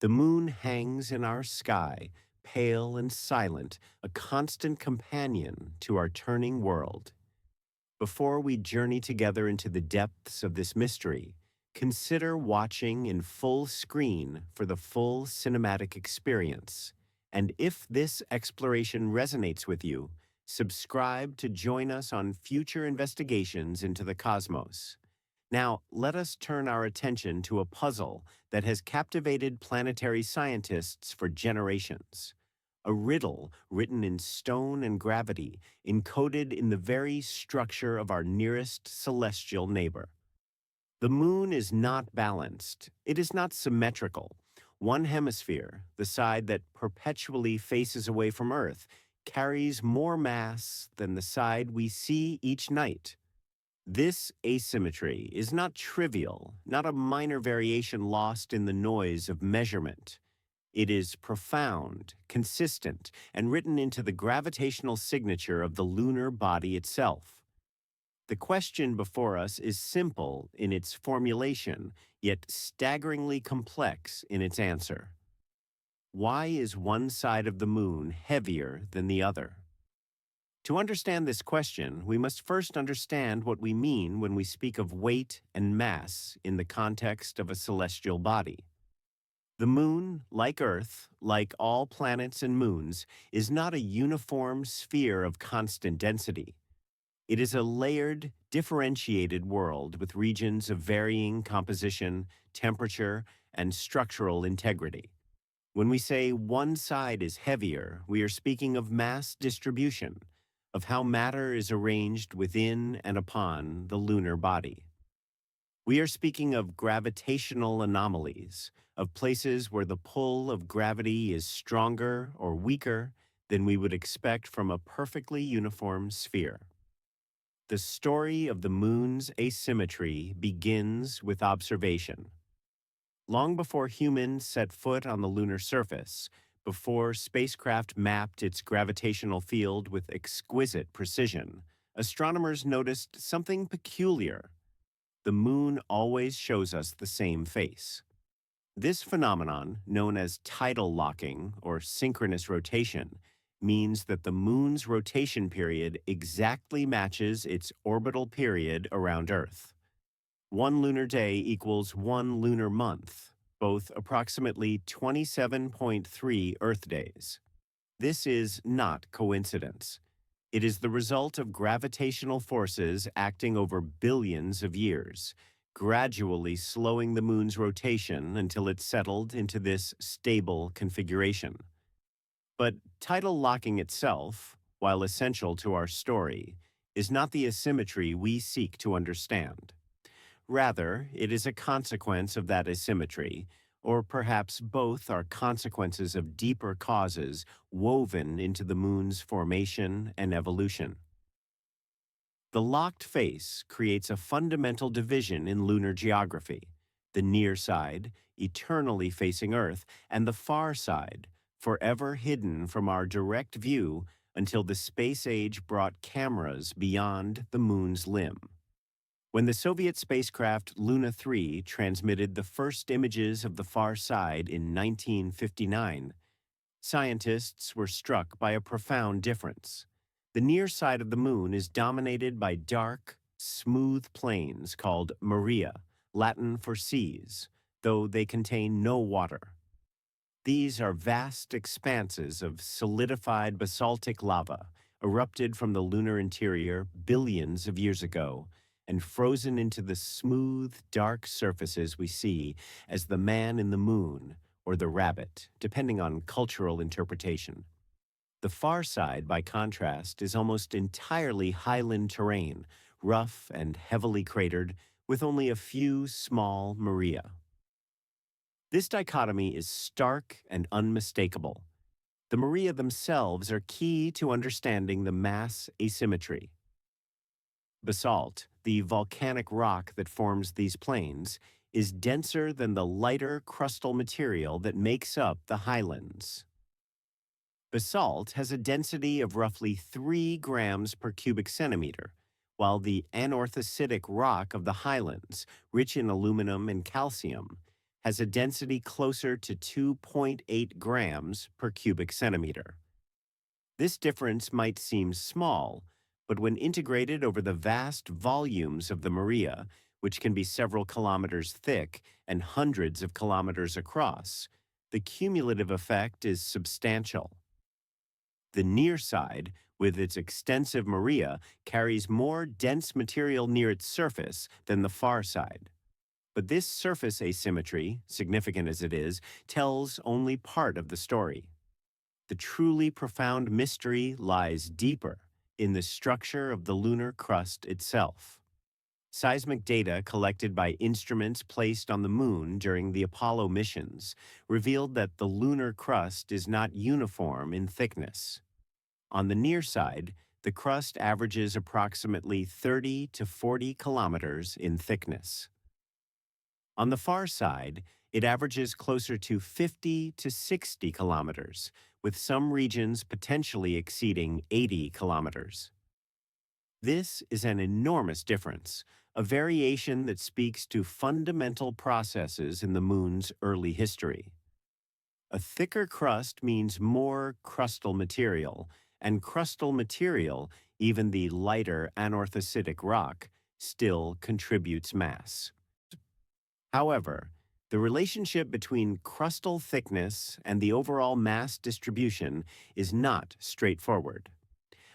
The moon hangs in our sky, pale and silent, a constant companion to our turning world. Before we journey together into the depths of this mystery, consider watching in full screen for the full cinematic experience. And if this exploration resonates with you, subscribe to join us on future investigations into the cosmos. Now, let us turn our attention to a puzzle that has captivated planetary scientists for generations. A riddle written in stone and gravity, encoded in the very structure of our nearest celestial neighbor. The moon is not balanced. It is not symmetrical. One hemisphere, the side that perpetually faces away from Earth, carries more mass than the side we see each night. This asymmetry is not trivial, not a minor variation lost in the noise of measurement. It is profound, consistent, and written into the gravitational signature of the lunar body itself. The question before us is simple in its formulation, yet staggeringly complex in its answer. Why is one side of the moon heavier than the other? To understand this question, we must first understand what we mean when we speak of weight and mass in the context of a celestial body. The moon, like Earth, like all planets and moons, is not a uniform sphere of constant density. It is a layered, differentiated world with regions of varying composition, temperature, and structural integrity. When we say one side is heavier, we are speaking of mass distribution, of how matter is arranged within and upon the lunar body. We are speaking of gravitational anomalies, of places where the pull of gravity is stronger or weaker than we would expect from a perfectly uniform sphere. The story of the moon's asymmetry begins with observation. Long before humans set foot on the lunar surface, before spacecraft mapped its gravitational field with exquisite precision, astronomers noticed something peculiar. The moon always shows us the same face. This phenomenon, known as tidal locking or synchronous rotation, means that the moon's rotation period exactly matches its orbital period around Earth. One lunar day equals one lunar month, both approximately 27.3 Earth days. This is not coincidence. It is the result of gravitational forces acting over billions of years, gradually slowing the moon's rotation until it settled into this stable configuration. But tidal locking itself, while essential to our story, is not the asymmetry we seek to understand. Rather, it is a consequence of that asymmetry, or perhaps both are consequences of deeper causes woven into the moon's formation and evolution. The locked face creates a fundamental division in lunar geography: the near side, eternally facing Earth, and the far side, forever hidden from our direct view until the space age brought cameras beyond the moon's limb. When the Soviet spacecraft Luna 3 transmitted the first images of the far side in 1959, scientists were struck by a profound difference. The near side of the moon is dominated by dark, smooth plains called maria, Latin for seas, though they contain no water. These are vast expanses of solidified basaltic lava, erupted from the lunar interior billions of years ago, and frozen into the smooth, dark surfaces we see as the man in the moon or the rabbit, depending on cultural interpretation. The far side, by contrast, is almost entirely highland terrain, rough and heavily cratered, with only a few small maria. This dichotomy is stark and unmistakable. The maria themselves are key to understanding the mass asymmetry. Basalt, the volcanic rock that forms these plains, is denser than the lighter crustal material that makes up the highlands. Basalt has a density of roughly 3 grams per cubic centimeter, while the anorthositic rock of the highlands, rich in aluminum and calcium, has a density closer to 2.8 grams per cubic centimeter. This difference might seem small, but when integrated over the vast volumes of the Maria, which can be several kilometers thick and hundreds of kilometers across, the cumulative effect is substantial. The near side, with its extensive Maria, carries more dense material near its surface than the far side. But this surface asymmetry, significant as it is, tells only part of the story. The truly profound mystery lies deeper in the structure of the lunar crust itself. Seismic data collected by instruments placed on the moon during the Apollo missions revealed that the lunar crust is not uniform in thickness. On the near side, the crust averages approximately 30 to 40 kilometers in thickness. On the far side, it averages closer to 50 to 60 kilometers, with some regions potentially exceeding 80 kilometers. This is an enormous difference, a variation that speaks to fundamental processes in the moon's early history. A thicker crust means more crustal material, and crustal material, even the lighter anorthositic rock, still contributes mass. However, the relationship between crustal thickness and the overall mass distribution is not straightforward.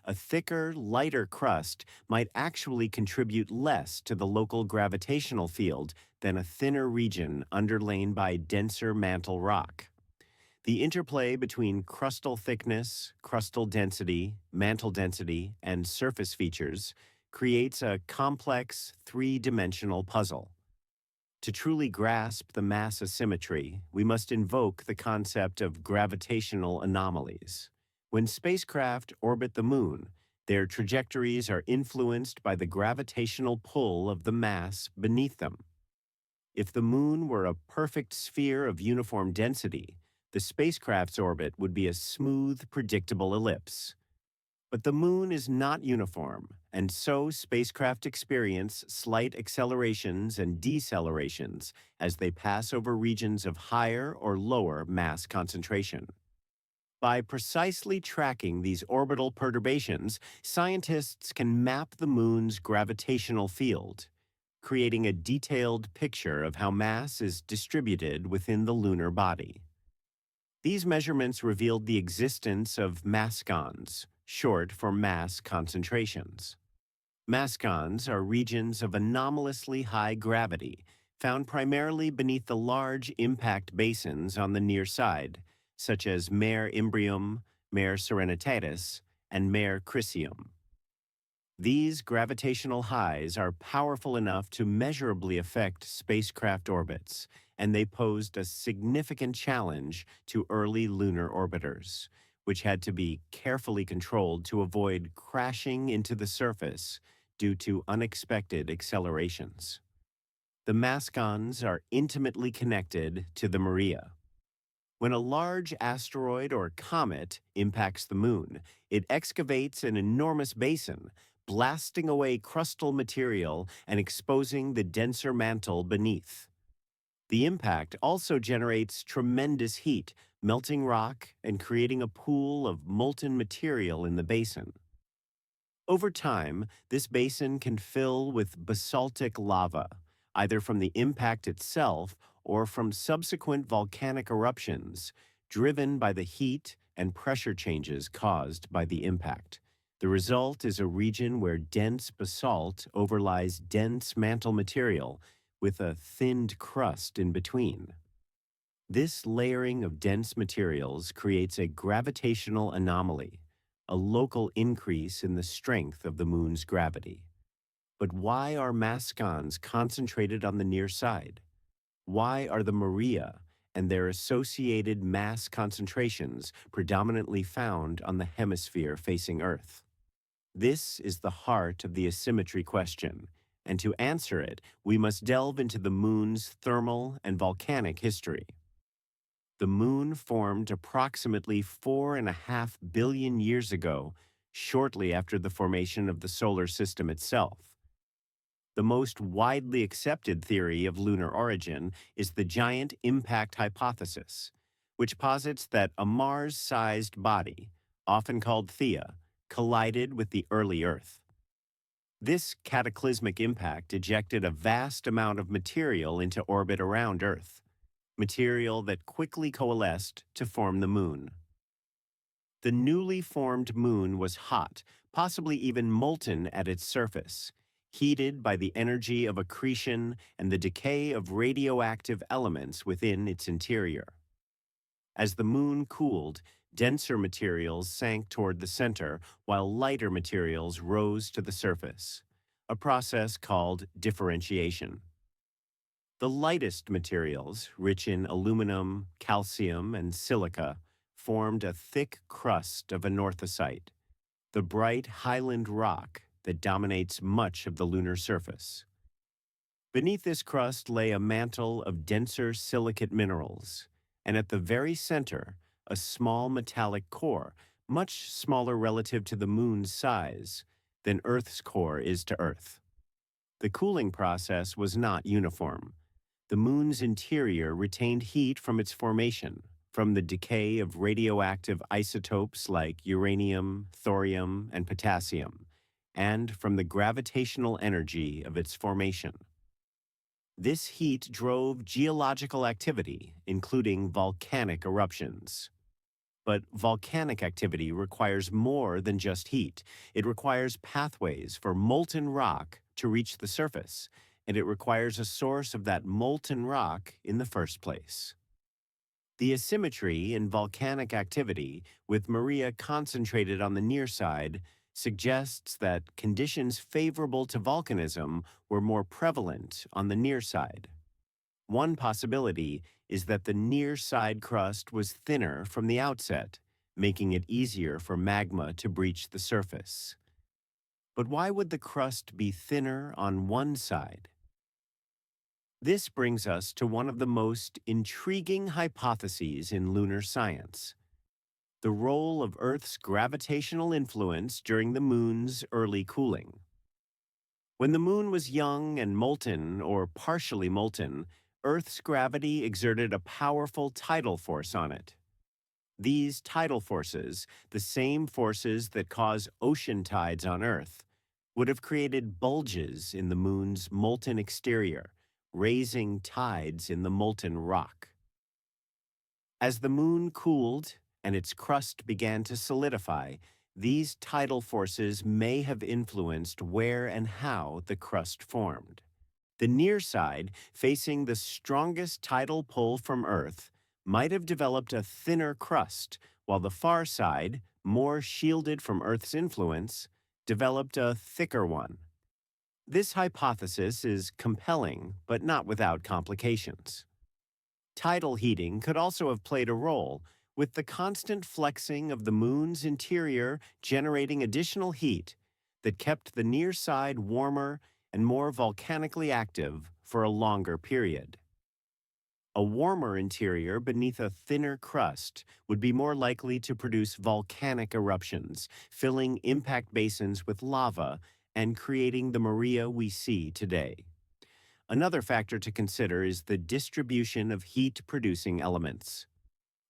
A thicker, lighter crust might actually contribute less to the local gravitational field than a thinner region underlain by denser mantle rock. The interplay between crustal thickness, crustal density, mantle density, and surface features creates a complex, three-dimensional puzzle. To truly grasp the mass asymmetry, we must invoke the concept of gravitational anomalies. When spacecraft orbit the moon, their trajectories are influenced by the gravitational pull of the mass beneath them. If the moon were a perfect sphere of uniform density, the spacecraft's orbit would be a smooth, predictable ellipse. But the moon is not uniform, and so spacecraft experience slight accelerations and decelerations as they pass over regions of higher or lower mass concentration. By precisely tracking these orbital perturbations, scientists can map the moon's gravitational field, creating a detailed picture of how mass is distributed within the lunar body. These measurements revealed the existence of mascons, short for mass concentrations. Mascons are regions of anomalously high gravity, found primarily beneath the large impact basins on the near side, such as Mare Imbrium, Mare Serenitatis, and Mare Crisium. These gravitational highs are powerful enough to measurably affect spacecraft orbits, and they posed a significant challenge to early lunar orbiters, which had to be carefully controlled to avoid crashing into the surface due to unexpected accelerations. The mascons are intimately connected to the Maria. When a large asteroid or comet impacts the moon, it excavates an enormous basin, blasting away crustal material and exposing the denser mantle beneath. The impact also generates tremendous heat, melting rock and creating a pool of molten material in the basin. Over time, this basin can fill with basaltic lava, either from the impact itself or from subsequent volcanic eruptions, driven by the heat and pressure changes caused by the impact. The result is a region where dense basalt overlies dense mantle material with a thinned crust in between. This layering of dense materials creates a gravitational anomaly, a local increase in the strength of the moon's gravity. But why are mascons concentrated on the near side? Why are the Maria and their associated mass concentrations predominantly found on the hemisphere facing Earth? This is the heart of the asymmetry question, and to answer it, we must delve into the moon's thermal and volcanic history. The moon formed approximately 4.5 billion years ago, shortly after the formation of the solar system itself. The most widely accepted theory of lunar origin is the giant impact hypothesis, which posits that a Mars-sized body, often called Theia, collided with the early Earth. This cataclysmic impact ejected a vast amount of material into orbit around Earth, material that quickly coalesced to form the Moon. The newly formed Moon was hot, possibly even molten at its surface, heated by the energy of accretion and the decay of radioactive elements within its interior. As the Moon cooled, denser materials sank toward the center, while lighter materials rose to the surface, a process called differentiation. The lightest materials, rich in aluminum, calcium, and silica, formed a thick crust of anorthosite, the bright highland rock that dominates much of the lunar surface. Beneath this crust lay a mantle of denser silicate minerals, and at the very center, a small metallic core, much smaller relative to the Moon's size than Earth's core is to Earth. The cooling process was not uniform. The Moon's interior retained heat from its formation, from the decay of radioactive isotopes like uranium, thorium, and potassium, and from the gravitational energy of its formation. This heat drove geological activity, including volcanic eruptions. But volcanic activity requires more than just heat. It requires pathways for molten rock to reach the surface, and it requires a source of that molten rock in the first place. The asymmetry in volcanic activity, with Maria concentrated on the near side, suggests that conditions favorable to volcanism were more prevalent on the near side. One possibility is that the near side crust was thinner from the outset, making it easier for magma to breach the surface. But why would the crust be thinner on one side? This brings us to one of the most intriguing hypotheses in lunar science: the role of Earth's gravitational influence during the Moon's early cooling. When the Moon was young and molten or partially molten, Earth's gravity exerted a powerful tidal force on it. These tidal forces, the same forces that cause ocean tides on Earth, would have created bulges in the Moon's molten exterior, raising tides in the molten rock. As the Moon cooled and its crust began to solidify, these tidal forces may have influenced where and how the crust formed. The near side, facing the strongest tidal pull from Earth, might have developed a thinner crust, while the far side, more shielded from Earth's influence, developed a thicker one. This hypothesis is compelling, but not without complications. Tidal heating could also have played a role, with the constant flexing of the Moon's interior generating additional heat that kept the near side warmer and more volcanically active for a longer period. A warmer interior beneath a thinner crust would be more likely to produce volcanic eruptions, filling impact basins with lava and creating the Maria we see today. Another factor to consider is the distribution of heat-producing elements.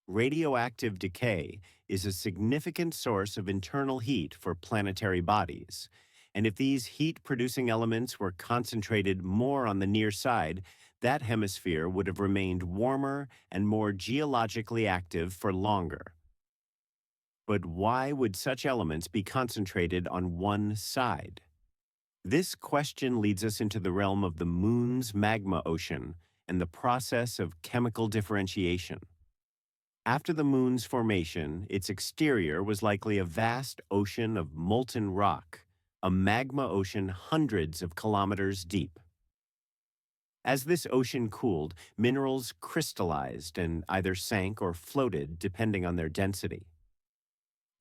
Radioactive decay is a significant source of internal heat for planetary bodies, and if these heat-producing elements were concentrated more on the near side, that hemisphere would have remained warmer and more geologically active for longer. But why would such elements be concentrated on one side? This question leads us into the realm of the Moon's magma ocean and the process of chemical differentiation. After the Moon's formation, its exterior was likely a vast ocean of molten rock, a magma ocean hundreds of kilometers deep. As this ocean cooled, minerals crystallized and either sank or floated depending on their density.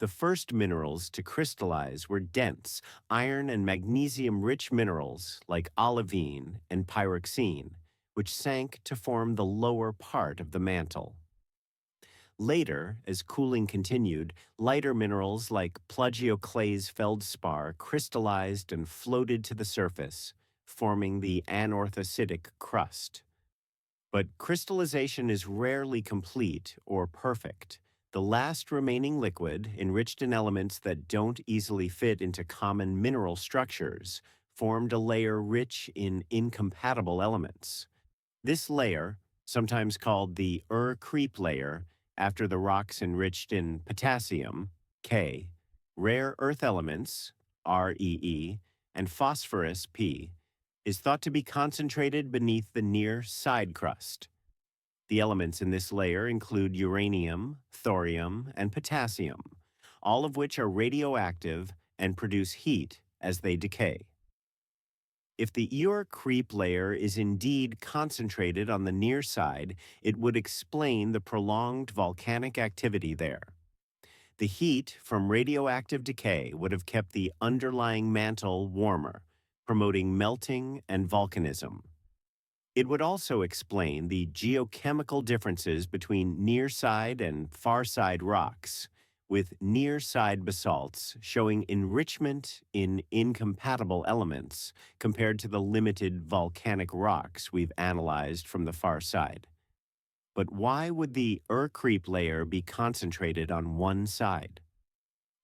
The first minerals to crystallize were dense, iron and magnesium-rich minerals like olivine and pyroxene, which sank to form the lower part of the mantle. Later, as cooling continued, lighter minerals like plagioclase feldspar crystallized and floated to the surface, forming the anorthositic crust. But crystallization is rarely complete or perfect. The last remaining liquid, enriched in elements that don't easily fit into common mineral structures, formed a layer rich in incompatible elements. This layer, sometimes called the creep layer, after the rocks enriched in potassium, K, rare earth elements, REE, and phosphorus, P, is thought to be concentrated beneath the near side crust. The elements in this layer include uranium, thorium, and potassium, all of which are radioactive and produce heat as they decay. If the Ur creep layer is indeed concentrated on the near side, it would explain the prolonged volcanic activity there. The heat from radioactive decay would have kept the underlying mantle warmer, promoting melting and volcanism. It would also explain the geochemical differences between near-side and far-side rocks, with near-side basalts showing enrichment in incompatible elements compared to the limited volcanic rocks we've analyzed from the far side. But why would the creep layer be concentrated on one side?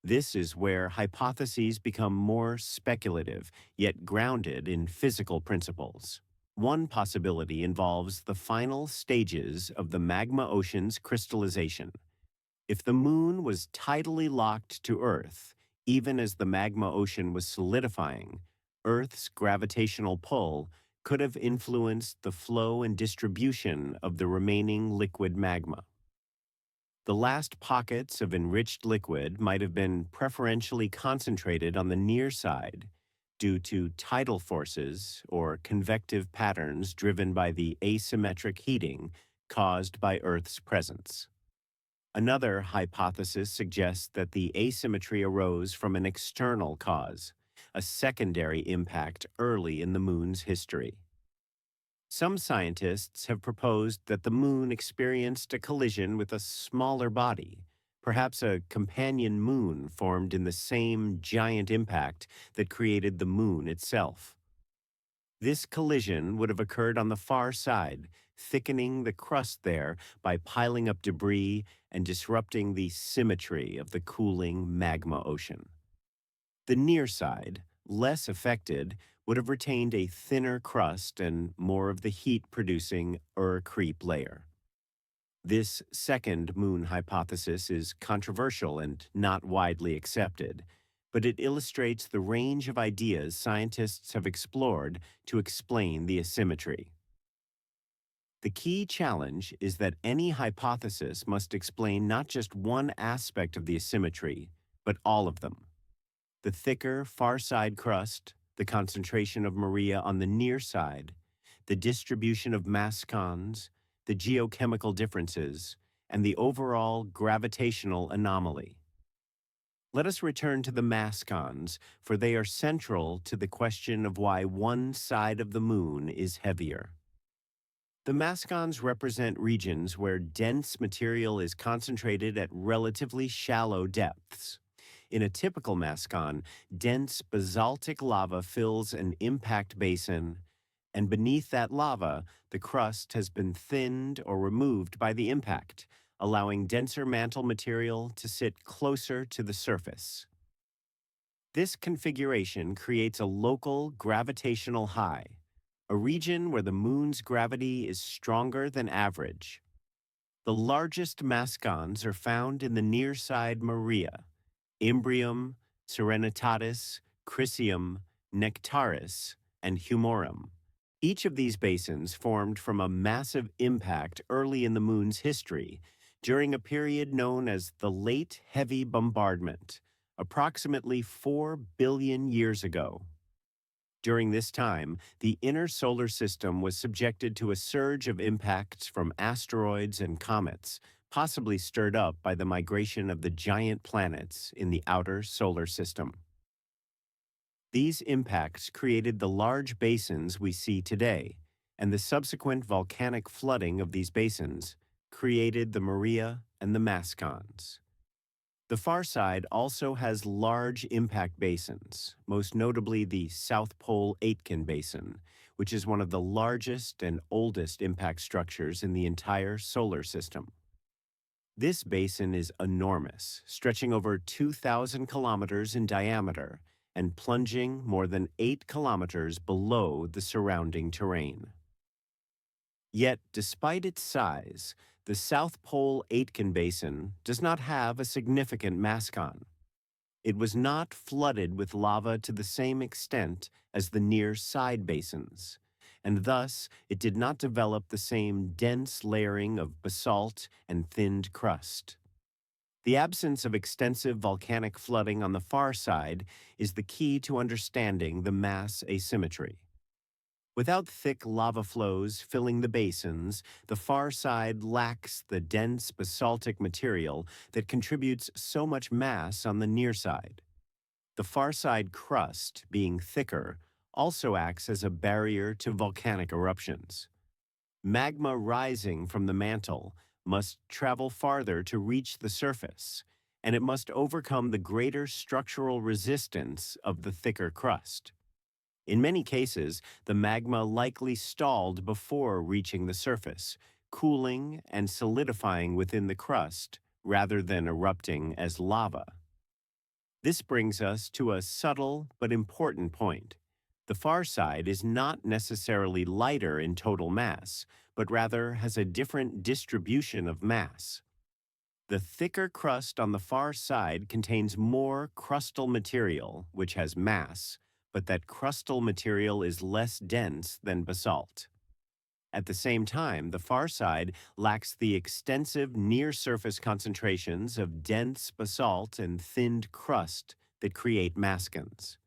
This is where hypotheses become more speculative, yet grounded in physical principles. One possibility involves the final stages of the magma ocean's crystallization. If the moon was tidally locked to Earth, even as the magma ocean was solidifying, Earth's gravitational pull could have influenced the flow and distribution of the remaining liquid magma. The last pockets of enriched liquid might have been preferentially concentrated on the near side due to tidal forces or convective patterns driven by the asymmetric heating caused by Earth's presence. Another hypothesis suggests that the asymmetry arose from an external cause, a secondary impact early in the moon's history. Some scientists have proposed that the moon experienced a collision with a smaller body, perhaps a companion moon formed in the same giant impact that created the moon itself. This collision would have occurred on the far side, thickening the crust there by piling up debris and disrupting the symmetry of the cooling magma ocean. The near side, less affected, would have retained a thinner crust and more of the heat-producing creep layer. This second moon hypothesis is controversial and not widely accepted, but it illustrates the range of ideas scientists have explored to explain the asymmetry. The key challenge is that any hypothesis must explain not just one aspect of the asymmetry, but all of them. The thicker far side crust, the concentration of Maria on the near side, the distribution of mascons, the geochemical differences, and the overall gravitational anomaly. Let us return to the mascons, for they are central to the question of why one side of the moon is heavier. The mascons represent regions where dense material is concentrated at relatively shallow depths. In a typical mascon, dense basaltic lava fills an impact basin, and beneath that lava, the crust has been thinned or removed by the impact, allowing denser mantle material to sit closer to the surface. This configuration creates a local gravitational high, a region where the moon's gravity is stronger than average. The largest mascons are found in the near-side Maria, Imbrium, Serenitatis, Chrysium, Nectaris, and Humorum. Each of these basins formed from a massive impact early in the moon's history, during a period known as the Late Heavy Bombardment, approximately 4 billion years ago. During this time, the inner solar system was subjected to a surge of impacts from asteroids and comets, possibly stirred up by the migration of the giant planets in the outer solar system. These impacts created the large basins we see today, and the subsequent volcanic flooding of these basins created the Maria and the mascons. The far side also has large impact basins, most notably the South Pole Aitken Basin, which is one of the largest and oldest impact structures in the entire solar system. This basin is enormous, stretching over 2,000 kilometers in diameter and plunging more than 8 kilometers below the surrounding terrain. Yet, despite its size, the South Pole Aitken Basin does not have a significant mascon. It was not flooded with lava to the same extent as the near side basins, and thus it did not develop the same dense layering of basalt and thinned crust. The absence of extensive volcanic flooding on the far side is the key to understanding the mass asymmetry. Without thick lava flows filling the basins, the far side lacks the dense basaltic material that contributes so much mass on the near side. The far side crust, being thicker, also acts as a barrier to volcanic eruptions. Magma rising from the mantle must travel farther to reach the surface, and it must overcome the greater structural resistance of the thicker crust. In many cases, the magma likely stalled before reaching the surface, cooling and solidifying within the crust rather than erupting as lava. This brings us to a subtle but important point. The far side is not necessarily lighter in total mass, but rather has a different distribution of mass. The thicker crust on the far side contains more crustal material, which has mass, but that crustal material is less dense than basalt. At the same time, the far side lacks the extensive near-surface concentrations of dense basalt and thinned crust that create mascons.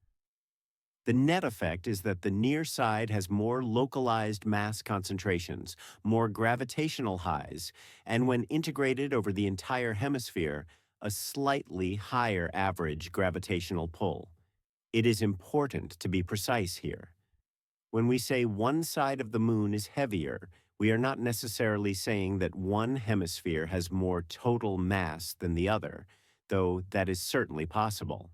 The net effect is that the near side has more localized mass concentrations, more gravitational highs, and when integrated over the entire hemisphere, a slightly higher average gravitational pull. It is important to be precise here. When we say one side of the moon is heavier, we are not necessarily saying that one hemisphere has more total mass than the other, though that is certainly possible.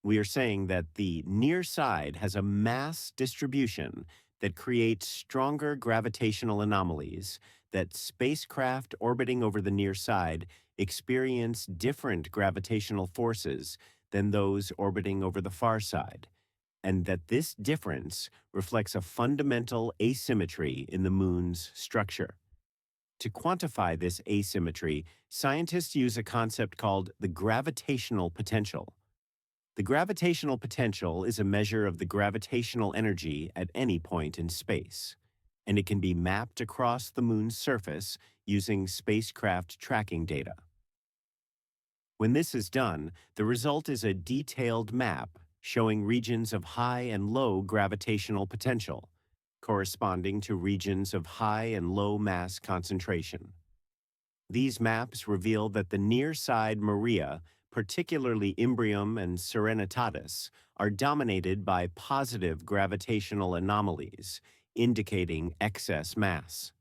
We are saying that the near side has a mass distribution that creates stronger gravitational anomalies, that spacecraft orbiting over the near side experience different gravitational forces than those orbiting over the far side, and that this difference reflects a fundamental asymmetry in the moon's structure. To quantify this asymmetry, scientists use a concept called the gravitational potential. The gravitational potential is a measure of the gravitational energy at any point in space, and it can be mapped across the moon's surface using spacecraft tracking data. When this is done, the result is a detailed map showing regions of high and low gravitational potential, corresponding to regions of high and low mass concentration. These maps reveal that the near-side Maria, particularly Imbrium and Serenitatis, are dominated by positive gravitational anomalies, indicating excess mass.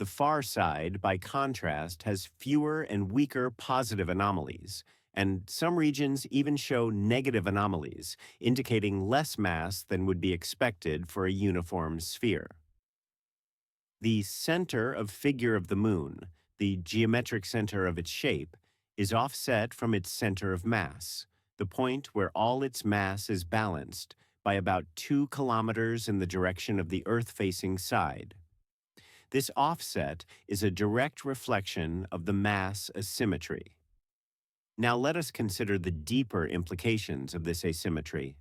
The far side, by contrast, has fewer and weaker positive anomalies, and some regions even show negative anomalies, indicating less mass than would be expected for a uniform sphere. The center of figure of the moon, the geometric center of its shape, is offset from its center of mass, the point where all its mass is balanced, by about 2 kilometers in the direction of the Earth-facing side. This offset is a direct reflection of the mass asymmetry. Now let us consider the deeper implications of this asymmetry.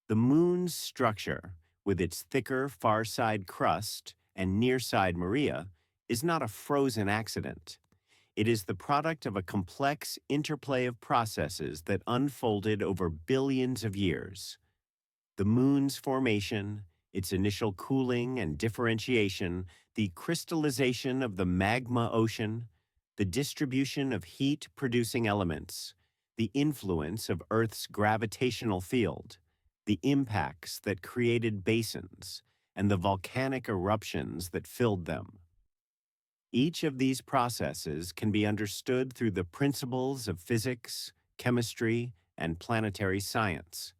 The moon's structure, with its thicker far side crust and near side Maria, is not a frozen accident. It is the product of a complex interplay of processes that unfolded over billions of years. The moon's formation, its initial cooling and differentiation, the crystallization of the magma ocean, the distribution of heat-producing elements, the influence of Earth's gravitational field, the impacts that created basins, and the volcanic eruptions that filled them. Each of these processes can be understood through the principles of physics, chemistry, and planetary science.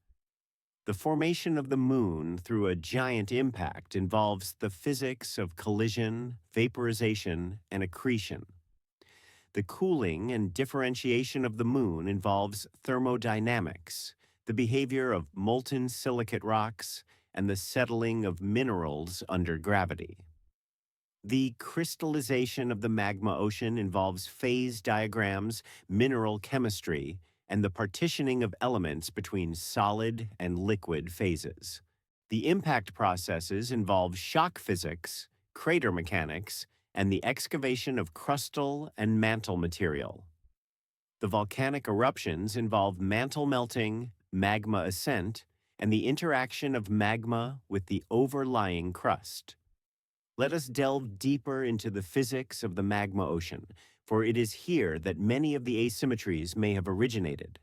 The formation of the moon through a giant impact involves the physics of collision, vaporization, and accretion. The cooling and differentiation of the moon involves thermodynamics, the behavior of molten silicate rocks, and the settling of minerals under gravity. The crystallization of the magma ocean involves phase diagrams, mineral chemistry, and the partitioning of elements between solid and liquid phases. The impact processes involve shock physics, crater mechanics, and the excavation of crustal and mantle material. The volcanic eruptions involve mantle melting, magma ascent, and the interaction of magma with the overlying crust. Let us delve deeper into the physics of the magma ocean, for it is here that many of the asymmetries may have originated.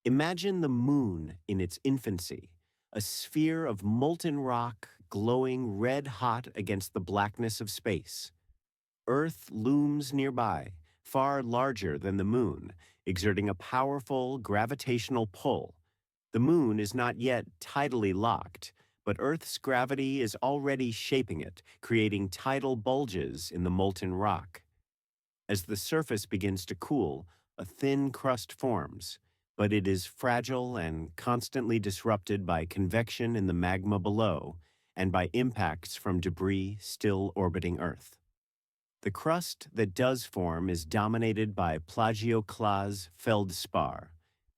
Imagine the moon in its infancy, a sphere of molten rock glowing red hot against the blackness of space. Earth looms nearby, far larger than the moon, exerting a powerful gravitational pull. The moon is not yet tidally locked, but Earth's gravity is already shaping it, creating tidal bulges in the molten rock. As the surface begins to cool, a thin crust forms, but it is fragile and constantly disrupted by convection in the magma below and by impacts from debris still orbiting Earth. The crust that does form is dominated by plagioclase feldspar,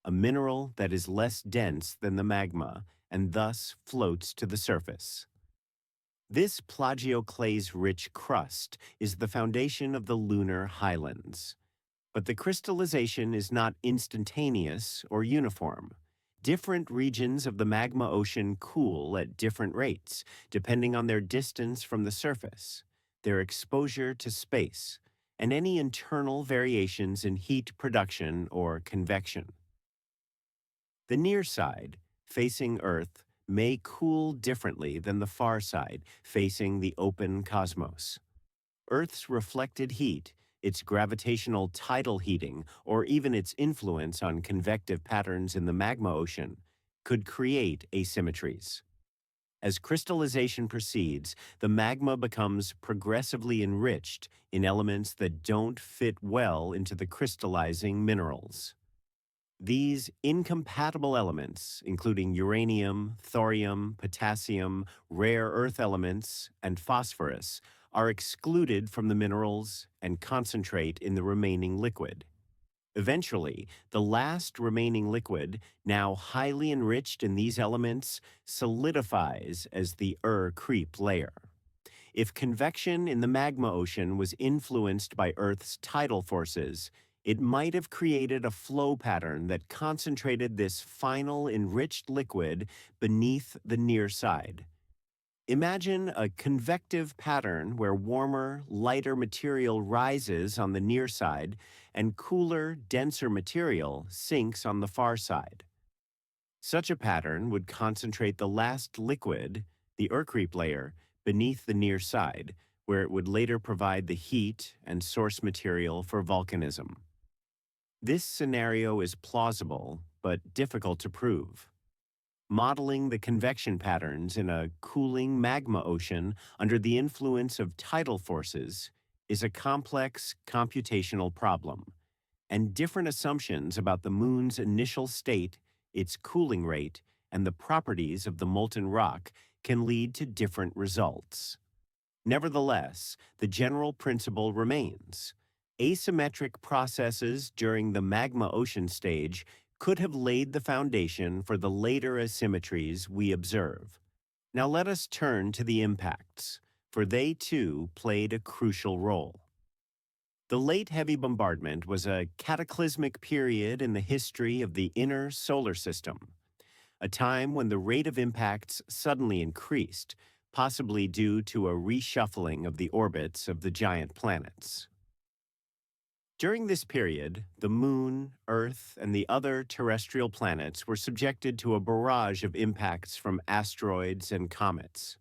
a mineral that is less dense than the magma and thus floats to the surface. This plagioclase-rich crust is the foundation of the lunar highlands. But the crystallization is not instantaneous or uniform. Different regions of the magma ocean cool at different rates, depending on their distance from the surface, their exposure to space, and any internal variations in heat production or convection. The near side, facing Earth, may cool differently than the far side, facing the open cosmos. Earth's reflected heat, its gravitational tidal heating, or even its influence on convective patterns in the magma ocean, could create asymmetries. As crystallization proceeds, the magma becomes progressively enriched in elements that don't fit well into the crystallizing minerals. These incompatible elements, including uranium, thorium, potassium, rare earth elements, and phosphorus, are excluded from the minerals and concentrate in the remaining liquid. Eventually, the last remaining liquid, now highly enriched in these elements, solidifies as the creep layer. If convection in the magma ocean was influenced by Earth's tidal forces, it might have created a flow pattern that concentrated this final enriched liquid beneath the near side. Imagine a convective pattern where warmer, lighter material rises on the near side and cooler, denser material sinks on the far side. Such a pattern would concentrate the last liquid, the creep layer, beneath the near side, where it would later provide the heat and source material for volcanism. This scenario is plausible, but difficult to prove. Modeling the convection patterns in a cooling magma ocean under the influence of tidal forces is a complex computational problem, and different assumptions about the moon's initial state, its cooling rate, and the properties of the molten rock can lead to different results. Nevertheless, the general principle remains. Asymmetric processes during the magma ocean stage could have laid the foundation for the later asymmetries we observe. Now let us turn to the impacts, for they too played a crucial role. The late heavy bombardment was a cataclysmic period in the history of the inner solar system, a time when the rate of impacts suddenly increased, possibly due to a reshuffling of the orbits of the giant planets. During this period, the Moon, Earth, and the other terrestrial planets were subjected to a barrage of impacts from asteroids and comets.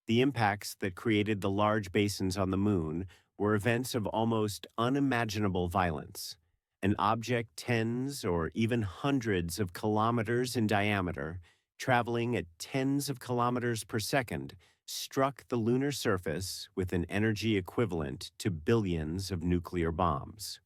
The impacts that created the large basins on the Moon were events of almost unimaginable violence. An object tens or even hundreds of kilometers in diameter, traveling at tens of kilometers per second, struck the lunar surface with an energy equivalent to billions of nuclear bombs.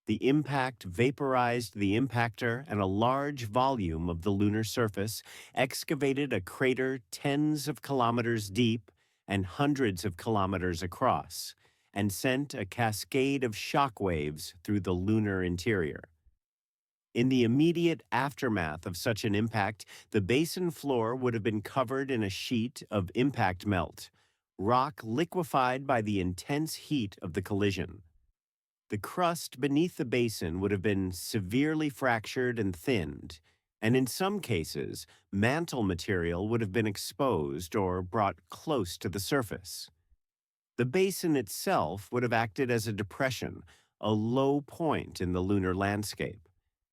The impact vaporized the impactor, and a large volume of the lunar surface excavated a crater tens of kilometers deep and hundreds of kilometers across, and sent a cascade of shock waves through the lunar interior. In the immediate aftermath of such an impact, the basin floor would have been covered in a sheet of impact melt, rock liquefied by the intense heat of the collision. The crust beneath the basin would have been severely fractured and thinned, and in some cases, mantle material would have been exposed or brought close to the surface. The basin itself would have acted as a depression, a low point in the lunar landscape,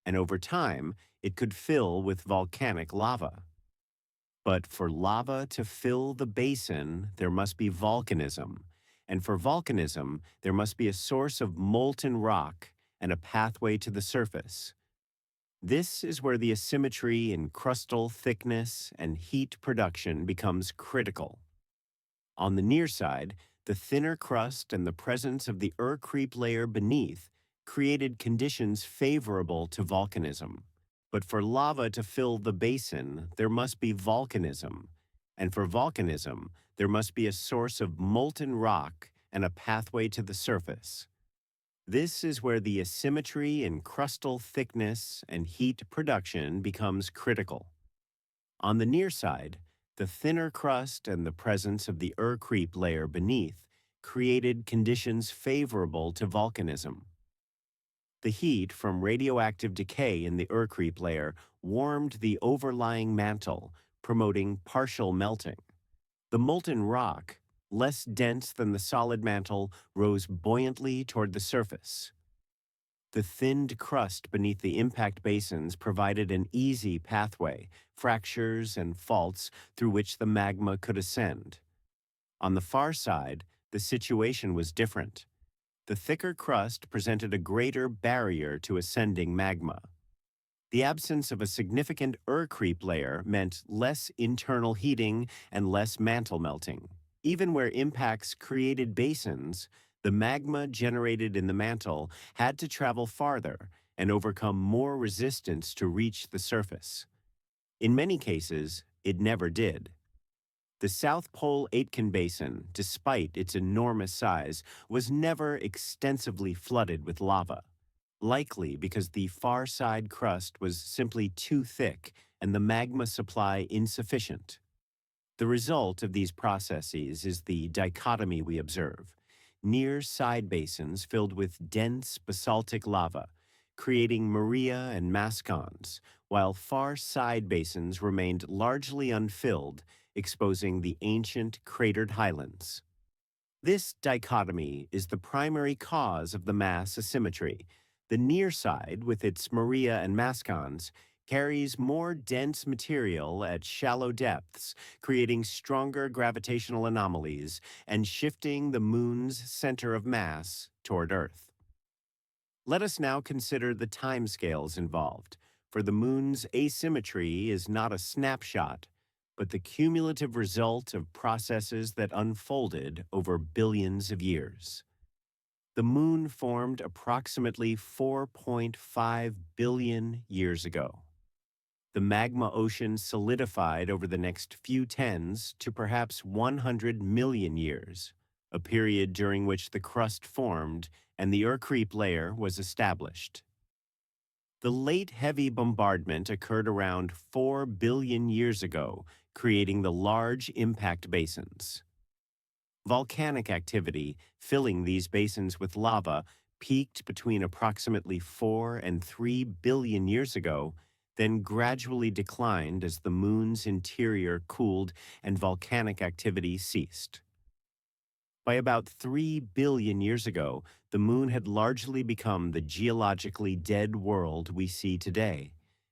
and over time, it could fill with volcanic lava. But for lava to fill the basin, there must be volcanism. And for volcanism, there must be a source of molten rock and a pathway to the surface. This is where the asymmetry in crustal thickness and heat production becomes critical. On the near side, the thinner crust and the presence of the creep layer beneath created conditions favorable to volcanism. But for lava to fill the basin, there must be volcanism. And for volcanism, there must be a source of molten rock and a pathway to the surface. This is where the asymmetry in crustal thickness and heat production becomes critical. On the near side, the thinner crust and the presence of the creep layer beneath created conditions favorable to volcanism. The heat from radioactive decay in the creep layer warmed the overlying mantle, promoting partial melting. The molten rock, less dense than the solid mantle, rose buoyantly toward the surface. The thinned crust beneath the impact basins provided an easy pathway, fractures and faults through which the magma could ascend. On the far side, the situation was different. The thicker crust presented a greater barrier to ascending magma. The absence of a significant creep layer meant less internal heating and less mantle melting. Even where impacts created basins, the magma generated in the mantle had to travel farther and overcome more resistance to reach the surface. In many cases, it never did. The South Pole Aitken Basin, despite its enormous size, was never extensively flooded with lava, likely because the far side crust was simply too thick and the magma supply insufficient. The result of these processes is the dichotomy we observe: near side basins filled with dense basaltic lava, creating maria and mascons, while far side basins remained largely unfilled, exposing the ancient cratered highlands. This dichotomy is the primary cause of the mass asymmetry. The near side, with its maria and mascons, carries more dense material at shallow depths, creating stronger gravitational anomalies and shifting the Moon's center of mass toward Earth. Let us now consider the timescales involved, for the Moon's asymmetry is not a snapshot, but the cumulative result of processes that unfolded over billions of years. The Moon formed approximately 4.5 billion years ago. The magma ocean solidified over the next few tens to perhaps 100 million years, a period during which the crust formed and the creep layer was established. The late heavy bombardment occurred around 4 billion years ago, creating the large impact basins. Volcanic activity, filling these basins with lava, peaked between approximately 4 and 3 billion years ago, then gradually declined as the Moon's interior cooled and volcanic activity ceased. By about 3 billion years ago, the Moon had largely become the geologically dead world we see today,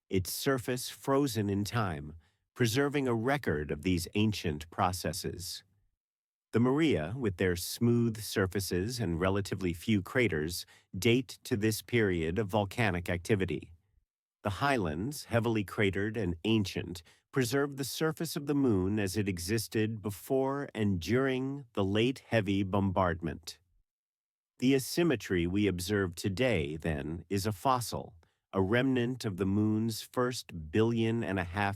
its surface frozen in time, preserving a record of these ancient processes. The Maria, with their smooth surfaces and relatively few craters, date to this period of volcanic activity. The highlands, heavily cratered and ancient, preserve the surface of the moon as it existed before and during the late heavy bombardment. The asymmetry we observe today, then, is a fossil, a remnant of the moon's first 1.5 billion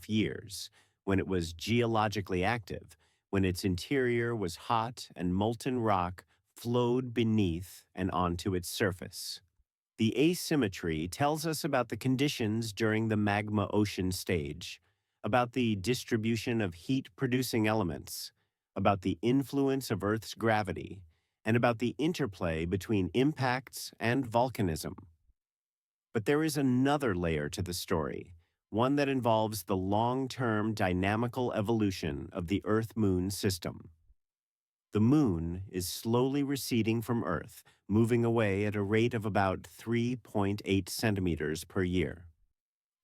years, when it was geologically active, when its interior was hot and molten rock flowed beneath and onto its surface. The asymmetry tells us about the conditions during the magma ocean stage, about the distribution of heat-producing elements, about the influence of Earth's gravity, and about the interplay between impacts and volcanism. But there is another layer to the story, one that involves the long-term dynamical evolution of the Earth-Moon system. The Moon is slowly receding from Earth, moving away at a rate of about 3.8 centimeters per year.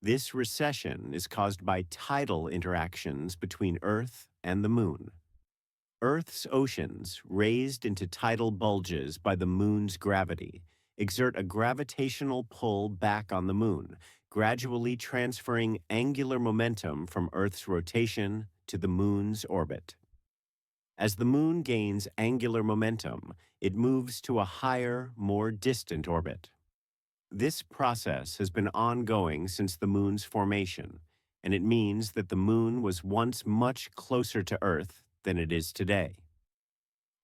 This recession is caused by tidal interactions between Earth and the Moon. Earth's oceans, raised into tidal bulges by the Moon's gravity, exert a gravitational pull back on the Moon, gradually transferring angular momentum from Earth's rotation to the Moon's orbit. As the Moon gains angular momentum, it moves to a higher, more distant orbit. This process has been ongoing since the Moon's formation, and it means that the Moon was once much closer to Earth than it is today.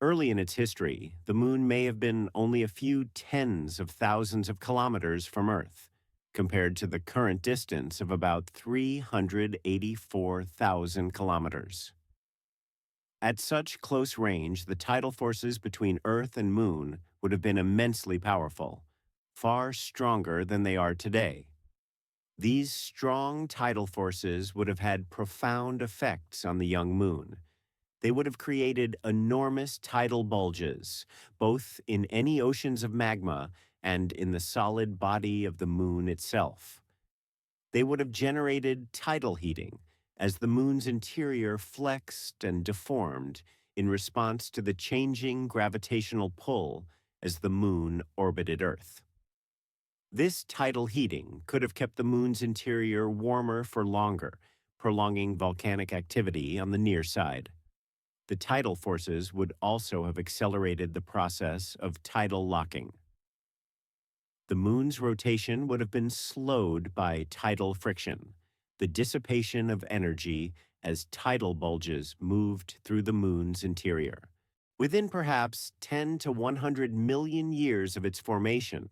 Early in its history, the Moon may have been only a few tens of thousands of kilometers from Earth, compared to the current distance of about 384,000 kilometers. At such close range, the tidal forces between Earth and Moon would have been immensely powerful, far stronger than they are today. These strong tidal forces would have had profound effects on the young Moon. They would have created enormous tidal bulges, both in any oceans of magma and in the solid body of the Moon itself. They would have generated tidal heating, as the Moon's interior flexed and deformed in response to the changing gravitational pull as the Moon orbited Earth. This tidal heating could have kept the Moon's interior warmer for longer, prolonging volcanic activity on the near side. The tidal forces would also have accelerated the process of tidal locking. The Moon's rotation would have been slowed by tidal friction, the dissipation of energy as tidal bulges moved through the Moon's interior. Within perhaps 10 to 100 million years of its formation,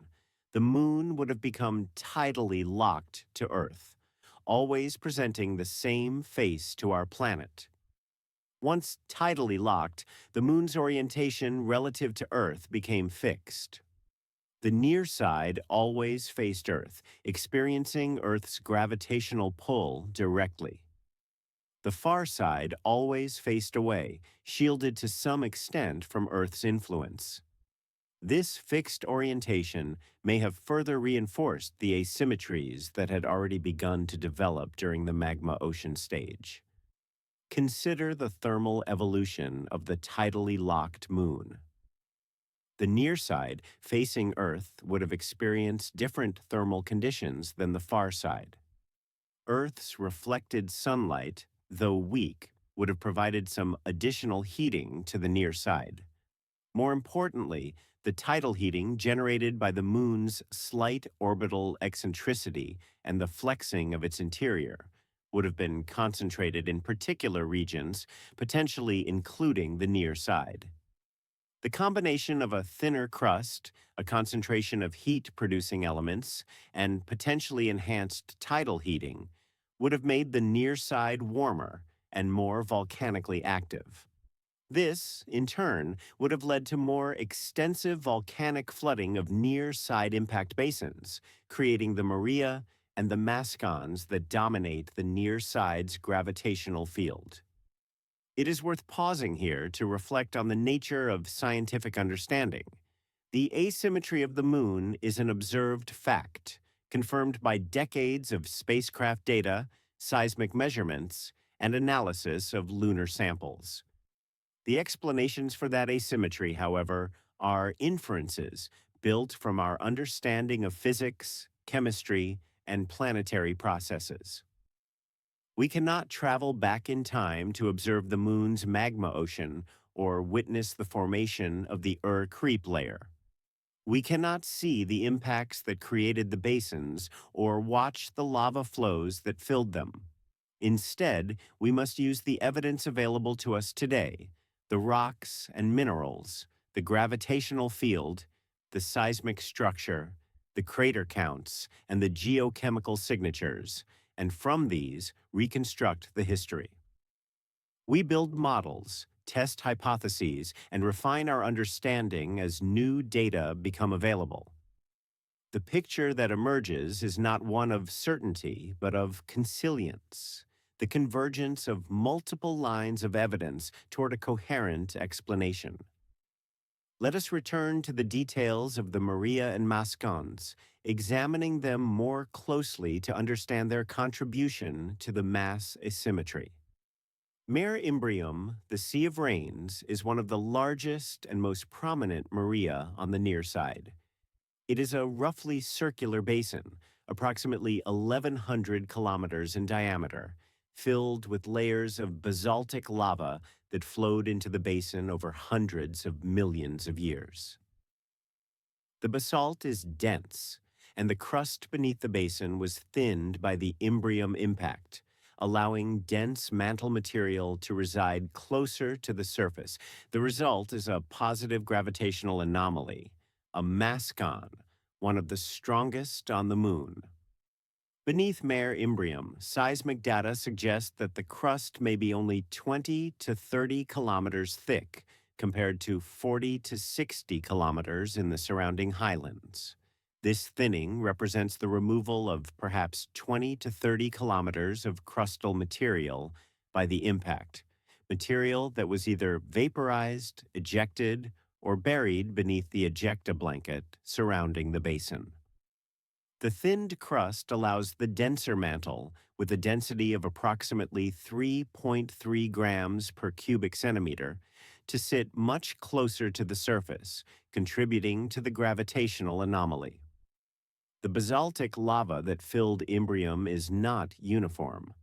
the Moon would have become tidally locked to Earth, always presenting the same face to our planet. Once tidally locked, the Moon's orientation relative to Earth became fixed. The near side always faced Earth, experiencing Earth's gravitational pull directly. The far side always faced away, shielded to some extent from Earth's influence. This fixed orientation may have further reinforced the asymmetries that had already begun to develop during the magma ocean stage. Consider the thermal evolution of the tidally locked Moon. The near side, facing Earth, would have experienced different thermal conditions than the far side. Earth's reflected sunlight, though weak, would have provided some additional heating to the near side. More importantly, the tidal heating generated by the Moon's slight orbital eccentricity and the flexing of its interior would have been concentrated in particular regions, potentially including the near side. The combination of a thinner crust, a concentration of heat-producing elements, and potentially enhanced tidal heating would have made the near side warmer and more volcanically active. This, in turn, would have led to more extensive volcanic flooding of near-side impact basins, creating the Maria and the mascons that dominate the near side's gravitational field. It is worth pausing here to reflect on the nature of scientific understanding. The asymmetry of the Moon is an observed fact, confirmed by decades of spacecraft data, seismic measurements, and analysis of lunar samples. The explanations for that asymmetry, however, are inferences built from our understanding of physics, chemistry, and planetary processes. We cannot travel back in time to observe the moon's magma ocean or witness the formation of the Ur-Creep layer. We cannot see the impacts that created the basins or watch the lava flows that filled them. Instead, we must use the evidence available to us today, the rocks and minerals, the gravitational field, the seismic structure, the crater counts, and the geochemical signatures, and from these, reconstruct the history. We build models, test hypotheses, and refine our understanding as new data become available. The picture that emerges is not one of certainty, but of consilience, the convergence of multiple lines of evidence toward a coherent explanation. Let us return to the details of the Maria and mascons, examining them more closely to understand their contribution to the mass asymmetry. Mare Imbrium, the Sea of Rains, is one of the largest and most prominent Maria on the near side. It is a roughly circular basin, approximately 1,100 kilometers in diameter, filled with layers of basaltic lava that flowed into the basin over hundreds of millions of years. The basalt is dense, and the crust beneath the basin was thinned by the Imbrium impact, allowing dense mantle material to reside closer to the surface. The result is a positive gravitational anomaly, a mascon, one of the strongest on the moon. Beneath Mare Imbrium, seismic data suggest that the crust may be only 20 to 30 kilometers thick, compared to 40 to 60 kilometers in the surrounding highlands. This thinning represents the removal of perhaps 20 to 30 kilometers of crustal material by the impact, material that was either vaporized, ejected, or buried beneath the ejecta blanket surrounding the basin. The thinned crust allows the denser mantle, with a density of approximately 3.3 grams per cubic centimeter, to sit much closer to the surface, contributing to the gravitational anomaly. The basaltic lava that filled Imbrium is not uniform.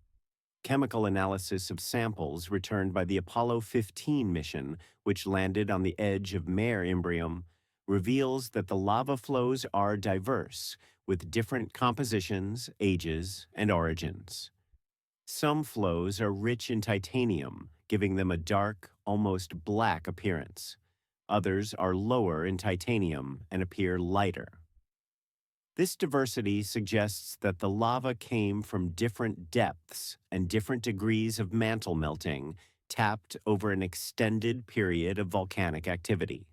Chemical analysis of samples returned by the Apollo 15 mission, which landed on the edge of Mare Imbrium, reveals that the lava flows are diverse, with different compositions, ages, and origins. Some flows are rich in titanium, giving them a dark, almost black appearance. Others are lower in titanium and appear lighter. This diversity suggests that the lava came from different depths and different degrees of mantle melting, tapped over an extended period of volcanic activity.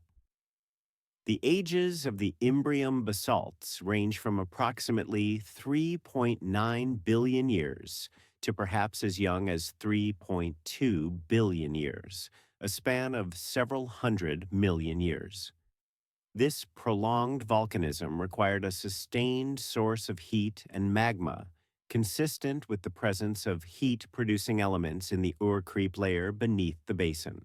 The ages of the Imbrium basalts range from approximately 3.9 billion years to perhaps as young as 3.2 billion years, a span of several hundred million years. This prolonged volcanism required a sustained source of heat and magma, consistent with the presence of heat-producing elements in the Ur-Creep layer beneath the basin.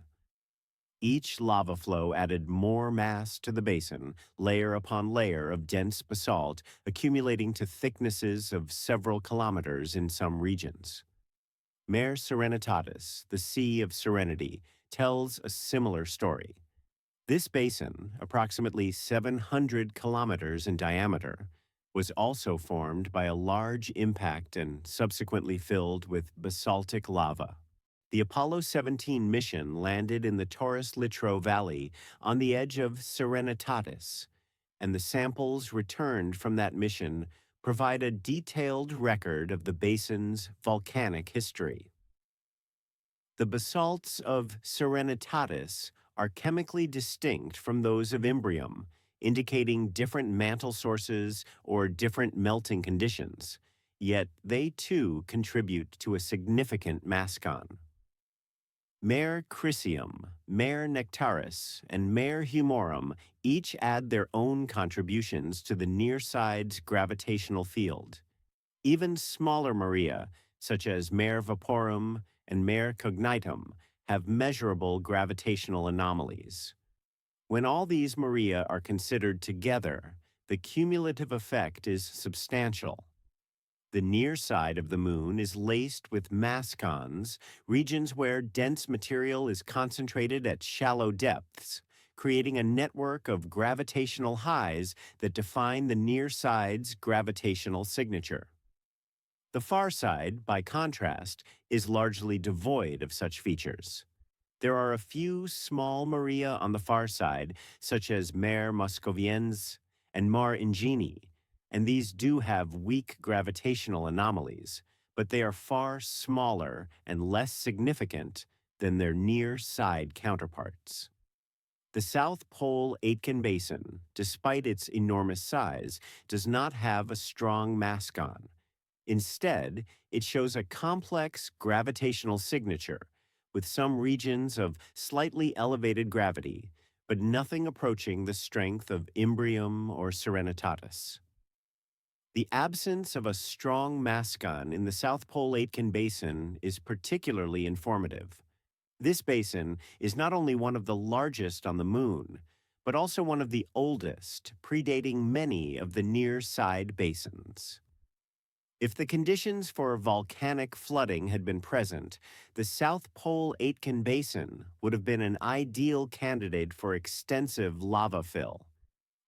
Each lava flow added more mass to the basin, layer upon layer of dense basalt, accumulating to thicknesses of several kilometers in some regions. Mare Serenitatis, the Sea of Serenity, tells a similar story. This basin, approximately 700 kilometers in diameter, was also formed by a large impact and subsequently filled with basaltic lava. The Apollo 17 mission landed in the Taurus Littrow Valley on the edge of Serenitatis, and the samples returned from that mission provide a detailed record of the basin's volcanic history. The basalts of Serenitatis are chemically distinct from those of Imbrium, indicating different mantle sources or different melting conditions, yet they too contribute to a significant mascon. Mare Crisium, Mare Nectaris, and Mare Humorum each add their own contributions to the near side's gravitational field. Even smaller Maria, such as Mare Vaporum and Mare Cognitum, have measurable gravitational anomalies. When all these Maria are considered together, the cumulative effect is substantial. The near side of the moon is laced with mascons, regions where dense material is concentrated at shallow depths, creating a network of gravitational highs that define the near side's gravitational signature. The far side, by contrast, is largely devoid of such features. There are a few small Maria on the far side, such as Mare Moscoviennes and Mar Ingeni, and these do have weak gravitational anomalies, but they are far smaller and less significant than their near side counterparts. The South Pole Aitken Basin, despite its enormous size, does not have a strong mascon. Instead, it shows a complex gravitational signature, with some regions of slightly elevated gravity, but nothing approaching the strength of Imbrium or Serenitatis. The absence of a strong mascon in the South Pole Aitken Basin is particularly informative. This basin is not only one of the largest on the Moon, but also one of the oldest, predating many of the near-side basins. If the conditions for volcanic flooding had been present, the South Pole Aitken Basin would have been an ideal candidate for extensive lava fill.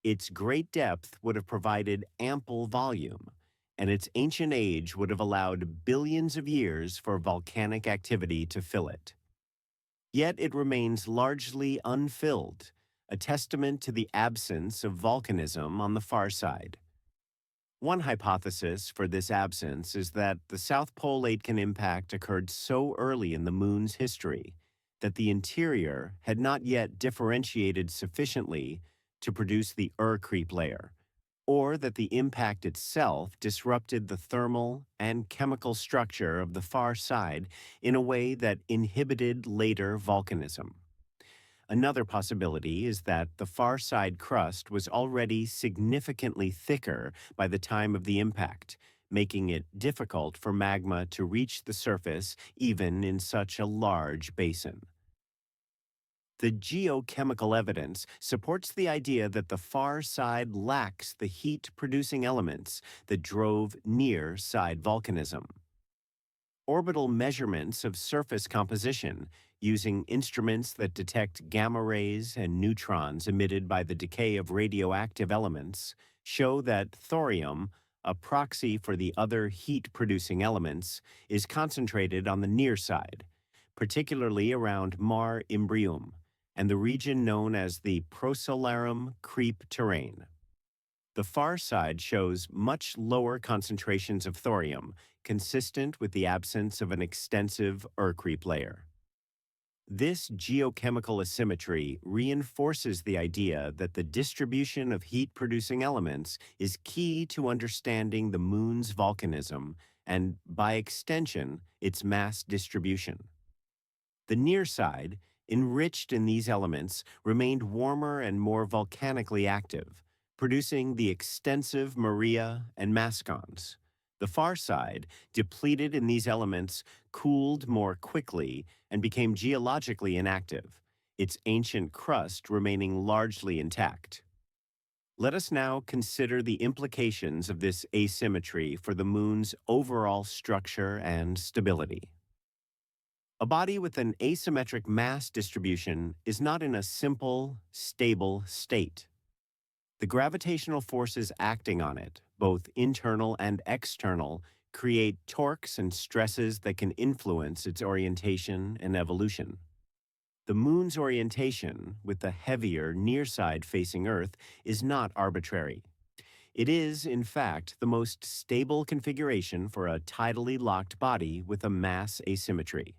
Its great depth would have provided ample volume, and its ancient age would have allowed billions of years for volcanic activity to fill it. Yet it remains largely unfilled, a testament to the absence of volcanism on the far side. One hypothesis for this absence is that the South Pole Aitken impact occurred so early in the Moon's history that the interior had not yet differentiated sufficiently to produce the creep layer, or that the impact itself disrupted the thermal and chemical structure of the far side in a way that inhibited later volcanism. Another possibility is that the far side crust was already significantly thicker by the time of the impact, making it difficult for magma to reach the surface even in such a large basin. The geochemical evidence supports the idea that the far side lacks the heat-producing elements that drove near-side volcanism. Orbital measurements of surface composition using instruments that detect gamma rays and neutrons emitted by the decay of radioactive elements show that thorium, a proxy for the other heat-producing elements, is concentrated on the near side, particularly around Mare Imbrium and the region known as the Prosolarum creep terrain. The far side shows much lower concentrations of thorium, consistent with the absence of an extensive creep layer. This geochemical asymmetry reinforces the idea that the distribution of heat-producing elements is key to understanding the Moon's volcanism and, by extension, its mass distribution. The near side, enriched in these elements, remained warmer and more volcanically active, producing the extensive Maria and mascons. The far side, depleted in these elements, cooled more quickly and became geologically inactive, its ancient crust remaining largely intact. Let us now consider the implications of this asymmetry for the Moon's overall structure and stability. A body with an asymmetric mass distribution is not in a simple, stable state. The gravitational forces acting on it, both internal and external, create torques and stresses that can influence its orientation and evolution. The Moon's orientation, with the heavier near side facing Earth, is not arbitrary. It is, in fact, the most stable configuration for a tidally locked body with a mass asymmetry.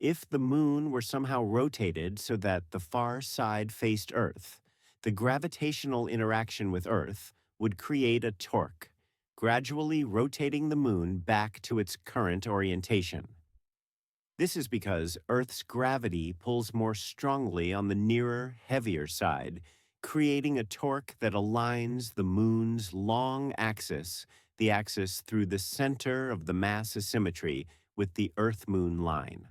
If the Moon were somehow rotated so that the far side faced Earth, the gravitational interaction with Earth would create a torque, gradually rotating the Moon back to its current orientation. This is because Earth's gravity pulls more strongly on the nearer, heavier side, creating a torque that aligns the Moon's long axis, the axis through the center of the mass asymmetry, with the Earth-Moon line.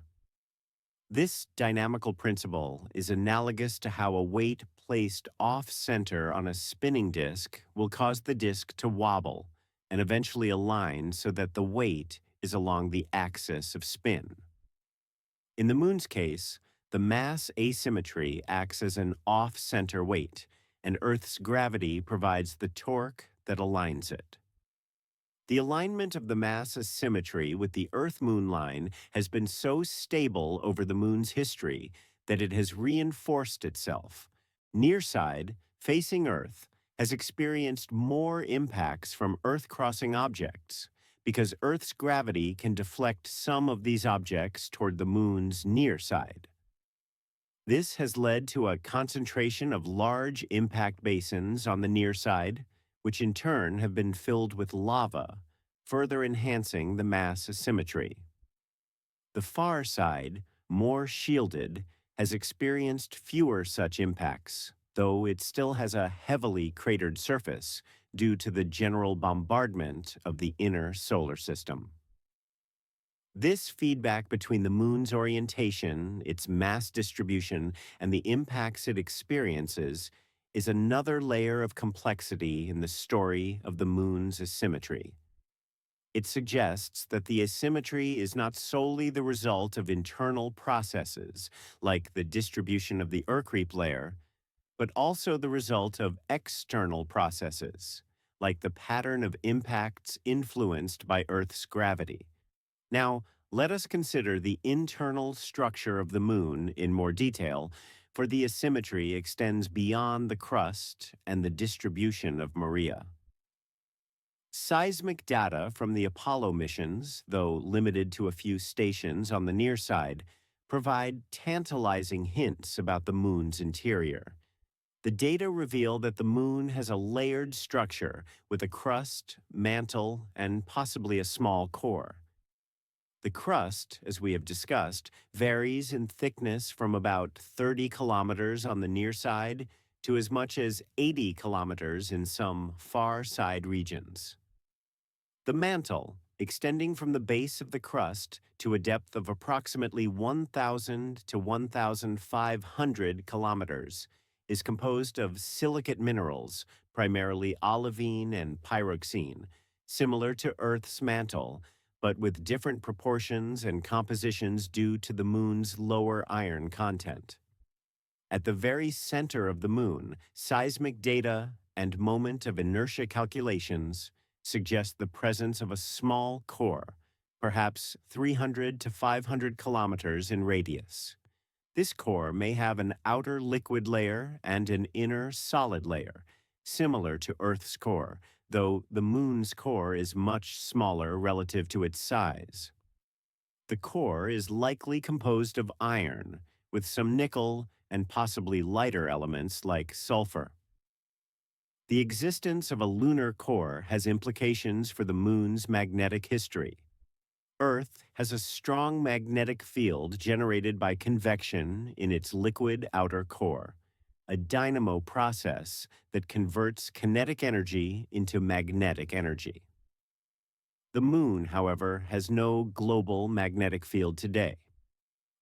This dynamical principle is analogous to how a weight placed off-center on a spinning disk will cause the disk to wobble and eventually align so that the weight is along the axis of spin. In the Moon's case, the mass asymmetry acts as an off-center weight, and Earth's gravity provides the torque that aligns it. The alignment of the mass asymmetry with the Earth-Moon line has been so stable over the Moon's history that it has reinforced itself. Nearside, facing Earth, has experienced more impacts from Earth-crossing objects because Earth's gravity can deflect some of these objects toward the Moon's near side. This has led to a concentration of large impact basins on the near side, which in turn have been filled with lava, further enhancing the mass asymmetry. The far side, more shielded, has experienced fewer such impacts, though it still has a heavily cratered surface due to the general bombardment of the inner solar system. This feedback between the Moon's orientation, its mass distribution, and the impacts it experiences is another layer of complexity in the story of the Moon's asymmetry. It suggests that the asymmetry is not solely the result of internal processes, like the distribution of the Earth-creep layer, but also the result of external processes, like the pattern of impacts influenced by Earth's gravity. Now, let us consider the internal structure of the Moon in more detail, for the asymmetry extends beyond the crust and the distribution of Maria. Seismic data from the Apollo missions, though limited to a few stations on the near side, provide tantalizing hints about the Moon's interior. The data reveal that the Moon has a layered structure with a crust, mantle, and possibly a small core. The crust, as we have discussed, varies in thickness from about 30 kilometers on the near side to as much as 80 kilometers in some far side regions. The mantle, extending from the base of the crust to a depth of approximately 1,000 to 1,500 kilometers, is composed of silicate minerals, primarily olivine and pyroxene, similar to Earth's mantle, but with different proportions and compositions due to the Moon's lower iron content. At the very center of the Moon, seismic data and moment of inertia calculations suggest the presence of a small core, perhaps 300 to 500 kilometers in radius. This core may have an outer liquid layer and an inner solid layer, similar to Earth's core, though the Moon's core is much smaller relative to its size. The core is likely composed of iron, with some nickel and possibly lighter elements like sulfur. The existence of a lunar core has implications for the Moon's magnetic history. Earth has a strong magnetic field generated by convection in its liquid outer core, a dynamo process that converts kinetic energy into magnetic energy. The Moon, however, has no global magnetic field today.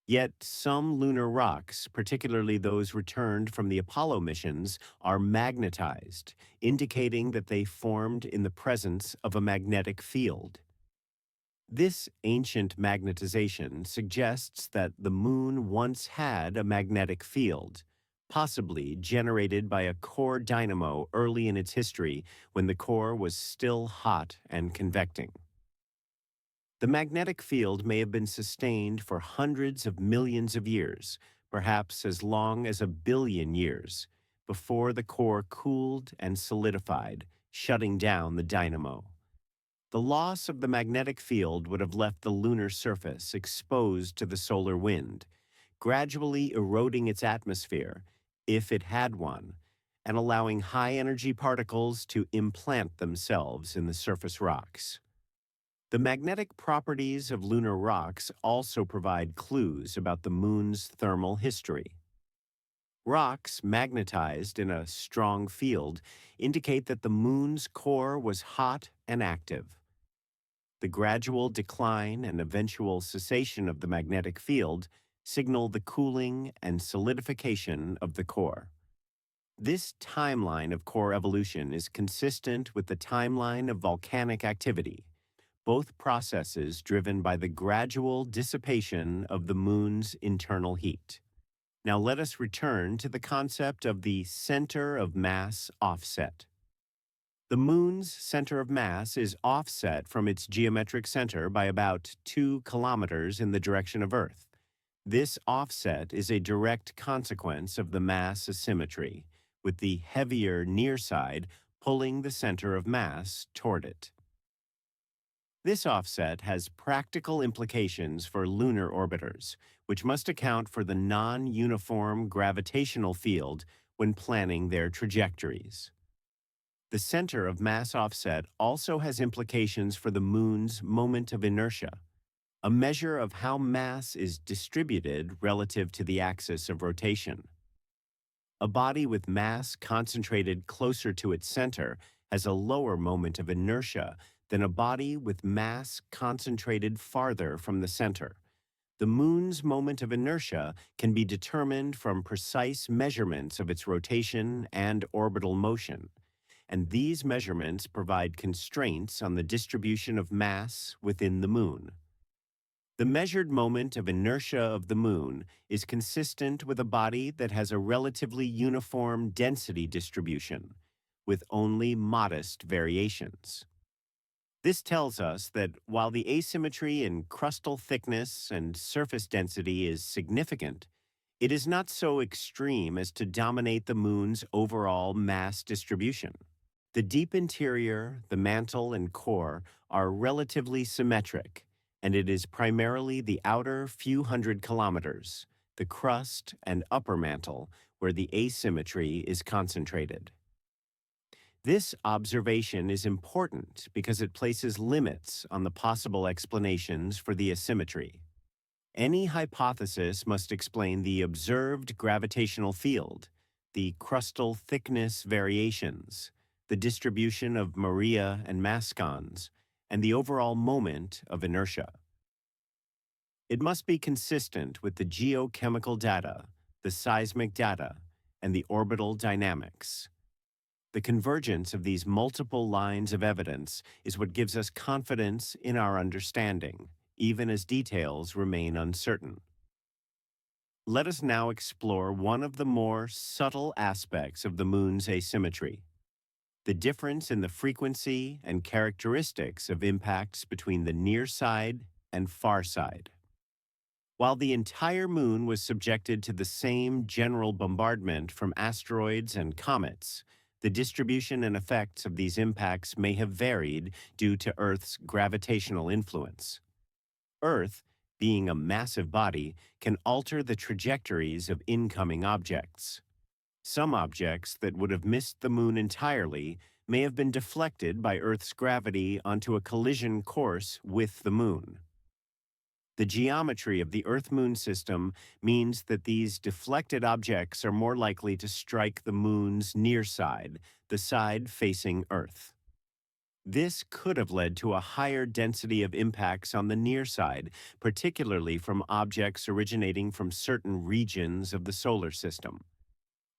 Yet some lunar rocks, particularly those returned from the Apollo missions, are magnetized, indicating that they formed in the presence of a magnetic field. This ancient magnetization suggests that the Moon once had a magnetic field, possibly generated by a core dynamo early in its history when the core was still hot and convecting. The magnetic field may have been sustained for hundreds of millions of years, perhaps as long as 1 billion years, before the core cooled and solidified, shutting down the dynamo. The loss of the magnetic field would have left the lunar surface exposed to the solar wind, gradually eroding its atmosphere, if it had one, and allowing high-energy particles to implant themselves in the surface rocks. The magnetic properties of lunar rocks also provide clues about the Moon's thermal history. Rocks magnetized in a strong field indicate that the Moon's core was hot and active. The gradual decline and eventual cessation of the magnetic field signal the cooling and solidification of the core. This timeline of core evolution is consistent with the timeline of volcanic activity, both processes driven by the gradual dissipation of the moon's internal heat. Now let us return to the concept of the center of mass offset. The moon's center of mass is offset from its geometric center by about 2 kilometers in the direction of Earth. This offset is a direct consequence of the mass asymmetry, with the heavier near side pulling the center of mass toward it. This offset has practical implications for lunar orbiters, which must account for the non-uniform gravitational field when planning their trajectories. The center of mass offset also has implications for the moon's moment of inertia, a measure of how mass is distributed relative to the axis of rotation. A body with mass concentrated closer to its center has a lower moment of inertia than a body with mass concentrated farther from the center. The moon's moment of inertia can be determined from precise measurements of its rotation and orbital motion, and these measurements provide constraints on the distribution of mass within the moon. The measured moment of inertia of the moon is consistent with a body that has a relatively uniform density distribution, with only modest variations. This tells us that while the asymmetry in crustal thickness and surface density is significant, it is not so extreme as to dominate the moon's overall mass distribution. The deep interior, the mantle, and core are relatively symmetric, and it is primarily the outer few hundred kilometers, the crust and upper mantle, where the asymmetry is concentrated. This observation is important because it places limits on the possible explanations for the asymmetry. Any hypothesis must explain the observed gravitational field, the crustal thickness variations, the distribution of Maria and mascons, and the overall moment of inertia. It must be consistent with the geochemical data, the seismic data, and the orbital dynamics. The convergence of these multiple lines of evidence is what gives us confidence in our understanding, even as details remain uncertain. Let us now explore one of the more subtle aspects of the moon's asymmetry: the difference in the frequency and characteristics of impacts between the near side and far side. While the entire moon was subjected to the same general bombardment from asteroids and comets, the distribution and effects of these impacts may have varied due to Earth's gravitational influence. Earth, being a massive body, can alter the trajectories of incoming objects. Some objects that would have missed the moon entirely may have been deflected by Earth's gravity onto a collision course with the moon. The geometry of the Earth-Moon system means that these deflected objects are more likely to strike the moon's near side, the side facing Earth. This could have led to a higher density of impacts on the near side, particularly from objects originating from certain regions of the solar system.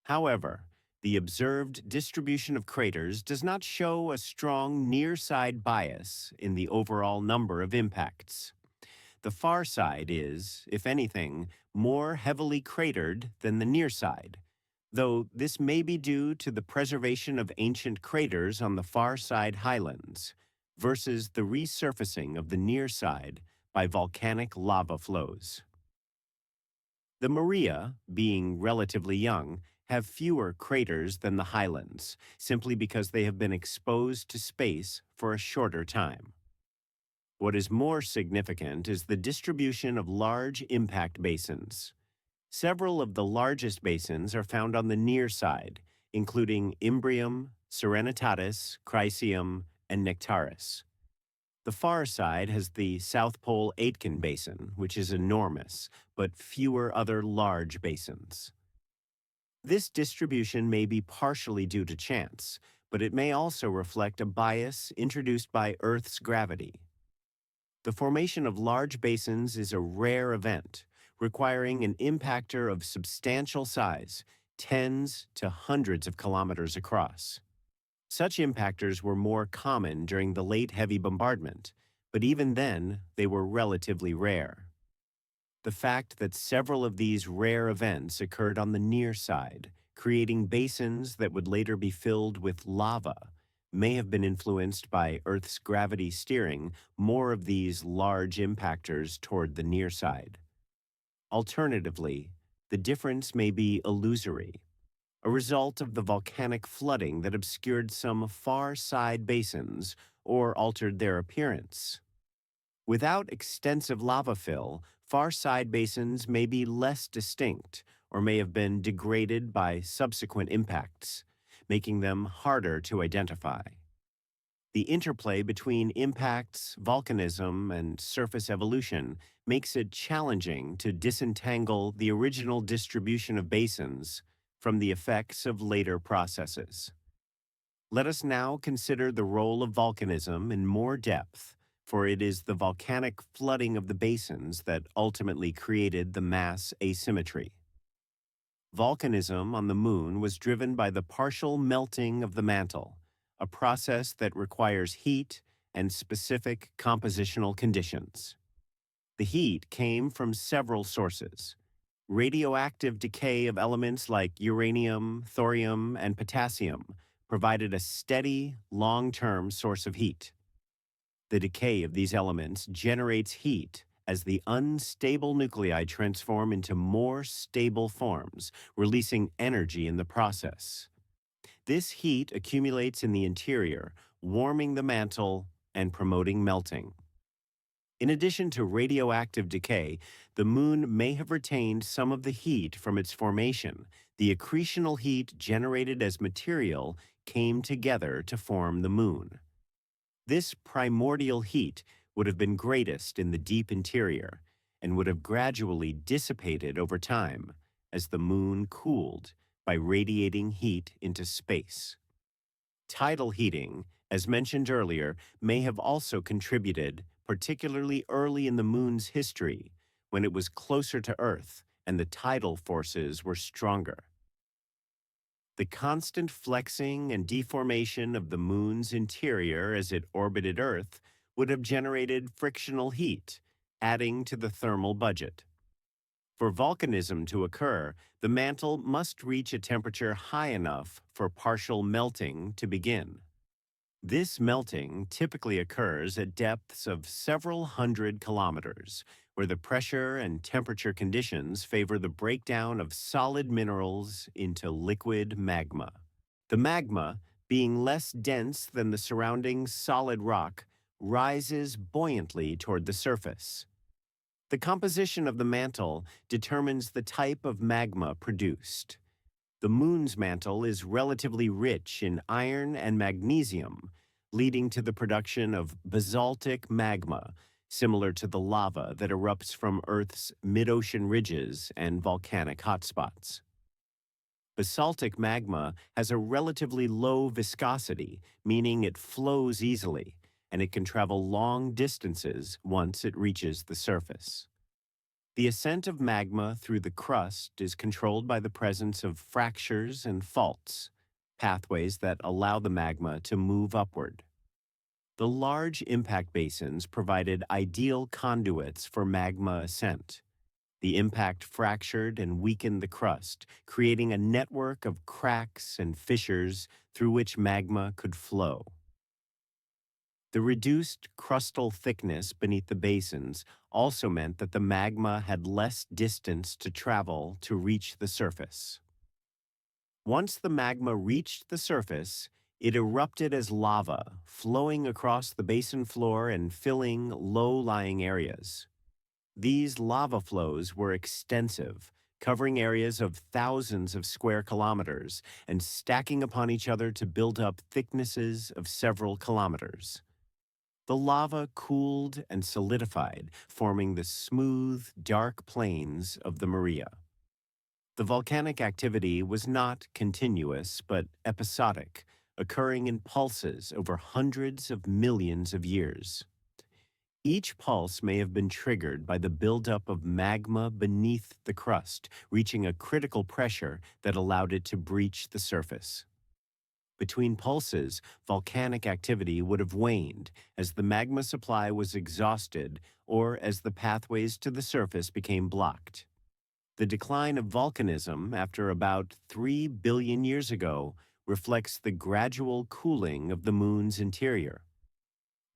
However, the observed distribution of craters does not show a strong near-side bias in the overall number of impacts. The far side is, if anything, more heavily cratered than the near side, though this may be due to the preservation of ancient craters on the far side highlands versus the resurfacing of the near side by volcanic lava flows. The Maria, being relatively young, have fewer craters than the highlands, simply because they have been exposed to space for a shorter time. What is more significant is the distribution of large impact basins. Several of the largest basins are found on the near side, including Imbrium, Serenitatis, Chrysium, and Nectaris. The far side has the South Pole Aitken Basin, which is enormous, but fewer other large basins. This distribution may be partially due to chance, but it may also reflect a bias introduced by Earth's gravity. The formation of large basins is a rare event, requiring an impactor of substantial size, tens to hundreds of kilometers across. Such impactors were more common during the late heavy bombardment, but even then, they were relatively rare. The fact that several of these rare events occurred on the near side, creating basins that would later be filled with lava, may have been influenced by Earth's gravity steering more of these large impactors toward the near side. Alternatively, the difference may be illusory, a result of the volcanic flooding that obscured some far side basins or altered their appearance. Without extensive lava fill, far side basins may be less distinct or may have been degraded by subsequent impacts, making them harder to identify. The interplay between impacts, volcanism, and surface evolution makes it challenging to disentangle the original distribution of basins from the effects of later processes. Let us now consider the role of volcanism in more depth, for it is the volcanic flooding of the basins that ultimately created the mass asymmetry. Volcanism on the Moon was driven by the partial melting of the mantle, a process that requires heat and specific compositional conditions. The heat came from several sources. Radioactive decay of elements like uranium, thorium, and potassium provided a steady, long-term source of heat. The decay of these elements generates heat as the unstable nuclei transform into more stable forms, releasing energy in the process. This heat accumulates in the interior, warming the mantle and promoting melting. In addition to radioactive decay, the Moon may have retained some of the heat from its formation. The accretional heat generated as material came together to form the Moon. This primordial heat would have been greatest in the deep interior and would have gradually dissipated over time as the Moon cooled by radiating heat into space. Tidal heating, as mentioned earlier, may have also contributed, particularly early in the Moon's history, when it was closer to Earth and the tidal forces were stronger. The constant flexing and deformation of the Moon's interior as it orbited Earth would have generated frictional heat, adding to the thermal budget. For volcanism to occur, the mantle must reach a temperature high enough for partial melting to begin. This melting typically occurs at depths of several hundred kilometers, where the pressure and temperature conditions favor the breakdown of solid minerals into liquid magma. The magma, being less dense than the surrounding solid rock, rises buoyantly toward the surface. The composition of the mantle determines the type of magma produced. The Moon's mantle is relatively rich in iron and magnesium, leading to the production of basaltic magma, similar to the lava that erupts from Earth's mid-ocean ridges and volcanic hotspots. Basaltic magma has a relatively low viscosity, meaning it flows easily, and it can travel long distances once it reaches the surface. The ascent of magma through the crust is controlled by the presence of fractures and faults, pathways that allow the magma to move upward. The large impact basins provided ideal conduits for magma ascent. The impact fractured and weakened the crust, creating a network of cracks and fissures through which magma could flow. The reduced crustal thickness beneath the basins also meant that the magma had less distance to travel to reach the surface. Once the magma reached the surface, it erupted as lava, flowing across the basin floor and filling low-lying areas. These lava flows were extensive, covering areas of thousands of square kilometers and stacking upon each other to build up thicknesses of several kilometers. The lava cooled and solidified, forming the smooth, dark plains of the Maria. The volcanic activity was not continuous but episodic, occurring in pulses over hundreds of millions of years. Each pulse may have been triggered by the buildup of magma beneath the crust, reaching a critical pressure that allowed it to breach the surface. Between pulses, volcanic activity would have waned as the magma supply was exhausted or as the pathways to the surface became blocked. The decline of volcanism after about 3 billion years ago reflects the gradual cooling of the moon's interior.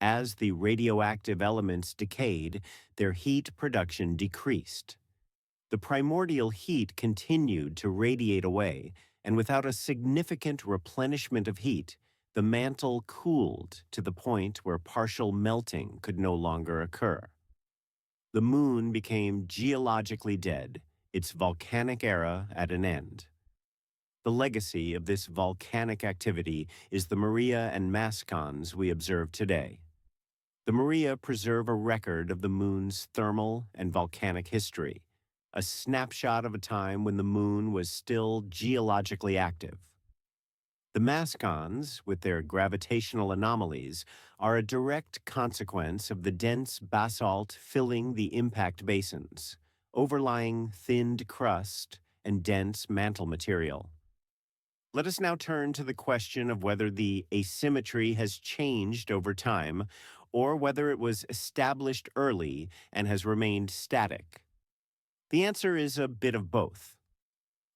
As the radioactive elements decayed, their heat production decreased. The primordial heat continued to radiate away, and without a significant replenishment of heat, the mantle cooled to the point where partial melting could no longer occur. The moon became geologically dead, its volcanic era at an end. The legacy of this volcanic activity is the Maria and mascons we observe today. The Maria preserve a record of the moon's thermal and volcanic history, a snapshot of a time when the moon was still geologically active. The mascons, with their gravitational anomalies, are a direct consequence of the dense basalt filling the impact basins, overlying thinned crust and dense mantle material. Let us now turn to the question of whether the asymmetry has changed over time or whether it was established early and has remained static. The answer is a bit of both.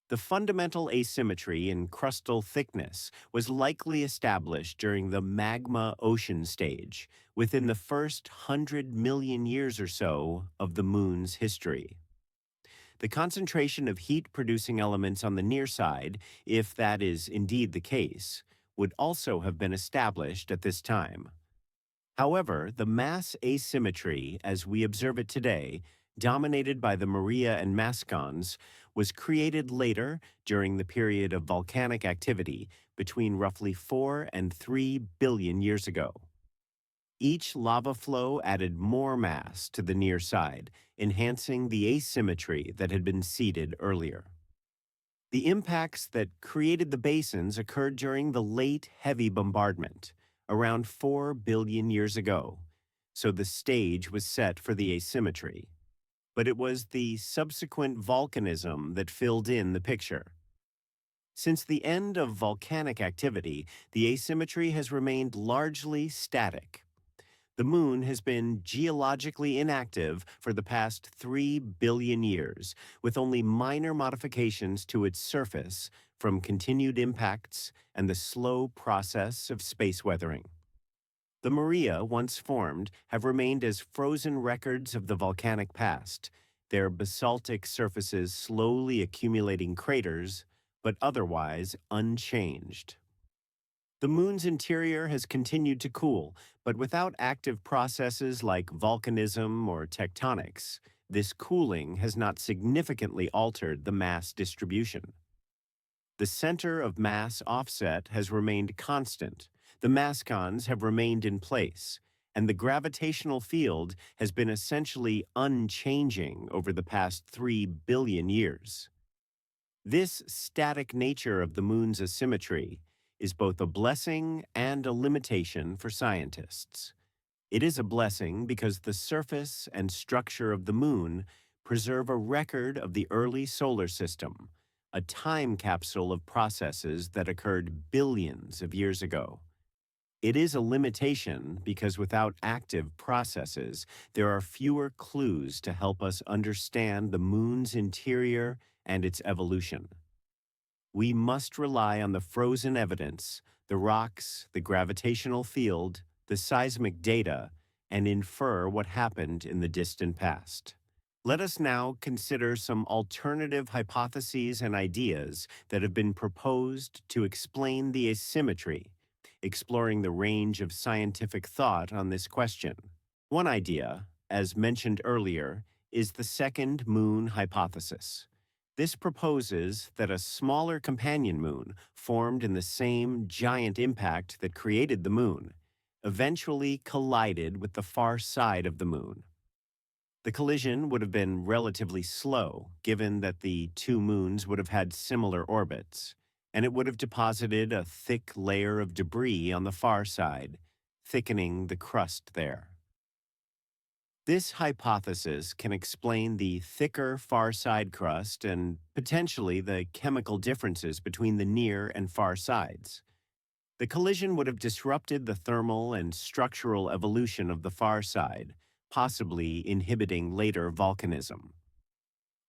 The fundamental asymmetry in crustal thickness was likely established during the magma ocean stage, within the first 100 million years or so of the moon's history. The concentration of heat-producing elements on the near side, if that is indeed the case, would also have been established at this time. However, the mass asymmetry, as we observe it today, dominated by the Maria and mascons, was created later during the period of volcanic activity between roughly 4 and 3 billion years ago. Each lava flow added more mass to the near side, enhancing the asymmetry that had been seeded earlier. The impacts that created the basins occurred during the late heavy bombardment, around 4 billion years ago, so the stage was set for the asymmetry. But it was the subsequent volcanism that filled in the picture. Since the end of volcanic activity, the asymmetry has remained largely static. The moon has been geologically inactive for the past 3 billion years, with only minor modifications to its surface from continued impacts and the slow process of space weathering. The Maria, once formed, have remained as frozen records of the volcanic past, their basaltic surfaces slowly accumulating craters, but otherwise unchanged. The moon's interior has continued to cool, but without active processes like volcanism or tectonics, this cooling has not significantly altered the mass distribution. The center of mass offset has remained constant, the mascons have remained in place, and the gravitational field has been essentially unchanging over the past 3 billion years. This static nature of the moon's asymmetry is both a blessing and a limitation for scientists. It is a blessing because the surface and structure of the moon preserve a record of the early solar system, a time capsule of processes that occurred billions of years ago. It is a limitation because without active processes, there are fewer clues to help us understand the moon's interior and its evolution. We must rely on the frozen evidence, the rocks, the gravitational field, the seismic data, and infer what happened in the distant past. Let us now consider some alternative hypotheses and ideas that have been proposed to explain the asymmetry, exploring the range of scientific thought on this question. One idea, as mentioned earlier, is the second moon hypothesis. This proposes that a smaller companion moon, formed in the same giant impact that created the moon, eventually collided with the far side of the moon. The collision would have been relatively slow, given that the two moons would have had similar orbits, and it would have deposited a thick layer of debris on the far side, thickening the crust there. This hypothesis can explain the thicker far side crust and potentially the chemical differences between the near and far sides. The collision would have disrupted the thermal and structural evolution of the far side, possibly inhibiting later volcanism.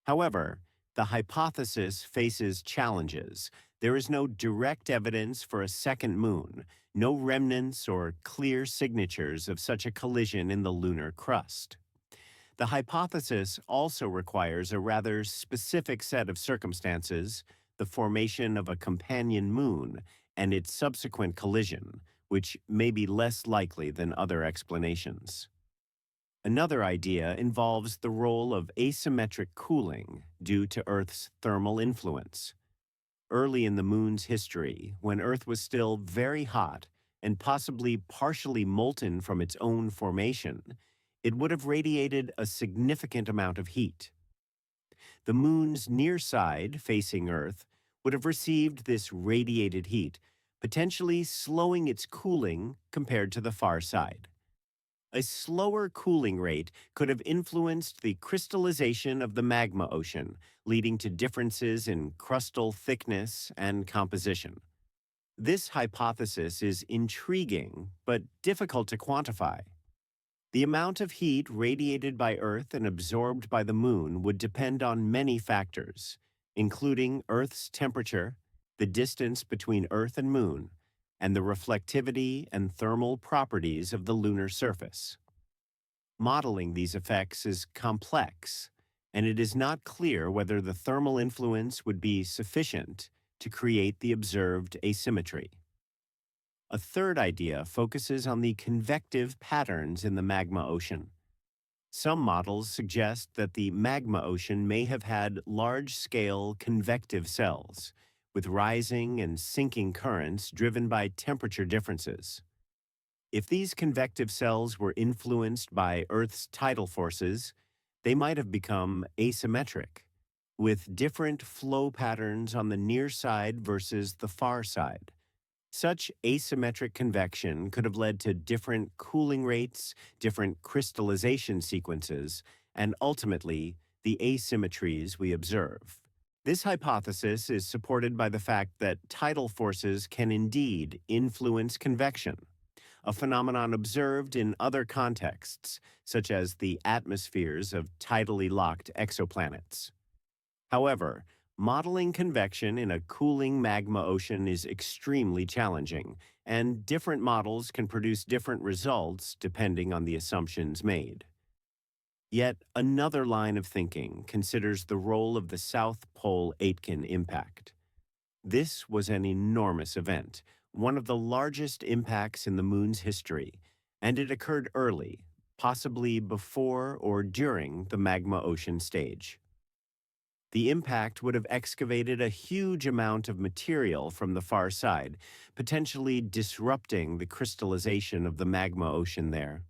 However, the hypothesis faces challenges. There is no direct evidence for a second moon, no remnants or clear signatures of such a collision in the lunar crust. The hypothesis also requires a rather specific set of circumstances, the formation of a companion moon and its subsequent collision, which may be less likely than other explanations. Another idea involves the role of asymmetric cooling due to Earth's thermal influence. Early in the moon's history, when Earth was still very hot and possibly partially molten from its own formation, it would have radiated a significant amount of heat. The moon's near side, facing Earth, would have received this radiated heat, potentially slowing its cooling compared to the far side. A slower cooling rate could have influenced the crystallization of the magma ocean, leading to differences in crustal thickness and composition. This hypothesis is intriguing, but difficult to quantify. The amount of heat radiated by Earth and absorbed by the Moon would depend on many factors, including Earth's temperature, the distance between Earth and Moon, and the reflectivity and thermal properties of the lunar surface. Modeling these effects is complex, and it is not clear whether the thermal influence would be sufficient to create the observed asymmetry. A third idea focuses on the convective patterns in the magma ocean. Some models suggest that the magma ocean may have had large-scale convective cells, with rising and sinking currents driven by temperature differences. If these convective cells were influenced by Earth's tidal forces, they might have become asymmetric, with different flow patterns on the near side versus the far side. Such asymmetric convection could have led to different cooling rates, different crystallization sequences, and ultimately, the asymmetries we observe. This hypothesis is supported by the fact that tidal forces can indeed influence convection, a phenomenon observed in other contexts, such as the atmospheres of tidally locked exoplanets. However, modeling convection in a cooling magma ocean is extremely challenging, and different models can produce different results depending on the assumptions made. Yet another line of thinking considers the role of the South Pole Aitken impact. This was an enormous event, one of the largest impacts in the Moon's history, and it occurred early, possibly before or during the magma ocean stage. The impact would have excavated a huge amount of material from the far side, potentially disrupting the crystallization of the magma ocean there.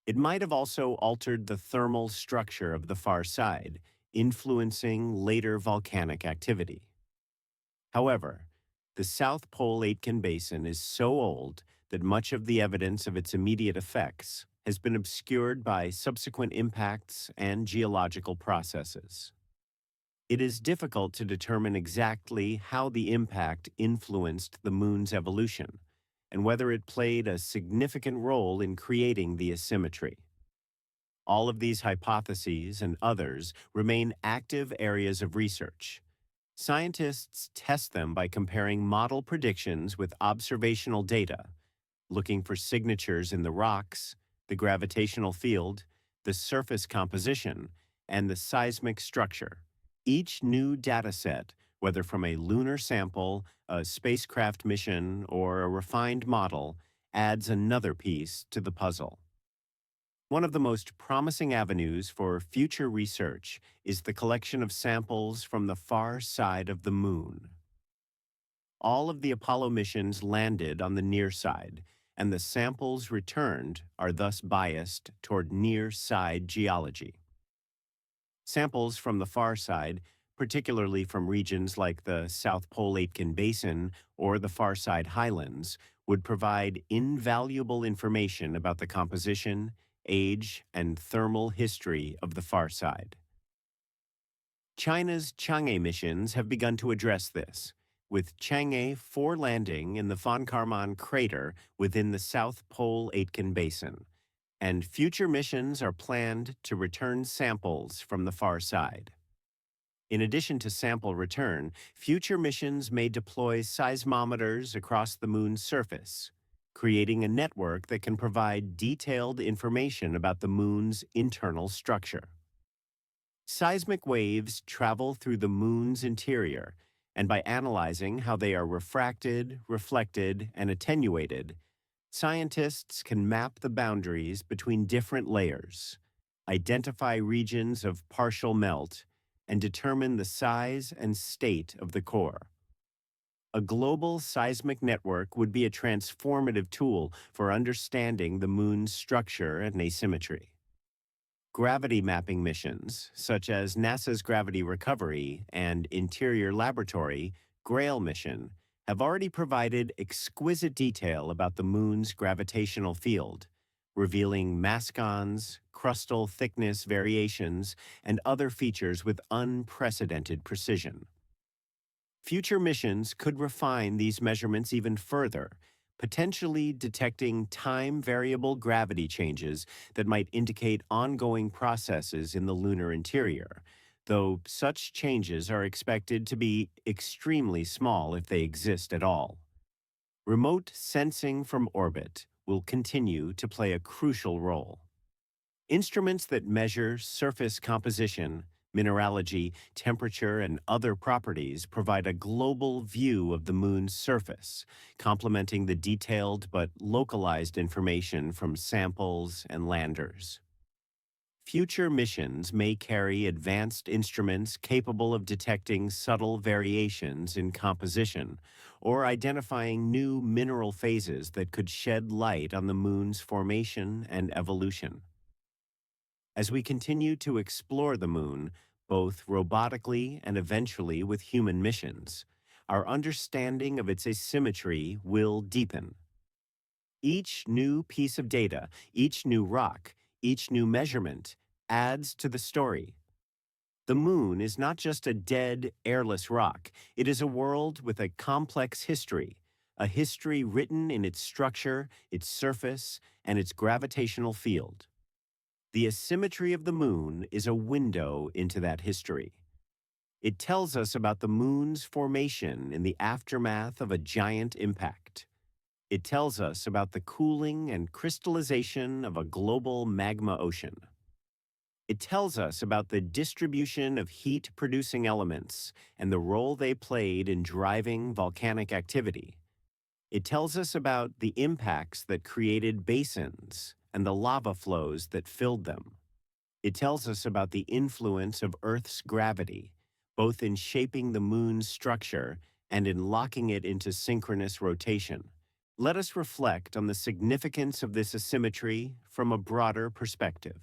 It might have also altered the thermal structure of the far side, influencing later volcanic activity. However, the South Pole Aitken Basin is so old that much of the evidence of its immediate effects has been obscured by subsequent impacts and geological processes. It is difficult to determine exactly how the impact influenced the Moon's evolution and whether it played a significant role in creating the asymmetry. All of these hypotheses and others remain active areas of research. Scientists test them by comparing model predictions with observational data, looking for signatures in the rocks, the gravitational field, the surface composition, and the seismic structure. Each new dataset, whether from a lunar sample, a spacecraft mission, or a refined model, adds another piece to the puzzle. One of the most promising avenues for future research is the collection of samples from the far side of the Moon. All of the Apollo missions landed on the near side, and the samples returned are thus biased toward near side geology. Samples from the far side, particularly from regions like the South Pole Aitken Basin or the far side highlands, would provide invaluable information about the composition, age, and thermal history of the far side. China's Chang'e missions have begun to address this, with Chang'e 4 landing in the Von Karman crater within the South Pole Aitken Basin, and future missions are planned to return samples from the far side. In addition to sample return, future missions may deploy seismometers across the moon's surface, creating a network that can provide detailed information about the moon's internal structure. Seismic waves travel through the moon's interior, and by analyzing how they are refracted, reflected, and attenuated, scientists can map the boundaries between different layers, identify regions of partial melt, and determine the size and state of the core. A global seismic network would be a transformative tool for understanding the moon's structure and asymmetry. Gravity mapping missions, such as NASA's Gravity Recovery and Interior Laboratory GRAIL mission, have already provided exquisite detail about the moon's gravitational field, revealing mascons, crustal thickness variations, and other features with unprecedented precision. Future missions could refine these measurements even further, potentially detecting time-variable gravity changes that might indicate ongoing processes in the lunar interior, though such changes are expected to be extremely small if they exist at all. Remote sensing from orbit will continue to play a crucial role. Instruments that measure surface composition, mineralogy, temperature, and other properties provide a global view of the moon's surface, complementing the detailed but localized information from samples and landers. Future missions may carry advanced instruments capable of detecting subtle variations in composition or identifying new mineral phases that could shed light on the moon's formation and evolution. As we continue to explore the moon, both robotically and eventually with human missions, our understanding of its asymmetry will deepen. Each new piece of data, each new rock, each new measurement adds to the story. The moon is not just a dead, airless rock. It is a world with a complex history, a history written in its structure, its surface, and its gravitational field. The asymmetry of the moon is a window into that history. It tells us about the moon's formation in the aftermath of a giant impact. It tells us about the cooling and crystallization of a global magma ocean. It tells us about the distribution of heat-producing elements and the role they played in driving volcanic activity. It tells us about the impacts that created basins and the lava flows that filled them. It tells us about the influence of Earth's gravity, both in shaping the moon's structure and in locking it into synchronous rotation. Let us reflect on the significance of this asymmetry from a broader perspective.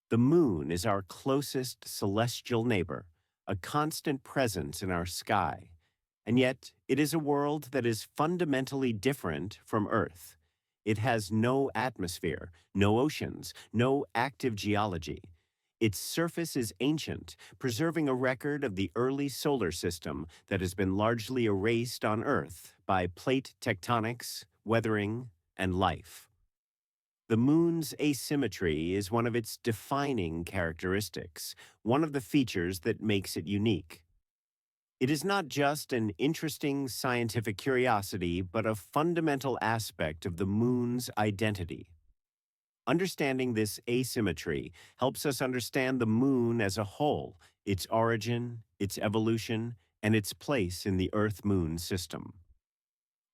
The moon is our closest celestial neighbor, a constant presence in our sky, and yet it is a world that is fundamentally different from Earth. It has no atmosphere, no oceans, no active geology. Its surface is ancient, preserving a record of the early solar system that has been largely erased on Earth by plate tectonics, weathering, and life. The moon's asymmetry is one of its defining characteristics, one of the features that makes it unique. It is not just an interesting scientific curiosity, but a fundamental aspect of the moon's identity. Understanding this asymmetry helps us understand the moon as a whole, its origin, its evolution, and its place in the Earth-Moon system.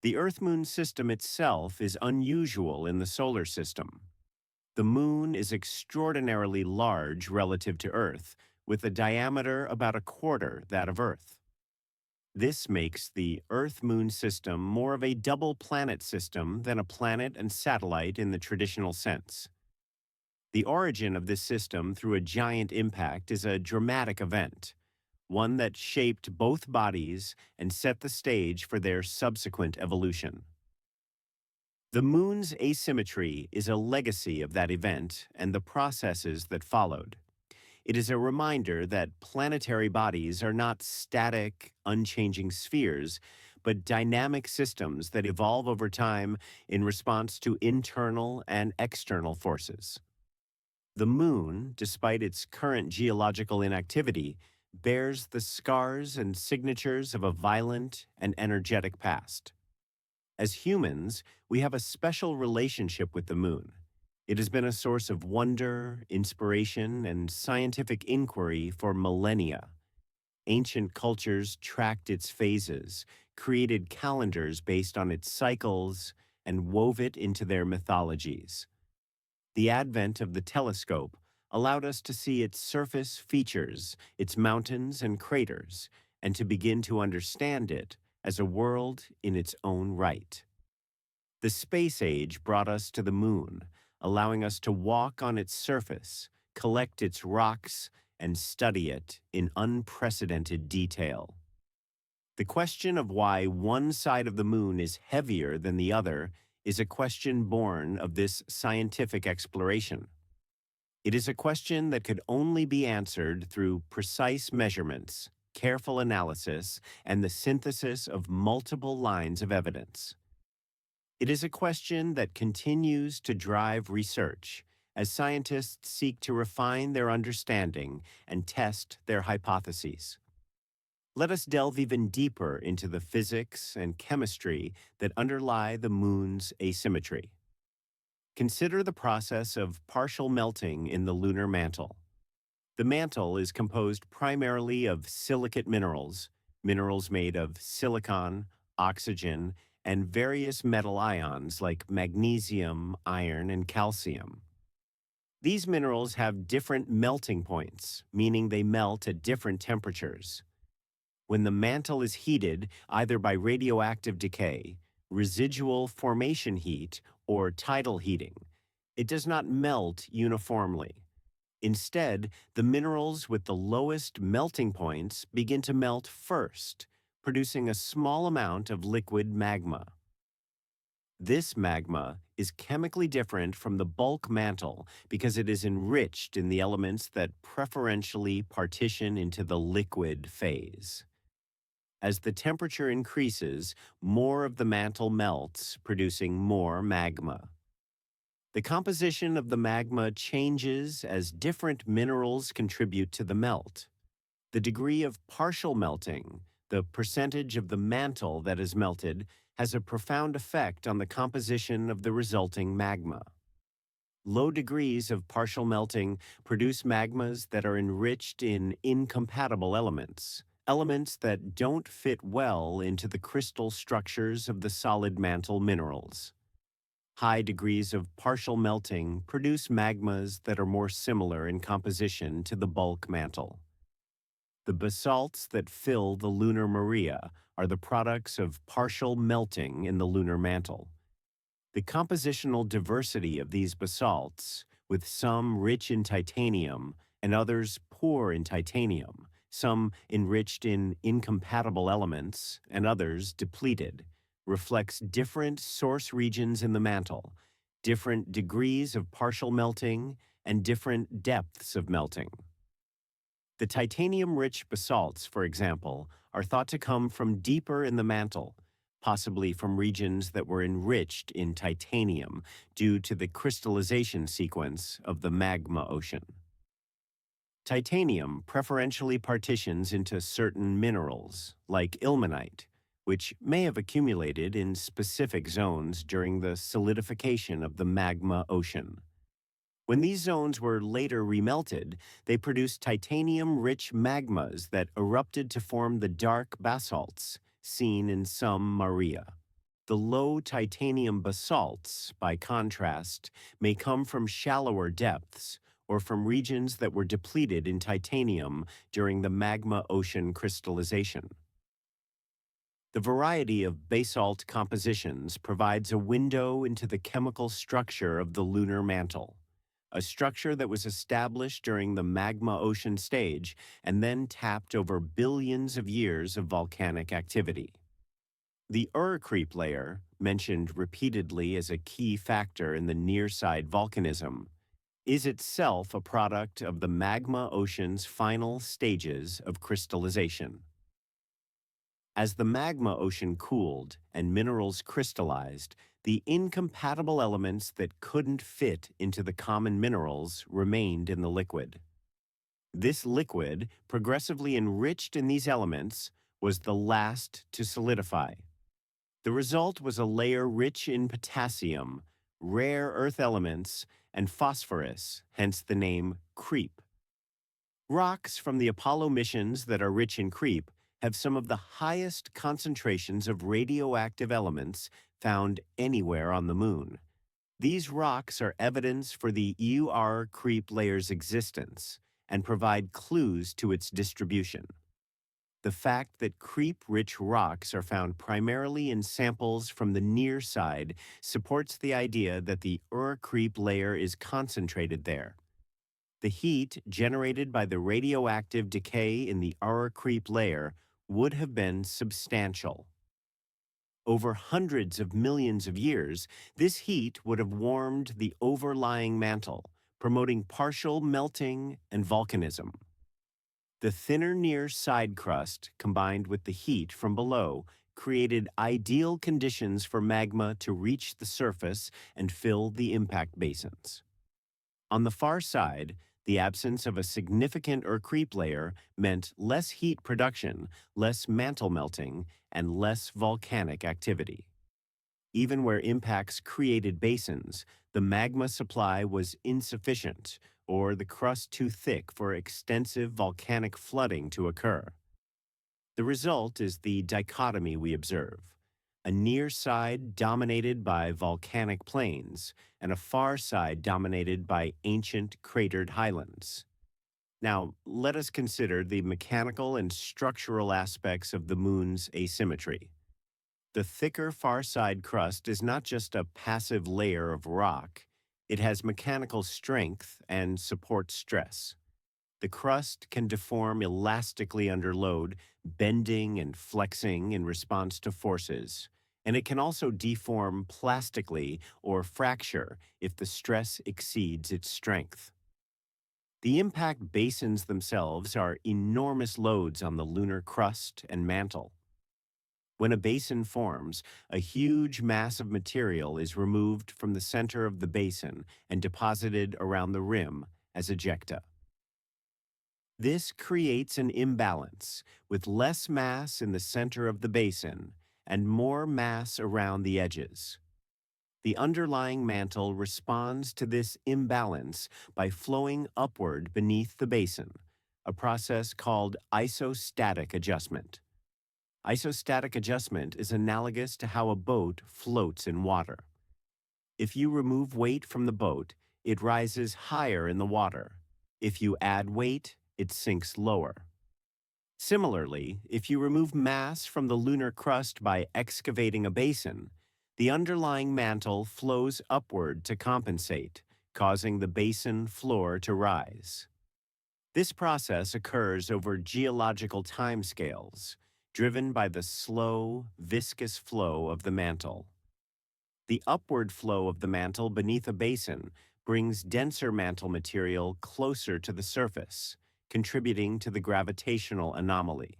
The Earth-Moon system itself is unusual in the solar system. The moon is extraordinarily large relative to Earth, with a diameter about a quarter that of Earth. This makes the Earth-Moon system more of a double planet system than a planet and satellite in the traditional sense. The origin of this system through a giant impact is a dramatic event, one that shaped both bodies and set the stage for their subsequent evolution. The moon's asymmetry is a legacy of that event and the processes that followed. It is a reminder that planetary bodies are not static, unchanging spheres, but dynamic systems that evolve over time in response to internal and external forces. The moon, despite its current geological inactivity, bears the scars and signatures of a violent and energetic past. As humans, we have a special relationship with the moon. It has been a source of wonder, inspiration, and scientific inquiry for millennia. Ancient cultures tracked its phases, created calendars based on its cycles, and wove it into their mythologies. The advent of the telescope allowed us to see its surface features, its mountains and craters, and to begin to understand it as a world in its own right. The space age brought us to the moon, allowing us to walk on its surface, collect its rocks, and study it in unprecedented detail. The question of why one side of the moon is heavier than the other is a question born of this scientific exploration. It is a question that could only be answered through precise measurements, careful analysis, and the synthesis of multiple lines of evidence. It is a question that continues to drive research as scientists seek to refine their understanding and test their hypotheses. Let us delve even deeper into the physics and chemistry that underlie the moon's asymmetry. Consider the process of partial melting in the lunar mantle. The mantle is composed primarily of silicate minerals, minerals made of silicon, oxygen, and various metal ions like magnesium, iron, and calcium. These minerals have different melting points, meaning they melt at different temperatures. When the mantle is heated, either by radioactive decay, residual formation heat, or tidal heating, it does not melt uniformly. Instead, the minerals with the lowest melting points begin to melt first, producing a small amount of liquid magma. This magma is chemically different from the bulk mantle because it is enriched in the elements that preferentially partition into the liquid phase. As the temperature increases, more of the mantle melts, producing more magma. The composition of the magma changes as different minerals contribute to the melt. The degree of partial melting, the percentage of the mantle that is melted, has a profound effect on the composition of the resulting magma. Low degrees of partial melting produce magmas that are enriched in incompatible elements, elements that don't fit well into the crystal structures of the solid mantle minerals. High degrees of partial melting produce magmas that are more similar in composition to the bulk mantle. The basalts that fill the lunar maria are the products of partial melting in the lunar mantle. The compositional diversity of these basalts, with some rich in titanium and others poor in titanium, some enriched in incompatible elements and others depleted, reflects different source regions in the mantle, different degrees of partial melting, and different depths of melting. The titanium-rich basalts, for example, are thought to come from deeper in the mantle, possibly from regions that were enriched in titanium due to the crystallization sequence of the magma ocean. Titanium preferentially partitions into certain minerals, like ilmenite, which may have accumulated in specific zones during the solidification of the magma ocean. When these zones were later remelted, they produced titanium-rich magmas that erupted to form the dark basalts seen in some maria. The low titanium basalts, by contrast, may come from shallower depths or from regions that were depleted in titanium during the magma ocean crystallization. The variety of basalt compositions provides a window into the chemical structure of the lunar mantle, a structure that was established during the magma ocean stage and then tapped over billions of years of volcanic activity. The Ur creep layer, mentioned repeatedly as a key factor in the near-side volcanism, is itself a product of the magma ocean's final stages of crystallization. As the magma ocean cooled and minerals crystallized, the incompatible elements that couldn't fit into the common minerals remained in the liquid. This liquid, progressively enriched in these elements, was the last to solidify. The result was a layer rich in potassium, rare earth elements, and phosphorus, hence the name creep. Rocks from the Apollo missions that are rich in creep have some of the highest concentrations of radioactive elements found anywhere on the moon. These rocks are evidence for the UR creep layer's existence and provide clues to its distribution. The fact that creep-rich rocks are found primarily in samples from the near side supports the idea that the Ur-creep layer is concentrated there. The heat generated by the radioactive decay in the Ur-creep layer would have been substantial. Over hundreds of millions of years, this heat would have warmed the overlying mantle, promoting partial melting and volcanism. The thinner near side crust, combined with the heat from below, created ideal conditions for magma to reach the surface and fill the impact basins. On the far side, the absence of a significant creep layer meant less heat production, less mantle melting, and less volcanic activity. Even where impacts created basins, the magma supply was insufficient, or the crust too thick for extensive volcanic flooding to occur. The result is the dichotomy we observe: a near side dominated by volcanic plains, and a far side dominated by ancient cratered highlands. Now, let us consider the mechanical and structural aspects of the moon's asymmetry. The thicker far side crust is not just a passive layer of rock, it has mechanical strength and supports stress. The crust can deform elastically under load, bending and flexing in response to forces, and it can also deform plastically or fracture if the stress exceeds its strength. The impact basins themselves are enormous loads on the lunar crust and mantle. When a basin forms, a huge mass of material is removed from the center of the basin and deposited around the rim as ejecta. This creates an imbalance, with less mass in the center of the basin and more mass around the edges. The underlying mantle responds to this imbalance by flowing upward beneath the basin, a process called isostatic adjustment. Isostatic adjustment is analogous to how a boat floats in water. If you remove weight from the boat, it rises higher in the water. If you add weight, it sinks lower. Similarly, if you remove mass from the lunar crust by excavating a basin, the underlying mantle flows upward to compensate, causing the basin floor to rise. This process occurs over geological timescales, driven by the slow, viscous flow of the mantle. The upward flow of the mantle beneath a basin brings denser mantle material closer to the surface, contributing to the gravitational anomaly.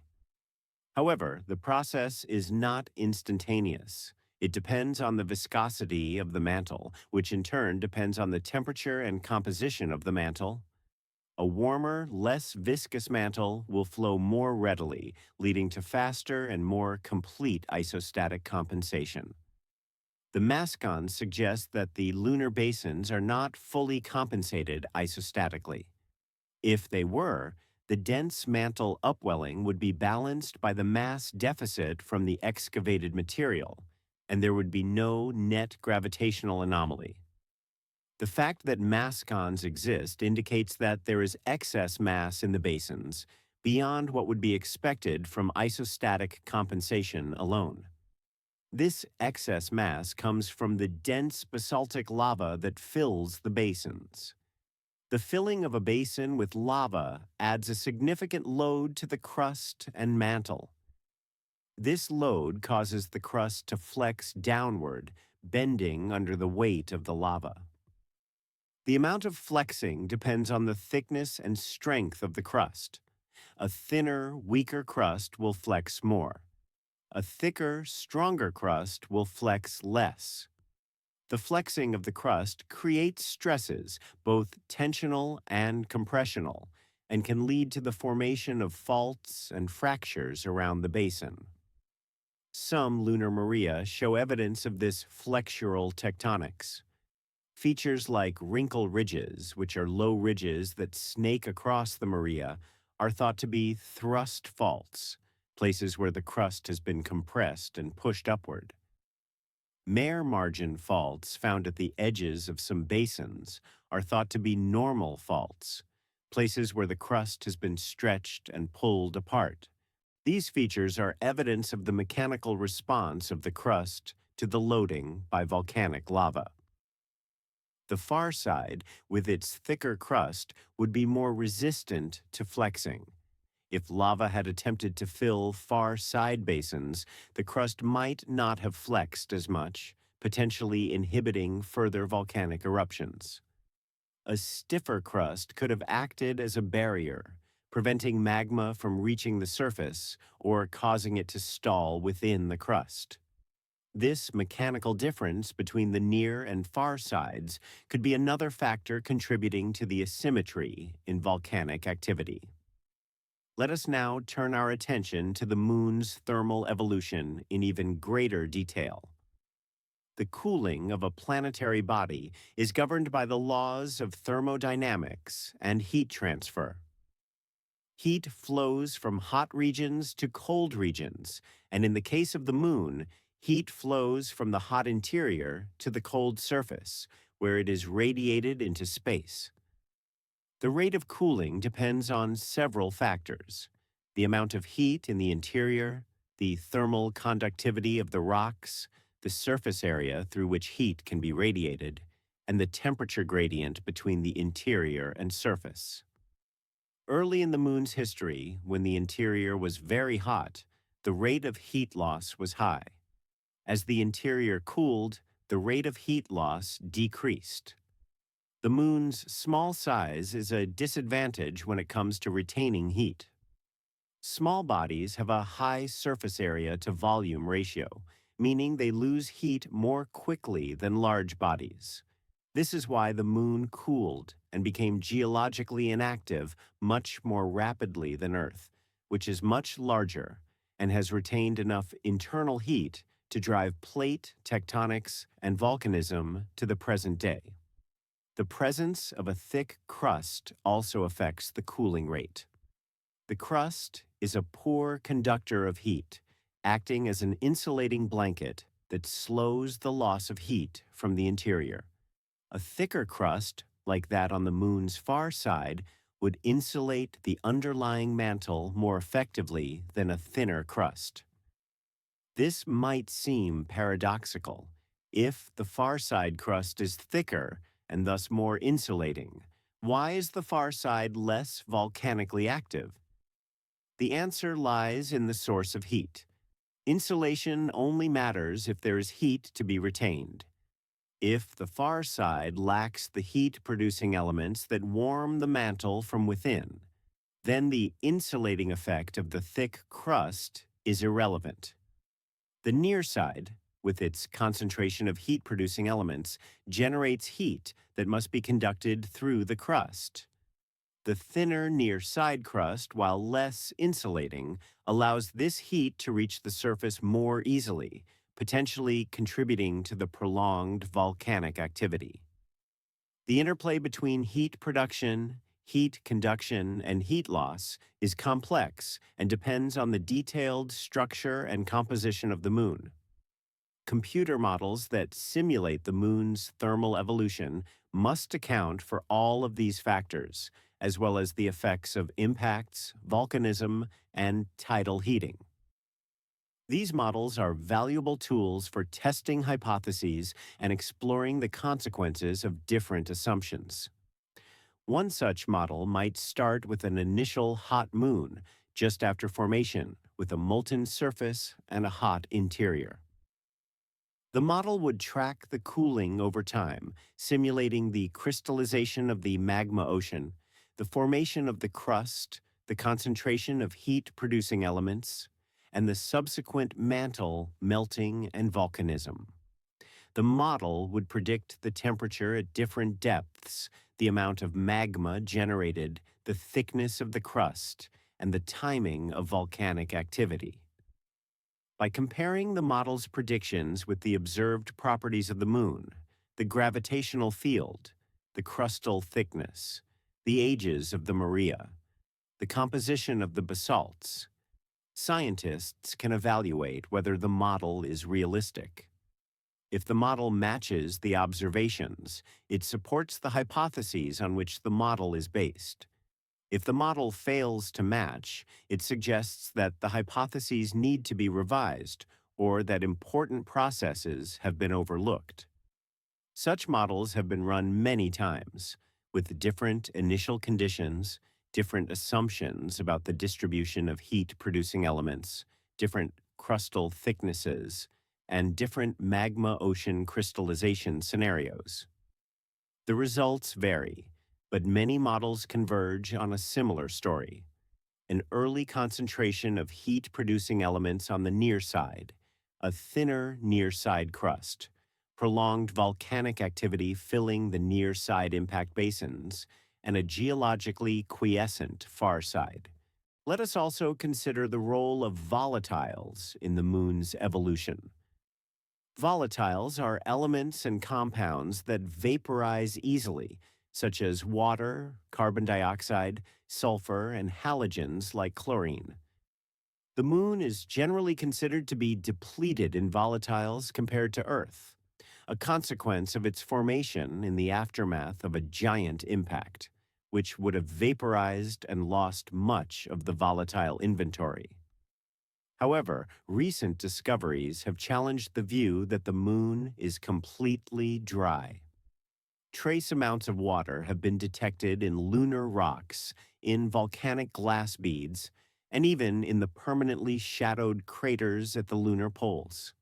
However, the process is not instantaneous. It depends on the viscosity of the mantle, which in turn depends on the temperature and composition of the mantle. A warmer, less viscous mantle will flow more readily, leading to faster and more complete isostatic compensation. The mascons suggest that the lunar basins are not fully compensated isostatically. If they were, the dense mantle upwelling would be balanced by the mass deficit from the excavated material, and there would be no net gravitational anomaly. The fact that mascons exist indicates that there is excess mass in the basins beyond what would be expected from isostatic compensation alone. This excess mass comes from the dense basaltic lava that fills the basins. The filling of a basin with lava adds a significant load to the crust and mantle. This load causes the crust to flex downward, bending under the weight of the lava. The amount of flexing depends on the thickness and strength of the crust. A thinner, weaker crust will flex more. A thicker, stronger crust will flex less. The flexing of the crust creates stresses, both tensional and compressional, and can lead to the formation of faults and fractures around the basin. Some lunar maria show evidence of this flexural tectonics. Features like wrinkle ridges, which are low ridges that snake across the maria, are thought to be thrust faults, places where the crust has been compressed and pushed upward. Mare margin faults found at the edges of some basins are thought to be normal faults, places where the crust has been stretched and pulled apart. These features are evidence of the mechanical response of the crust to the loading by volcanic lava. The far side, with its thicker crust, would be more resistant to flexing. If lava had attempted to fill far side basins, the crust might not have flexed as much, potentially inhibiting further volcanic eruptions. A stiffer crust could have acted as a barrier, preventing magma from reaching the surface or causing it to stall within the crust. This mechanical difference between the near and far sides could be another factor contributing to the asymmetry in volcanic activity. Let us now turn our attention to the Moon's thermal evolution in even greater detail. The cooling of a planetary body is governed by the laws of thermodynamics and heat transfer. Heat flows from hot regions to cold regions, and in the case of the Moon, heat flows from the hot interior to the cold surface, where it is radiated into space. The rate of cooling depends on several factors: the amount of heat in the interior, the thermal conductivity of the rocks, the surface area through which heat can be radiated, and the temperature gradient between the interior and surface. Early in the Moon's history, when the interior was very hot, the rate of heat loss was high. As the interior cooled, the rate of heat loss decreased. The Moon's small size is a disadvantage when it comes to retaining heat. Small bodies have a high surface area to volume ratio, meaning they lose heat more quickly than large bodies. This is why the Moon cooled and became geologically inactive much more rapidly than Earth, which is much larger and has retained enough internal heat to drive plate tectonics and volcanism to the present day. The presence of a thick crust also affects the cooling rate. The crust is a poor conductor of heat, acting as an insulating blanket that slows the loss of heat from the interior. A thicker crust, like that on the Moon's far side, would insulate the underlying mantle more effectively than a thinner crust. This might seem paradoxical. If the far side crust is thicker and thus more insulating, why is the far side less volcanically active? The answer lies in the source of heat. Insulation only matters if there is heat to be retained. If the far side lacks the heat-producing elements that warm the mantle from within, then the insulating effect of the thick crust is irrelevant. The near side, with its concentration of heat-producing elements, generates heat that must be conducted through the crust. The thinner near side crust, while less insulating, allows this heat to reach the surface more easily, potentially contributing to the prolonged volcanic activity. The interplay between heat production, heat conduction, and heat loss is complex and depends on the detailed structure and composition of the Moon. Computer models that simulate the Moon's thermal evolution must account for all of these factors, as well as the effects of impacts, volcanism, and tidal heating. These models are valuable tools for testing hypotheses and exploring the consequences of different assumptions. One such model might start with an initial hot moon just after formation, with a molten surface and a hot interior. The model would track the cooling over time, simulating the crystallization of the magma ocean, the formation of the crust, the concentration of heat-producing elements, and the subsequent mantle, melting, and volcanism. The model would predict the temperature at different depths, the amount of magma generated, the thickness of the crust, and the timing of volcanic activity. By comparing the model's predictions with the observed properties of the Moon, the gravitational field, the crustal thickness, the ages of the Maria, the composition of the basalts, scientists can evaluate whether the model is realistic. If the model matches the observations, it supports the hypotheses on which the model is based. If the model fails to match, it suggests that the hypotheses need to be revised or that important processes have been overlooked. Such models have been run many times, with different initial conditions, different assumptions about the distribution of heat-producing elements, different crustal thicknesses, and different magma ocean crystallization scenarios. The results vary, but many models converge on a similar story: an early concentration of heat-producing elements on the near side, a thinner near-side crust, prolonged volcanic activity filling the near-side impact basins, and a geologically quiescent far side. Let us also consider the role of volatiles in the Moon's evolution. Volatiles are elements and compounds that vaporize easily, such as water, carbon dioxide, sulfur, and halogens like chlorine. The Moon is generally considered to be depleted in volatiles compared to Earth, a consequence of its formation in the aftermath of a giant impact, which would have vaporized and lost much of the volatile inventory. However, recent discoveries have challenged the view that the Moon is completely dry. Trace amounts of water have been detected in lunar rocks, in volcanic glass beads, and even in the permanently shadowed craters at the lunar poles.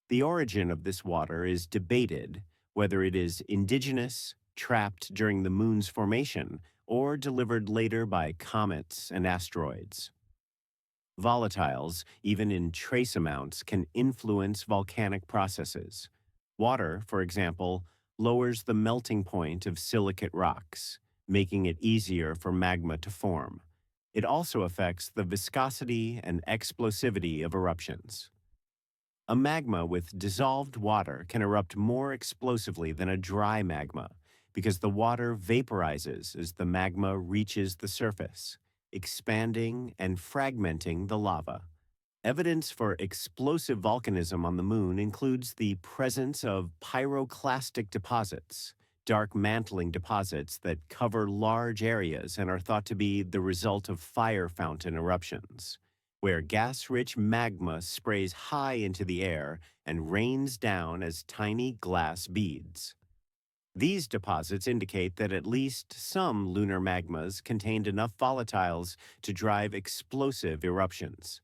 The origin of this water is debated, whether it is indigenous, trapped during the Moon's formation, or delivered later by comets and asteroids. Volatiles, even in trace amounts, can influence volcanic processes. Water, for example, lowers the melting point of silicate rocks, making it easier for magma to form. It also affects the viscosity and explosivity of eruptions. A magma with dissolved water can erupt more explosively than a dry magma because the water vaporizes as the magma reaches the surface, expanding and fragmenting the lava. Evidence for explosive volcanism on the Moon includes the presence of pyroclastic deposits, dark mantling deposits that cover large areas and are thought to be the result of fire fountain eruptions, where gas-rich magma sprays high into the air and rains down as tiny glass beads. These deposits indicate that at least some lunar magmas contained enough volatiles to drive explosive eruptions.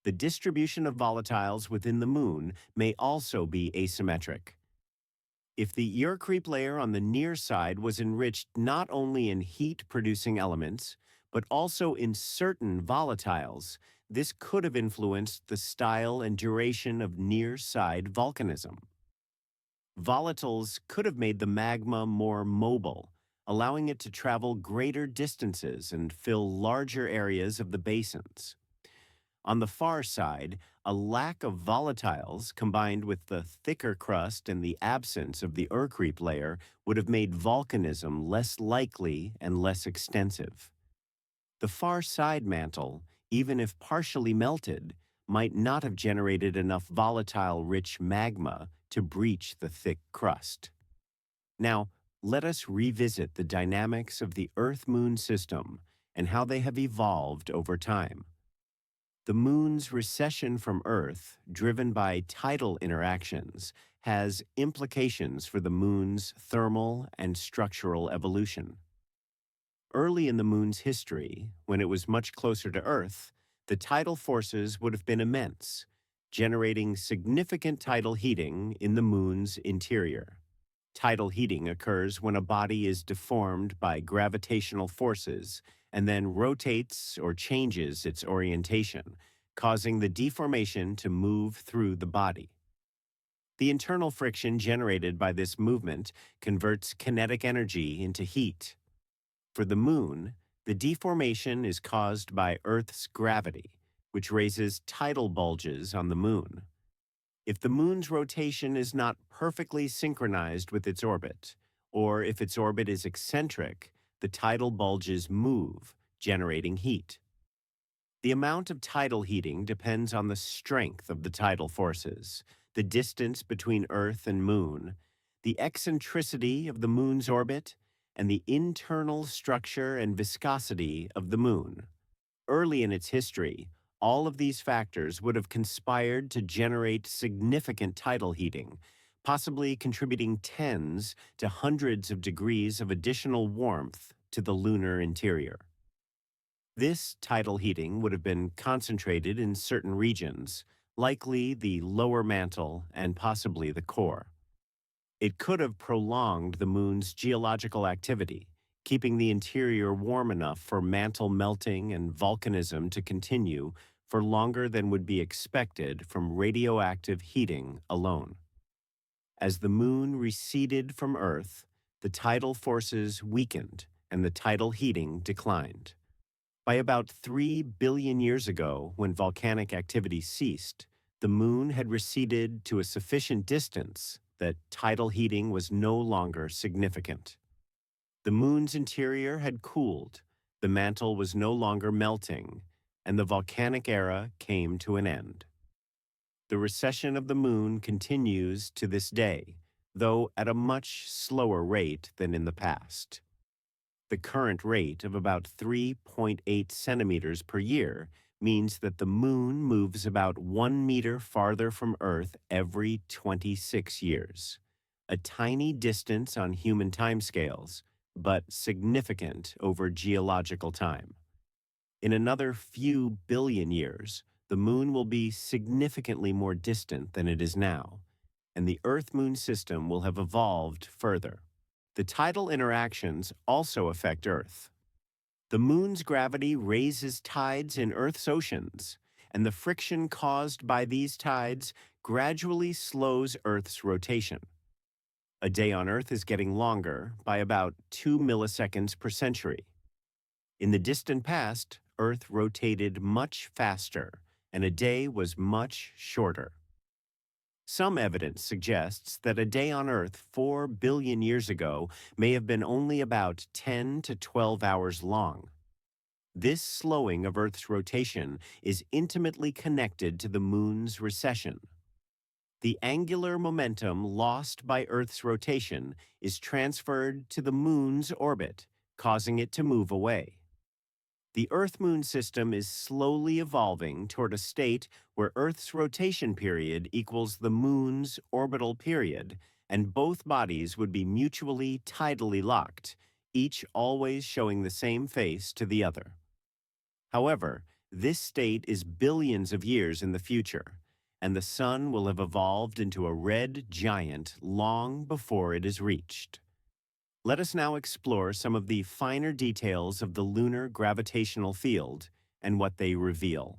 The distribution of volatiles within the Moon may also be asymmetric. If the air creep layer on the near side was enriched not only in heat-producing elements, but also in certain volatiles, this could have influenced the style and duration of near-side volcanism. Volatiles could have made the magma more mobile, allowing it to travel greater distances and fill larger areas of the basins. On the far side, a lack of volatiles combined with the thicker crust and the absence of the air creep layer would have made volcanism less likely and less extensive. The far side mantle, even if partially melted, might not have generated enough volatile-rich magma to breach the thick crust. Now, let us revisit the dynamics of the Earth-Moon system and how they have evolved over time. The Moon's recession from Earth, driven by tidal interactions, has implications for the Moon's thermal and structural evolution. Early in the Moon's history, when it was much closer to Earth, the tidal forces would have been immense, generating significant tidal heating in the moon's interior. Tidal heating occurs when a body is deformed by gravitational forces and then rotates or changes its orientation, causing the deformation to move through the body. The internal friction generated by this movement converts kinetic energy into heat. For the moon, the deformation is caused by Earth's gravity, which raises tidal bulges on the moon. If the moon's rotation is not perfectly synchronized with its orbit, or if its orbit is eccentric, the tidal bulges move, generating heat. The amount of tidal heating depends on the strength of the tidal forces, the distance between Earth and Moon, the eccentricity of the Moon's orbit, and the internal structure and viscosity of the Moon. Early in its history, all of these factors would have conspired to generate significant tidal heating, possibly contributing tens to hundreds of degrees of additional warmth to the lunar interior. This tidal heating would have been concentrated in certain regions, likely the lower mantle and possibly the core. It could have prolonged the moon's geological activity, keeping the interior warm enough for mantle melting and volcanism to continue for longer than would be expected from radioactive heating alone. As the moon receded from Earth, the tidal forces weakened and the tidal heating declined. By about 3 billion years ago, when volcanic activity ceased, the moon had receded to a sufficient distance that tidal heating was no longer significant. The moon's interior had cooled, the mantle was no longer melting, and the volcanic era came to an end. The recession of the moon continues to this day, though at a much slower rate than in the past. The current rate of about 3.8 centimeters per year means that the moon moves about 1 meter farther from Earth every 26 years. A tiny distance on human timescales, but significant over geological time. In another few billion years, the moon will be significantly more distant than it is now, and the Earth-Moon system will have evolved further. The tidal interactions also affect Earth. The moon's gravity raises tides in Earth's oceans, and the friction caused by these tides gradually slows Earth's rotation. A day on Earth is getting longer by about 2 milliseconds per century. In the distant past, Earth rotated much faster, and a day was much shorter. Some evidence suggests that a day on Earth 4 billion years ago may have been only about 10 to 12 hours long. This slowing of Earth's rotation is intimately connected to the moon's recession. The angular momentum lost by Earth's rotation is transferred to the moon's orbit, causing it to move away. The Earth-Moon system is slowly evolving toward a state where Earth's rotation period equals the Moon's orbital period, and both bodies would be mutually tidally locked, each always showing the same face to the other. However, this state is billions of years in the future, and the Sun will have evolved into a red giant long before it is reached. Let us now explore some of the finer details of the lunar gravitational field and what they reveal.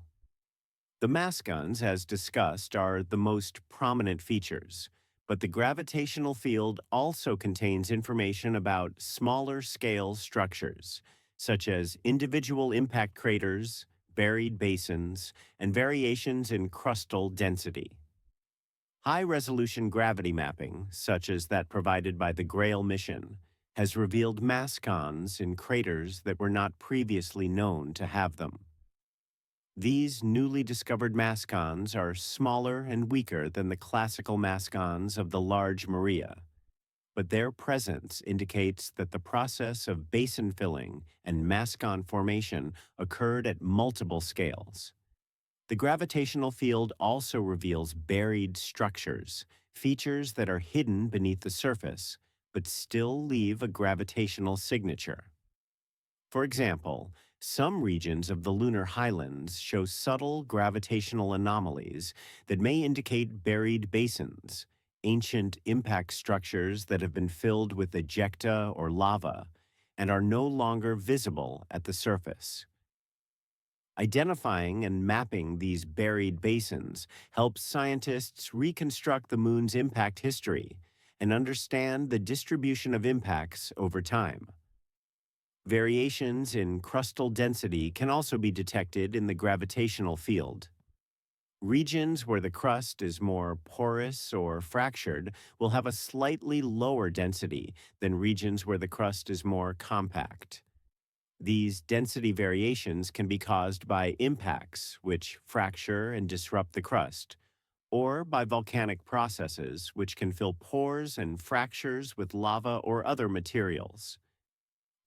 The mascons, as discussed, are the most prominent features, but the gravitational field also contains information about smaller scale structures, such as individual impact craters, buried basins, and variations in crustal density. High-resolution gravity mapping, such as that provided by the Grail mission, has revealed mascons in craters that were not previously known to have them. These newly discovered mascons are smaller and weaker than the classical mascons of the Large Maria, but their presence indicates that the process of basin filling and mascon formation occurred at multiple scales. The gravitational field also reveals buried structures, features that are hidden beneath the surface, but still leave a gravitational signature. For example, Some regions of the lunar highlands show subtle gravitational anomalies that may indicate buried basins, ancient impact structures that have been filled with ejecta or lava and are no longer visible at the surface. Identifying and mapping these buried basins helps scientists reconstruct the moon's impact history and understand the distribution of impacts over time. Variations in crustal density can also be detected in the gravitational field. Regions where the crust is more porous or fractured will have a slightly lower density than regions where the crust is more compact. These density variations can be caused by impacts, which fracture and disrupt the crust, or by volcanic processes, which can fill pores and fractures with lava or other materials.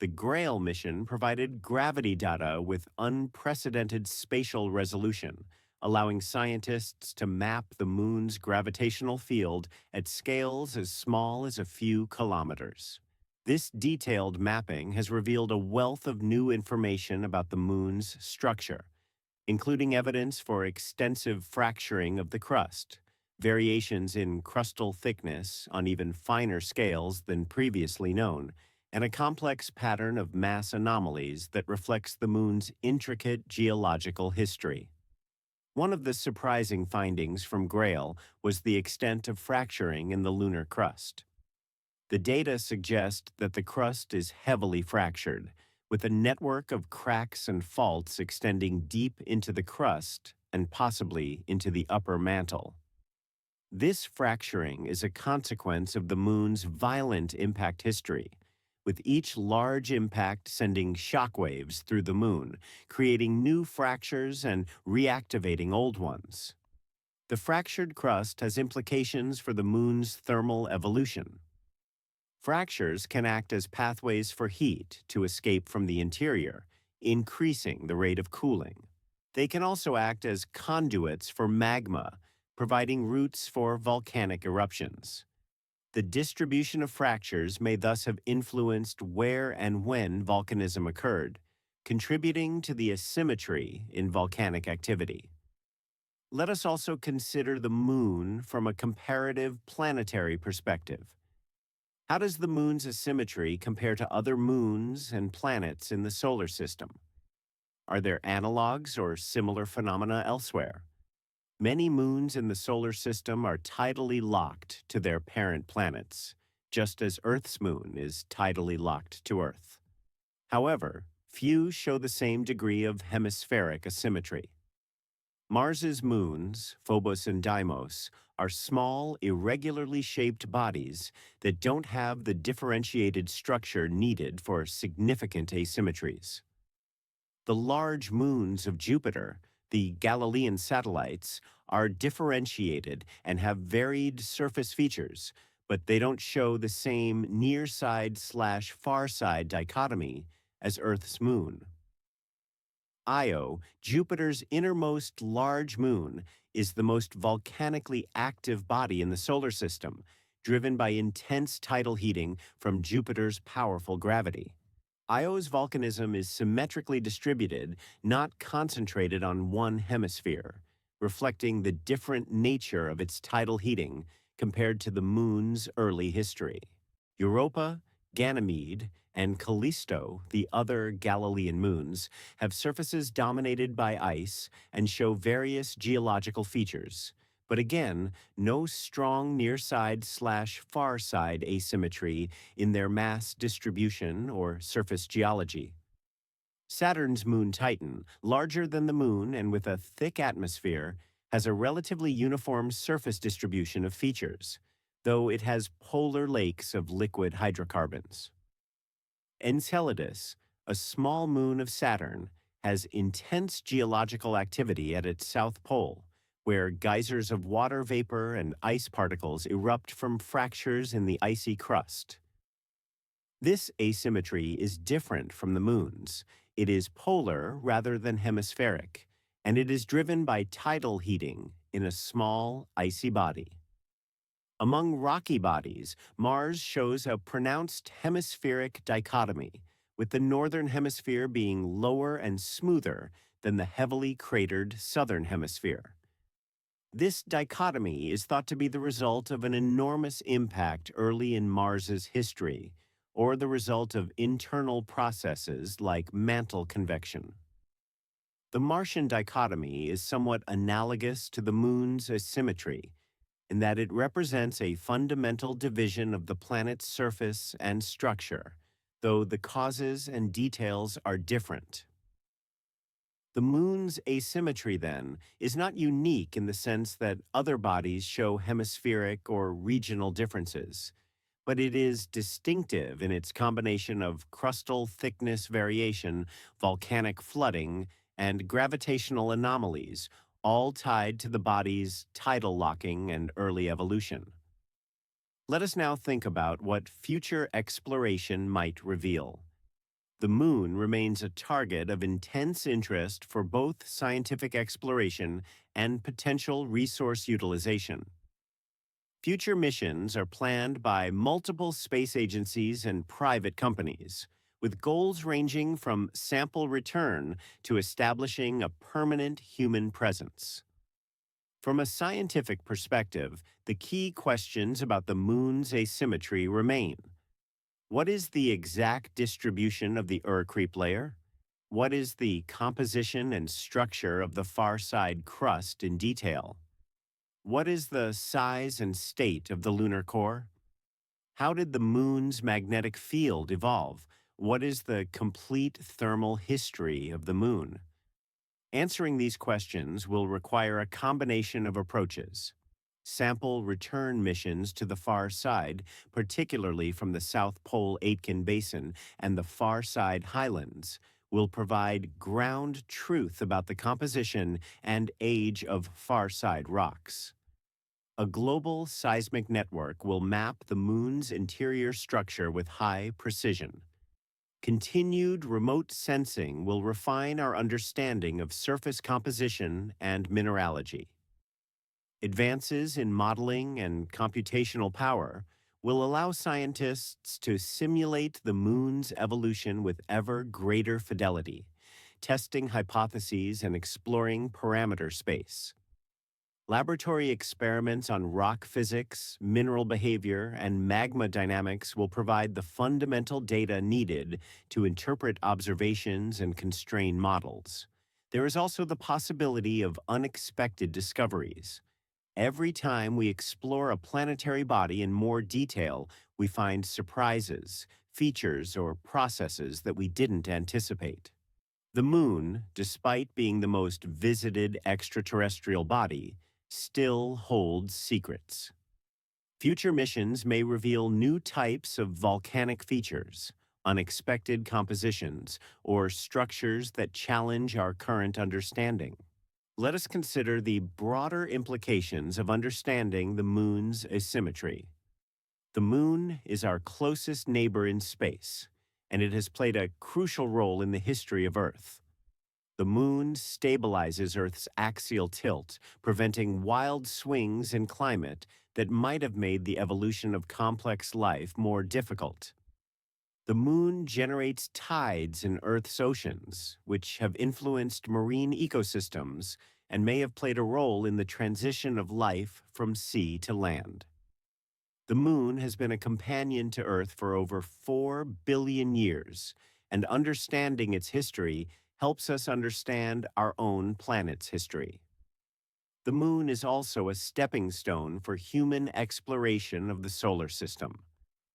The GRAIL mission provided gravity data with unprecedented spatial resolution, allowing scientists to map the moon's gravitational field at scales as small as a few kilometers. This detailed mapping has revealed a wealth of new information about the moon's structure, including evidence for extensive fracturing of the crust, variations in crustal thickness on even finer scales than previously known, and a complex pattern of mass anomalies that reflects the moon's intricate geological history. One of the surprising findings from GRAIL was the extent of fracturing in the lunar crust. The data suggest that the crust is heavily fractured, with a network of cracks and faults extending deep into the crust and possibly into the upper mantle. This fracturing is a consequence of the moon's violent impact history, with each large impact sending shockwaves through the moon, creating new fractures and reactivating old ones. The fractured crust has implications for the moon's thermal evolution. Fractures can act as pathways for heat to escape from the interior, increasing the rate of cooling. They can also act as conduits for magma, providing routes for volcanic eruptions. The distribution of fractures may thus have influenced where and when volcanism occurred, contributing to the asymmetry in volcanic activity. Let us also consider the moon from a comparative planetary perspective. How does the moon's asymmetry compare to other moons and planets in the solar system? Are there analogs or similar phenomena elsewhere? Many moons in the solar system are tidally locked to their parent planets, just as Earth's moon is tidally locked to Earth. However, few show the same degree of hemispheric asymmetry. Mars's moons, Phobos and Deimos, are small, irregularly shaped bodies that don't have the differentiated structure needed for significant asymmetries. The large moons of Jupiter, the Galilean satellites, are differentiated and have varied surface features, but they don't show the same near-side/far side dichotomy as Earth's moon. Io, Jupiter's innermost large moon, is the most volcanically active body in the solar system, driven by intense tidal heating from Jupiter's powerful gravity. Io's volcanism is symmetrically distributed, not concentrated on one hemisphere, reflecting the different nature of its tidal heating compared to the moon's early history. Europa, Ganymede, and Callisto, the other Galilean moons, have surfaces dominated by ice and show various geological features. But again, no strong near-side/far side asymmetry in their mass distribution or surface geology. Saturn's moon Titan, larger than the moon and with a thick atmosphere, has a relatively uniform surface distribution of features, though it has polar lakes of liquid hydrocarbons. Enceladus, a small moon of Saturn, has intense geological activity at its south pole, where geysers of water vapor and ice particles erupt from fractures in the icy crust. This asymmetry is different from the moon's. It is polar rather than hemispheric, and it is driven by tidal heating in a small, icy body. Among rocky bodies, Mars shows a pronounced hemispheric dichotomy, with the northern hemisphere being lower and smoother than the heavily cratered southern hemisphere. This dichotomy is thought to be the result of an enormous impact early in Mars's history, or the result of internal processes like mantle convection. The Martian dichotomy is somewhat analogous to the Moon's asymmetry, in that it represents a fundamental division of the planet's surface and structure, though the causes and details are different. The Moon's asymmetry, then, is not unique in the sense that other bodies show hemispheric or regional differences, but it is distinctive in its combination of crustal thickness variation, volcanic flooding, and gravitational anomalies, all tied to the body's tidal locking and early evolution. Let us now think about what future exploration might reveal. The Moon remains a target of intense interest for both scientific exploration and potential resource utilization. Future missions are planned by multiple space agencies and private companies, with goals ranging from sample return to establishing a permanent human presence. From a scientific perspective, the key questions about the Moon's asymmetry remain. What is the exact distribution of the Ur-creep layer? What is the composition and structure of the far side crust in detail? What is the size and state of the lunar core? How did the Moon's magnetic field evolve? What is the complete thermal history of the Moon? Answering these questions will require a combination of approaches. Sample return missions to the far side, particularly from the South Pole Aitken Basin and the far side highlands, will provide ground truth about the composition and age of far side rocks. A global seismic network will map the Moon's interior structure with high precision. Continued remote sensing will refine our understanding of surface composition and mineralogy. Advances in modeling and computational power will allow scientists to simulate the Moon's evolution with ever greater fidelity, testing hypotheses and exploring parameter space. Laboratory experiments on rock physics, mineral behavior, and magma dynamics will provide the fundamental data needed to interpret observations and constrain models. There is also the possibility of unexpected discoveries. Every time we explore a planetary body in more detail, we find surprises, features, or processes that we didn't anticipate. The Moon, despite being the most visited extraterrestrial body, still holds secrets. Future missions may reveal new types of volcanic features, unexpected compositions, or structures that challenge our current understanding. Let us consider the broader implications of understanding the Moon's asymmetry. The Moon is our closest neighbor in space, and it has played a crucial role in the history of Earth. The Moon stabilizes Earth's axial tilt, preventing wild swings in climate that might have made the evolution of complex life more difficult. The Moon generates tides in Earth's oceans, which have influenced marine ecosystems and may have played a role in the transition of life from sea to land. The Moon has been a companion to Earth for over 4 billion years, and understanding its history helps us understand our own planet's history. The Moon is also a stepping stone for human exploration of the solar system.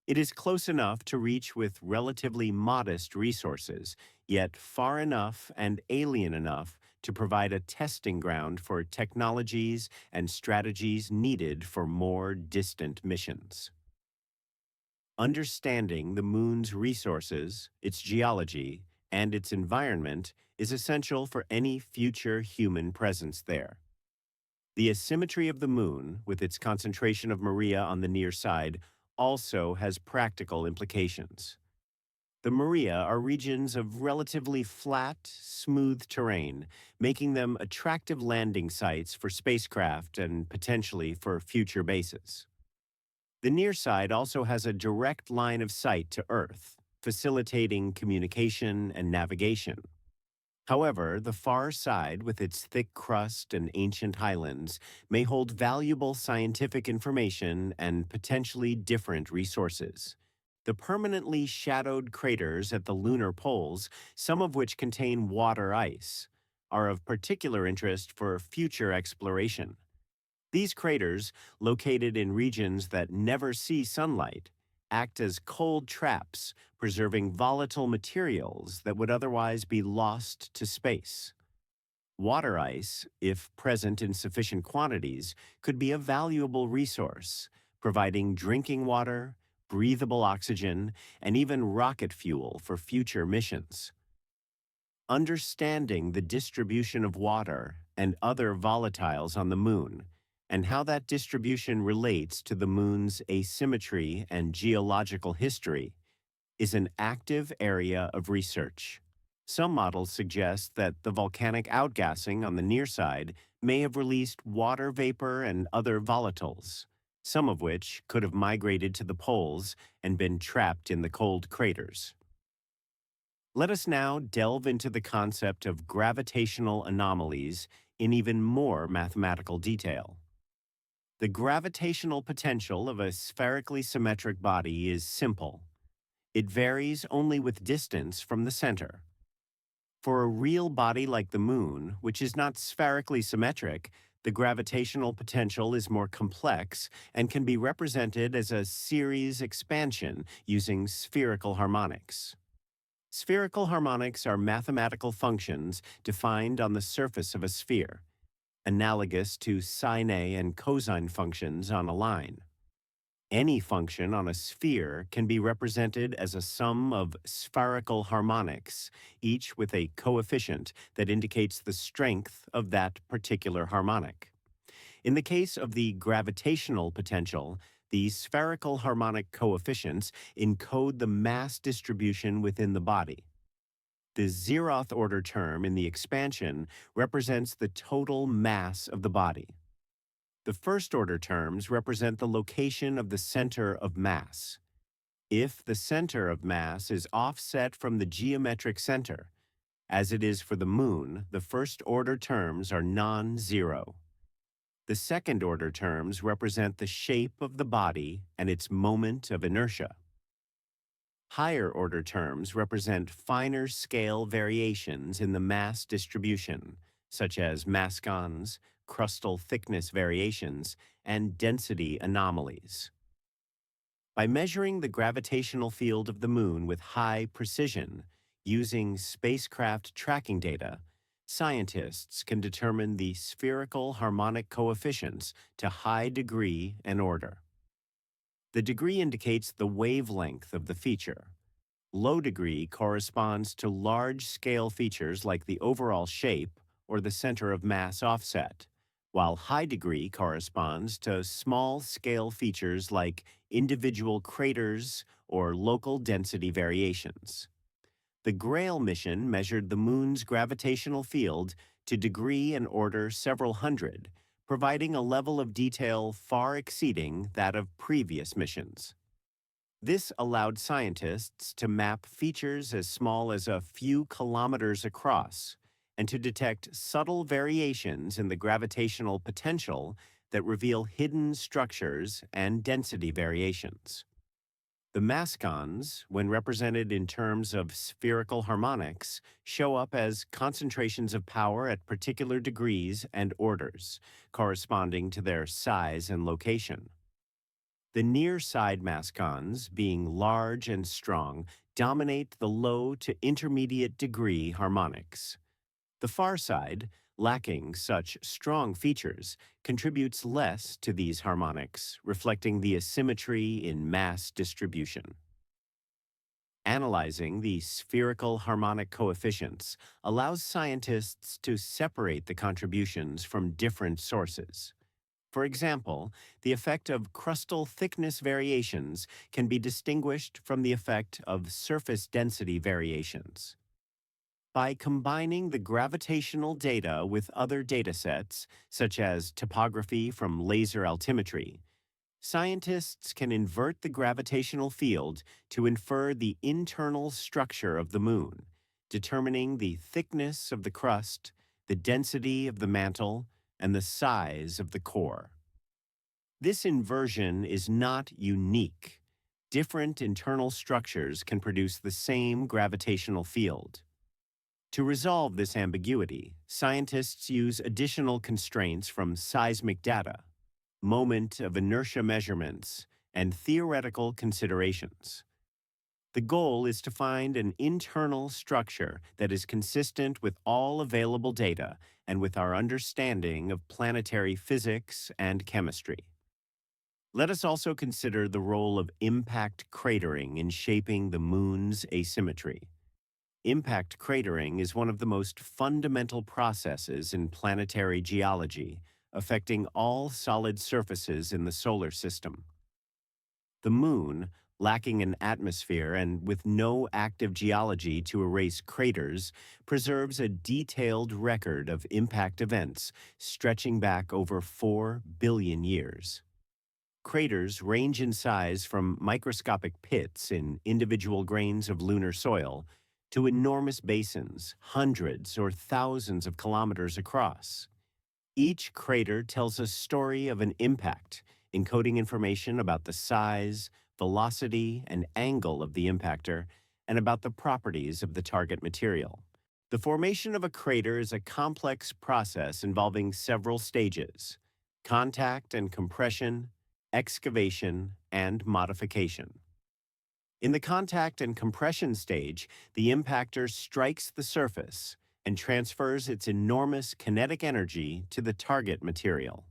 It is close enough to reach with relatively modest resources, yet far enough and alien enough to provide a testing ground for technologies and strategies needed for more distant missions. Understanding the Moon's resources, its geology, and its environment is essential for any future human presence there. The asymmetry of the Moon, with its concentration of Maria on the near side, also has practical implications. The Maria are regions of relatively flat, smooth terrain, making them attractive landing sites for spacecraft and potentially for future bases. The near side also has a direct line of sight to Earth. facilitating communication and navigation. However, the far side, with its thick crust and ancient highlands, may hold valuable scientific information and potentially different resources. The permanently shadowed craters at the lunar poles, some of which contain water ice, are of particular interest for future exploration. These craters, located in regions that never see sunlight, act as cold traps, preserving volatile materials that would otherwise be lost to space. Water ice, if present in sufficient quantities, could be a valuable resource, providing drinking water, breathable oxygen, and even rocket fuel for future missions. Understanding the distribution of water and other volatiles on the moon, and how that distribution relates to the moon's asymmetry and geological history, is an active area of research. Some models suggest that the volcanic outgassing on the near side may have released water vapor and other volatiles, some of which could have migrated to the poles and been trapped in the cold craters. Let us now delve into the concept of gravitational anomalies in even more mathematical detail. The gravitational potential of a spherically symmetric body is simple. It varies only with distance from the center. For a real body like the moon, which is not spherically symmetric, the gravitational potential is more complex and can be represented as a series expansion using spherical harmonics. Spherical harmonics are mathematical functions defined on the surface of a sphere, analogous to sine and cosine functions on a line. Any function on a sphere can be represented as a sum of spherical harmonics, each with a coefficient that indicates the strength of that particular harmonic. In the case of the gravitational potential, the spherical harmonic coefficients encode the mass distribution within the body. The zeroth order term in the expansion represents the total mass of the body. The first order terms represent the location of the center of mass. If the center of mass is offset from the geometric center, as it is for the moon, the first order terms are non-zero. The second order terms represent the shape of the body and its moment of inertia. Higher order terms represent finer scale variations in the mass distribution, such as mascons, crustal thickness variations, and density anomalies. By measuring the gravitational field of the moon with high precision, using spacecraft tracking data, scientists can determine the spherical harmonic coefficients to high degree and order. The degree indicates the wavelength of the feature. Low degree corresponds to large-scale features like the overall shape or the center of mass offset, while high degree corresponds to small-scale features like individual craters or local density variations. The Grail mission measured the moon's gravitational field to degree and order several hundred, providing a level of detail far exceeding that of previous missions. This allowed scientists to map features as small as a few kilometers across and to detect subtle variations in the gravitational potential that reveal hidden structures and density variations. The mascons, when represented in terms of spherical harmonics, show up as concentrations of power at particular degrees and orders, corresponding to their size and location. The near side mascons, being large and strong, dominate the low to intermediate degree harmonics. The far side, lacking such strong features, contributes less to these harmonics, reflecting the asymmetry in mass distribution. Analyzing the spherical harmonic coefficients allows scientists to separate the contributions from different sources. For example, the effect of crustal thickness variations can be distinguished from the effect of surface density variations. By combining the gravitational data with other datasets, such as topography from laser altimetry, Scientists can invert the gravitational field to infer the internal structure of the moon, determining the thickness of the crust, the density of the mantle, and the size of the core. This inversion is not unique. Different internal structures can produce the same gravitational field. To resolve this ambiguity, scientists use additional constraints from seismic data, moment of inertia measurements, and theoretical considerations. The goal is to find an internal structure that is consistent with all available data and with our understanding of planetary physics and chemistry. Let us also consider the role of impact cratering in shaping the moon's asymmetry. Impact cratering is one of the most fundamental processes in planetary geology, affecting all solid surfaces in the solar system. The moon, lacking an atmosphere and with no active geology to erase craters, preserves a detailed record of impact events stretching back over 4 billion years. Craters range in size from microscopic pits in individual grains of lunar soil to enormous basins, hundreds or thousands of kilometers across. Each crater tells a story of an impact, encoding information about the size, velocity, and angle of the impactor, and about the properties of the target material. The formation of a crater is a complex process involving several stages: contact and compression, excavation, and modification. In the contact and compression stage, the impactor strikes the surface and transfers its enormous kinetic energy to the target material.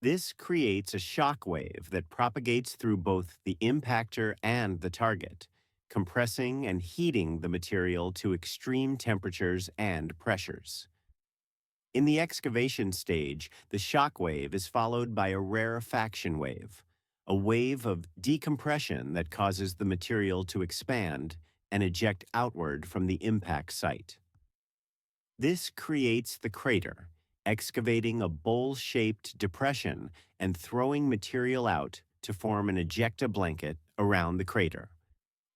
This creates a shock wave that propagates through both the impactor and the target, compressing and heating the material to extreme temperatures and pressures. In the excavation stage, the shock wave is followed by a rarefaction wave, a wave of decompression that causes the material to expand and eject outward from the impact site. This creates the crater, excavating a bowl-shaped depression and throwing material out to form an ejecta blanket around the crater.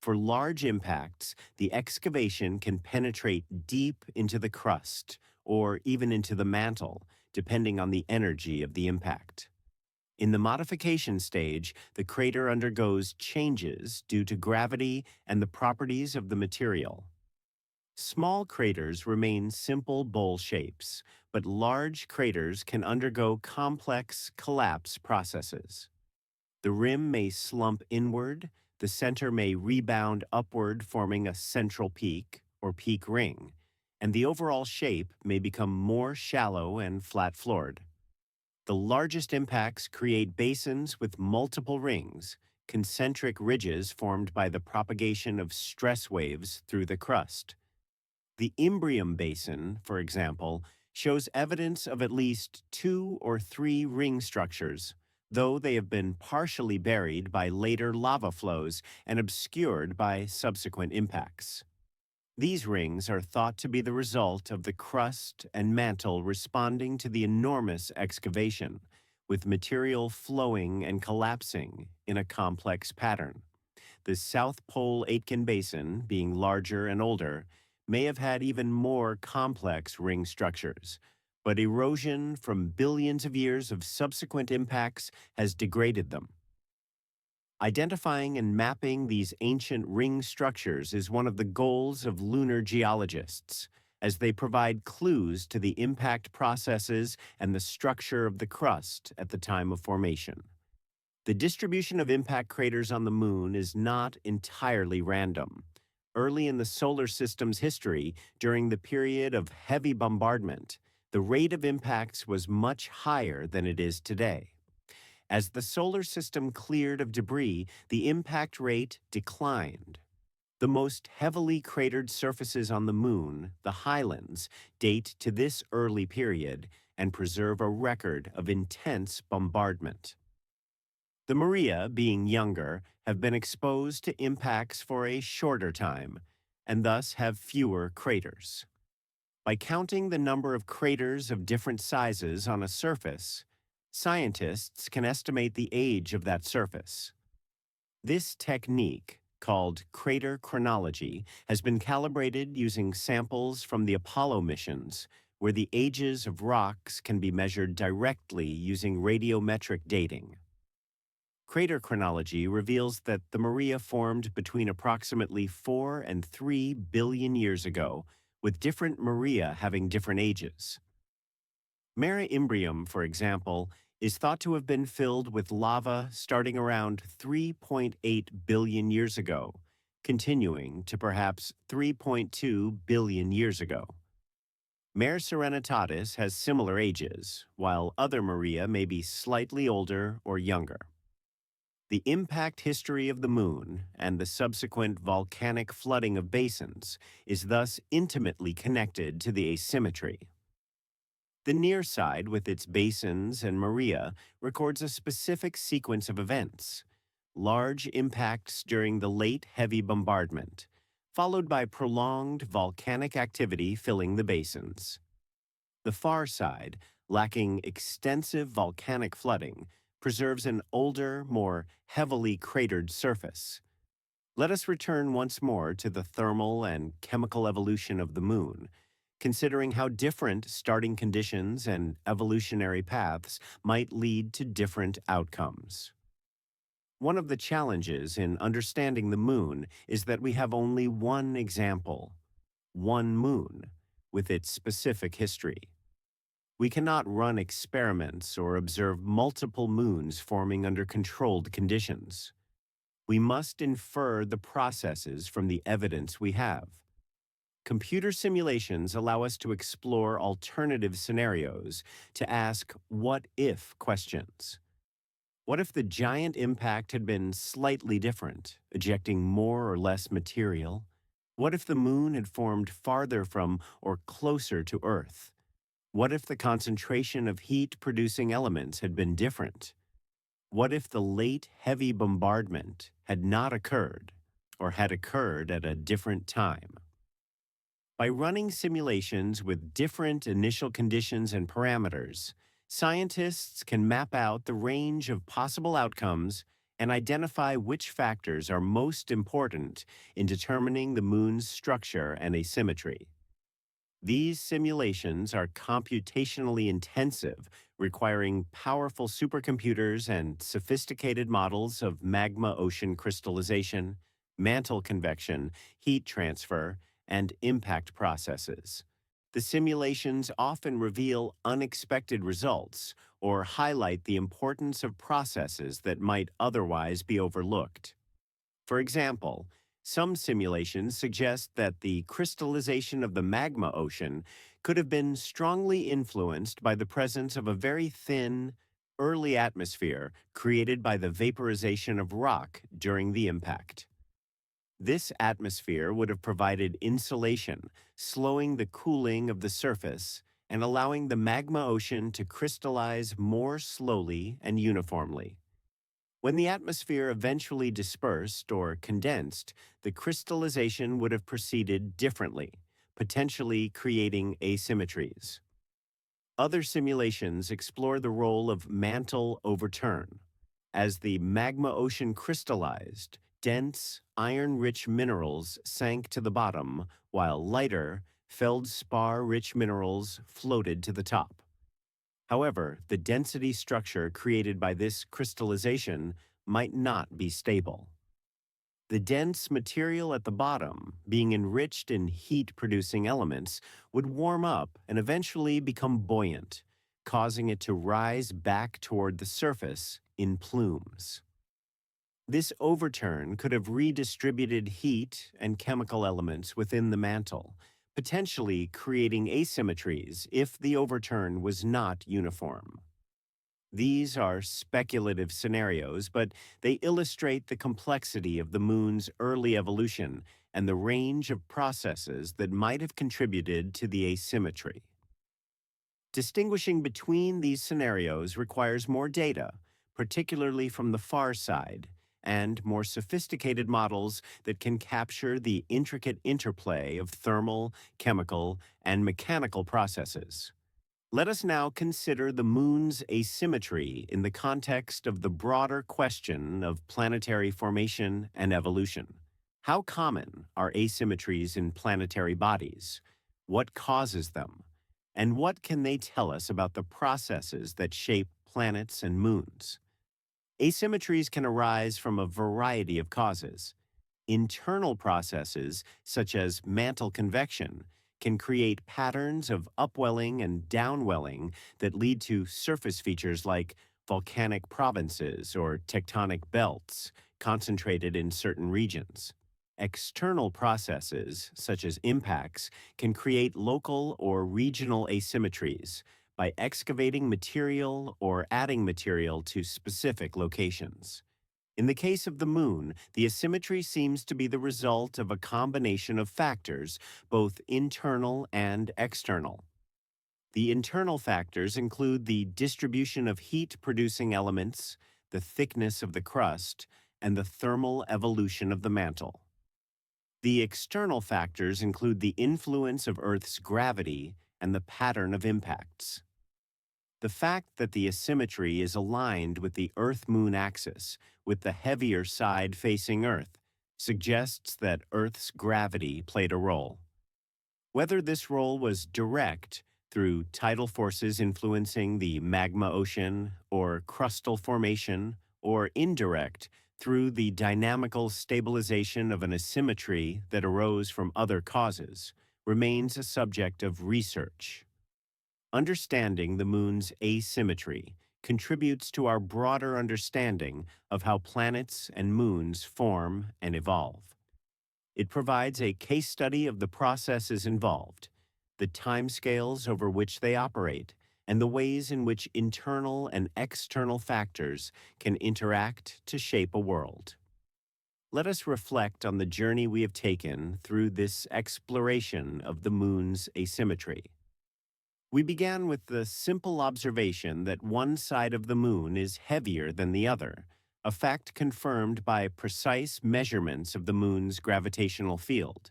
For large impacts, the excavation can penetrate deep into the crust or even into the mantle, depending on the energy of the impact. In the modification stage, the crater undergoes changes due to gravity and the properties of the material. Small craters remain simple bowl shapes, but large craters can undergo complex collapse processes. The rim may slump inward, the center may rebound upward, forming a central peak or peak ring, and the overall shape may become more shallow and flat-floored. The largest impacts create basins with multiple rings, concentric ridges formed by the propagation of stress waves through the crust. The Imbrium Basin, for example, shows evidence of at least 2 or 3 ring structures, though they have been partially buried by later lava flows and obscured by subsequent impacts. These rings are thought to be the result of the crust and mantle responding to the enormous excavation, with material flowing and collapsing in a complex pattern. The South Pole Aitken Basin, being larger and older, may have had even more complex ring structures, but erosion from billions of years of subsequent impacts has degraded them. Identifying and mapping these ancient ring structures is one of the goals of lunar geologists, as they provide clues to the impact processes and the structure of the crust at the time of formation. The distribution of impact craters on the moon is not entirely random. Early in the solar system's history, during the period of heavy bombardment, the rate of impacts was much higher than it is today. As the solar system cleared of debris, the impact rate declined. The most heavily cratered surfaces on the moon, the highlands, date to this early period and preserve a record of intense bombardment. The Maria, being younger, have been exposed to impacts for a shorter time, and thus have fewer craters. By counting the number of craters of different sizes on a surface, Scientists can estimate the age of that surface. This technique, called crater chronology, has been calibrated using samples from the Apollo missions, where the ages of rocks can be measured directly using radiometric dating. Crater chronology reveals that the Maria formed between approximately 4 and 3 billion years ago, with different Maria having different ages. Mare Imbrium, for example, is thought to have been filled with lava starting around 3.8 billion years ago, continuing to perhaps 3.2 billion years ago. Mare Serenitatis has similar ages, while other Maria may be slightly older or younger. The impact history of the Moon and the subsequent volcanic flooding of basins is thus intimately connected to the asymmetry. The near side, with its basins and Maria, records a specific sequence of events: large impacts during the late heavy bombardment, followed by prolonged volcanic activity filling the basins. The far side, lacking extensive volcanic flooding, preserves an older, more heavily cratered surface. Let us return once more to the thermal and chemical evolution of the Moon, considering how different starting conditions and evolutionary paths might lead to different outcomes. One of the challenges in understanding the Moon is that we have only one example, one Moon, with its specific history. We cannot run experiments or observe multiple moons forming under controlled conditions. We must infer the processes from the evidence we have. Computer simulations allow us to explore alternative scenarios, to ask what-if questions. What if the giant impact had been slightly different, ejecting more or less material? What if the Moon had formed farther from or closer to Earth? What if the concentration of heat-producing elements had been different? What if the late heavy bombardment had not occurred, or had occurred at a different time? By running simulations with different initial conditions and parameters, scientists can map out the range of possible outcomes and identify which factors are most important in determining the Moon's structure and asymmetry. These simulations are computationally intensive, requiring powerful supercomputers and sophisticated models of magma ocean crystallization, mantle convection, heat transfer, and impact processes. The simulations often reveal unexpected results or highlight the importance of processes that might otherwise be overlooked. For example, some simulations suggest that the crystallization of the magma ocean could have been strongly influenced by the presence of a very thin, early atmosphere created by the vaporization of rock during the impact. This atmosphere would have provided insulation, slowing the cooling of the surface and allowing the magma ocean to crystallize more slowly and uniformly. When the atmosphere eventually dispersed or condensed, the crystallization would have proceeded differently, potentially creating asymmetries. Other simulations explore the role of mantle overturn. As the magma ocean crystallized, dense, iron-rich minerals sank to the bottom, while lighter, feldspar-rich minerals floated to the top. However, the density structure created by this crystallization might not be stable. The dense material at the bottom, being enriched in heat-producing elements, would warm up and eventually become buoyant, causing it to rise back toward the surface in plumes. This overturn could have redistributed heat and chemical elements within the mantle, potentially creating asymmetries if the overturn was not uniform. These are speculative scenarios, but they illustrate the complexity of the Moon's early evolution and the range of processes that might have contributed to the asymmetry. Distinguishing between these scenarios requires more data, particularly from the far side, and more sophisticated models that can capture the intricate interplay of thermal, chemical, and mechanical processes. Let us now consider the moon's asymmetry in the context of the broader question of planetary formation and evolution. How common are asymmetries in planetary bodies? What causes them? And what can they tell us about the processes that shape planets and moons? Asymmetries can arise from a variety of causes. Internal processes, such as mantle convection, can create patterns of upwelling and downwelling that lead to surface features like volcanic provinces or tectonic belts concentrated in certain regions. External processes, such as impacts, can create local or regional asymmetries by excavating material or adding material to specific locations. In the case of the moon, the asymmetry seems to be the result of a combination of factors, both internal and external. The internal factors include the distribution of heat-producing elements, the thickness of the crust, and the thermal evolution of the mantle. The external factors include the influence of Earth's gravity and the pattern of impacts. The fact that the asymmetry is aligned with the Earth-Moon axis, with the heavier side facing Earth, suggests that Earth's gravity played a role. Whether this role was direct, through tidal forces influencing the magma ocean or crustal formation, or indirect, through the dynamical stabilization of an asymmetry that arose from other causes, remains a subject of research. Understanding the moon's asymmetry contributes to our broader understanding of how planets and moons form and evolve. It provides a case study of the processes involved, the timescales over which they operate, and the ways in which internal and external factors can interact to shape a world. Let us reflect on the journey we have taken through this exploration of the moon's asymmetry. We began with the simple observation that one side of the moon is heavier than the other, a fact confirmed by precise measurements of the moon's gravitational field.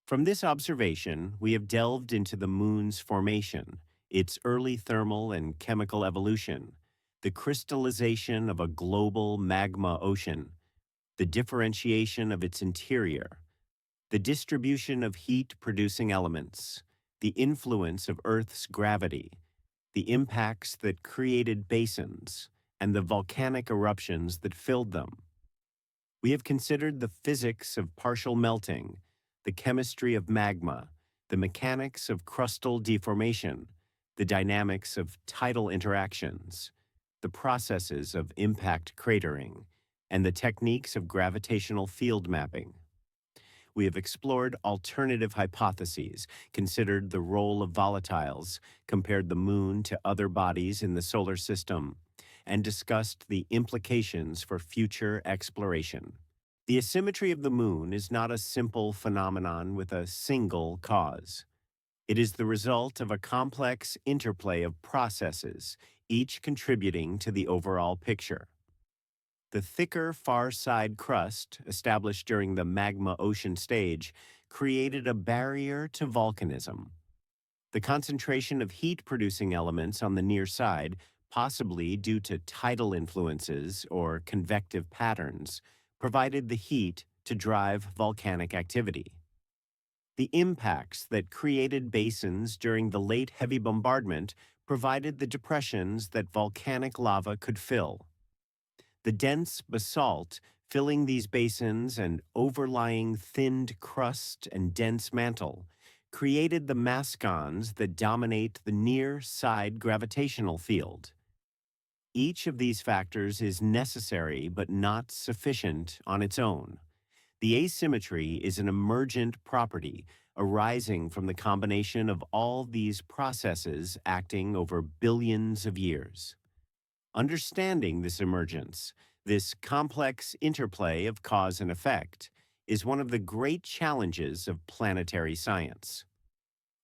From this observation, we have delved into the moon's formation, its early thermal and chemical evolution, the crystallization of a global magma ocean, the differentiation of its interior, the distribution of heat-producing elements, the influence of Earth's gravity, the impacts that created basins, and the volcanic eruptions that filled them. We have considered the physics of partial melting, the chemistry of magma, the mechanics of crustal deformation, the dynamics of tidal interactions, the processes of impact cratering, and the techniques of gravitational field mapping. We have explored alternative hypotheses, considered the role of volatiles, compared the moon to other bodies in the solar system, and discussed the implications for future exploration. The asymmetry of the moon is not a simple phenomenon with a single cause. It is the result of a complex interplay of processes, each contributing to the overall picture. The thicker far side crust, established during the magma ocean stage, created a barrier to volcanism. The concentration of heat-producing elements on the near side, possibly due to tidal influences or convective patterns, provided the heat to drive volcanic activity. The impacts that created basins during the late heavy bombardment provided the depressions that volcanic lava could fill. The dense basalt filling these basins and overlying thinned crust and dense mantle created the mascons that dominate the near-side gravitational field. Each of these factors is necessary but not sufficient on its own. The asymmetry is an emergent property arising from the combination of all these processes acting over billions of years. Understanding this emergence, this complex interplay of cause and effect, is one of the great challenges of planetary science.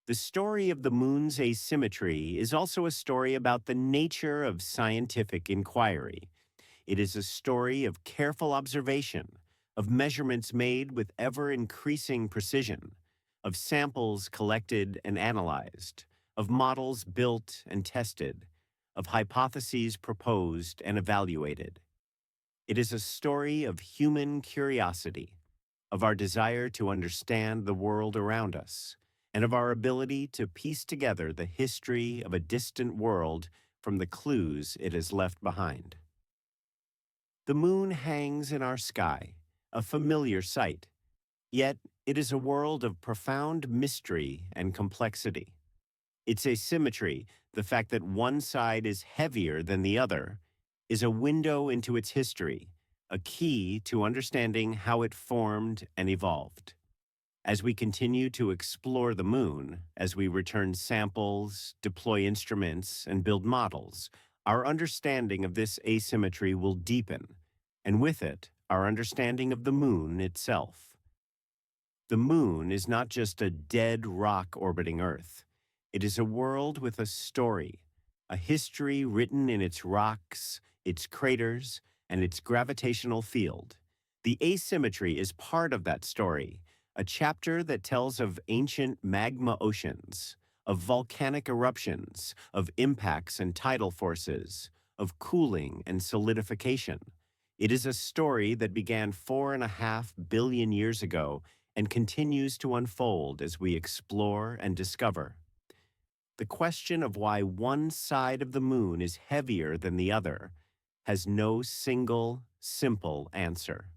The story of the moon's asymmetry is also a story about the nature of scientific inquiry. It is a story of careful observation, of measurements made with ever-increasing precision, of samples collected and analyzed, of models built and tested, of hypotheses proposed and evaluated. It is a story of human curiosity, of our desire to understand the world around us, and of our ability to piece together the history of a distant world from the clues it has left behind. The moon hangs in our sky, a familiar sight, yet it is a world of profound mystery and complexity. Its asymmetry, the fact that one side is heavier than the other, is a window into its history, a key to understanding how it formed and evolved. As we continue to explore the moon, as we return samples, deploy instruments, and build models, our understanding of this asymmetry will deepen, and with it, our understanding of the moon itself. The moon is not just a dead rock orbiting Earth. It is a world with a story, a history written in its rocks, its craters, and its gravitational field. The asymmetry is part of that story, a chapter that tells of ancient magma oceans, of volcanic eruptions, of impacts and tidal forces, of cooling and solidification. It is a story that began 4.5 billion years ago and continues to unfold as we explore and discover. The question of why one side of the moon is heavier than the other has no single, simple answer.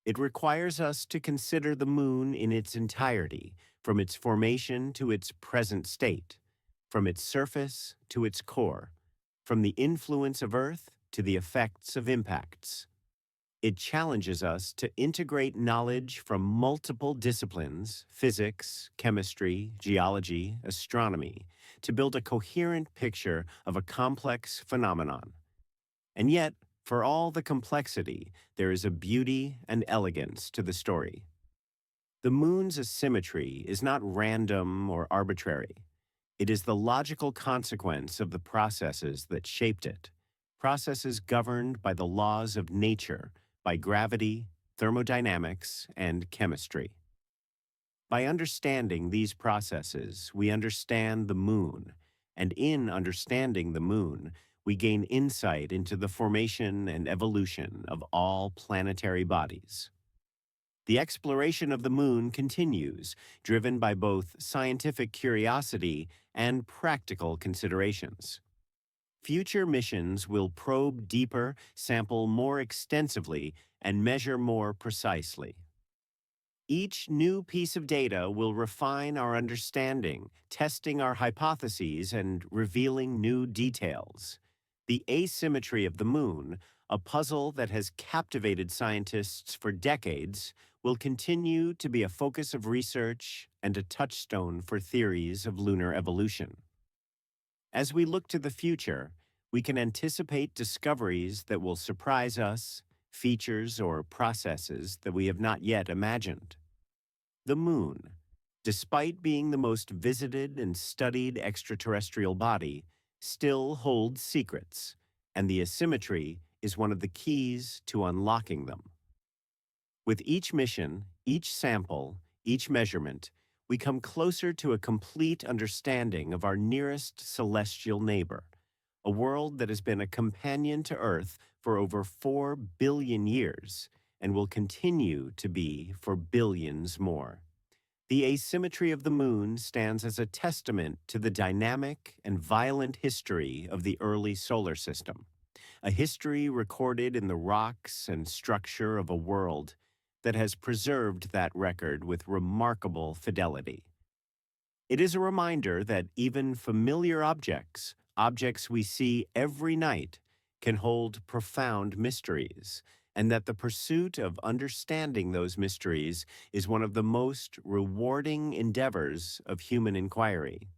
It requires us to consider the moon in its entirety, from its formation to its present state, from its surface to its core, from the influence of Earth to the effects of impacts. It challenges us to integrate knowledge from multiple disciplines, physics, chemistry, geology, astronomy, to build a coherent picture of a complex phenomenon. And yet, for all the complexity, there is a beauty and elegance to the story. The moon's asymmetry is not random or arbitrary. It is the logical consequence of the processes that shaped it, processes governed by the laws of nature, by gravity, thermodynamics, and chemistry. By understanding these processes, we understand the moon, and in understanding the moon, we gain insight into the formation and evolution of all planetary bodies. The exploration of the moon continues, driven by both scientific curiosity and practical considerations. Future missions will probe deeper, sample more extensively, and measure more precisely. Each new piece of data will refine our understanding, testing our hypotheses and revealing new details. The asymmetry of the moon, a puzzle that has captivated scientists for decades, will continue to be a focus of research and a touchstone for theories of lunar evolution. As we look to the future, we can anticipate discoveries that will surprise us, features or processes that we have not yet imagined. The moon, despite being the most visited and studied extraterrestrial body, still holds secrets, and the asymmetry is one of the keys to unlocking them. With each mission, each sample, each measurement, we come closer to a complete understanding of our nearest celestial neighbor, a world that has been a companion to Earth for over 4 billion years and will continue to be for billions more. The asymmetry of the moon stands as a testament to the dynamic and violent history of the early solar system, a history recorded in the rocks and structure of a world that has preserved that record with remarkable fidelity. It is a reminder that even familiar objects, objects we see every night, can hold profound mysteries, and that the pursuit of understanding those mysteries is one of the most rewarding endeavors of human inquiry.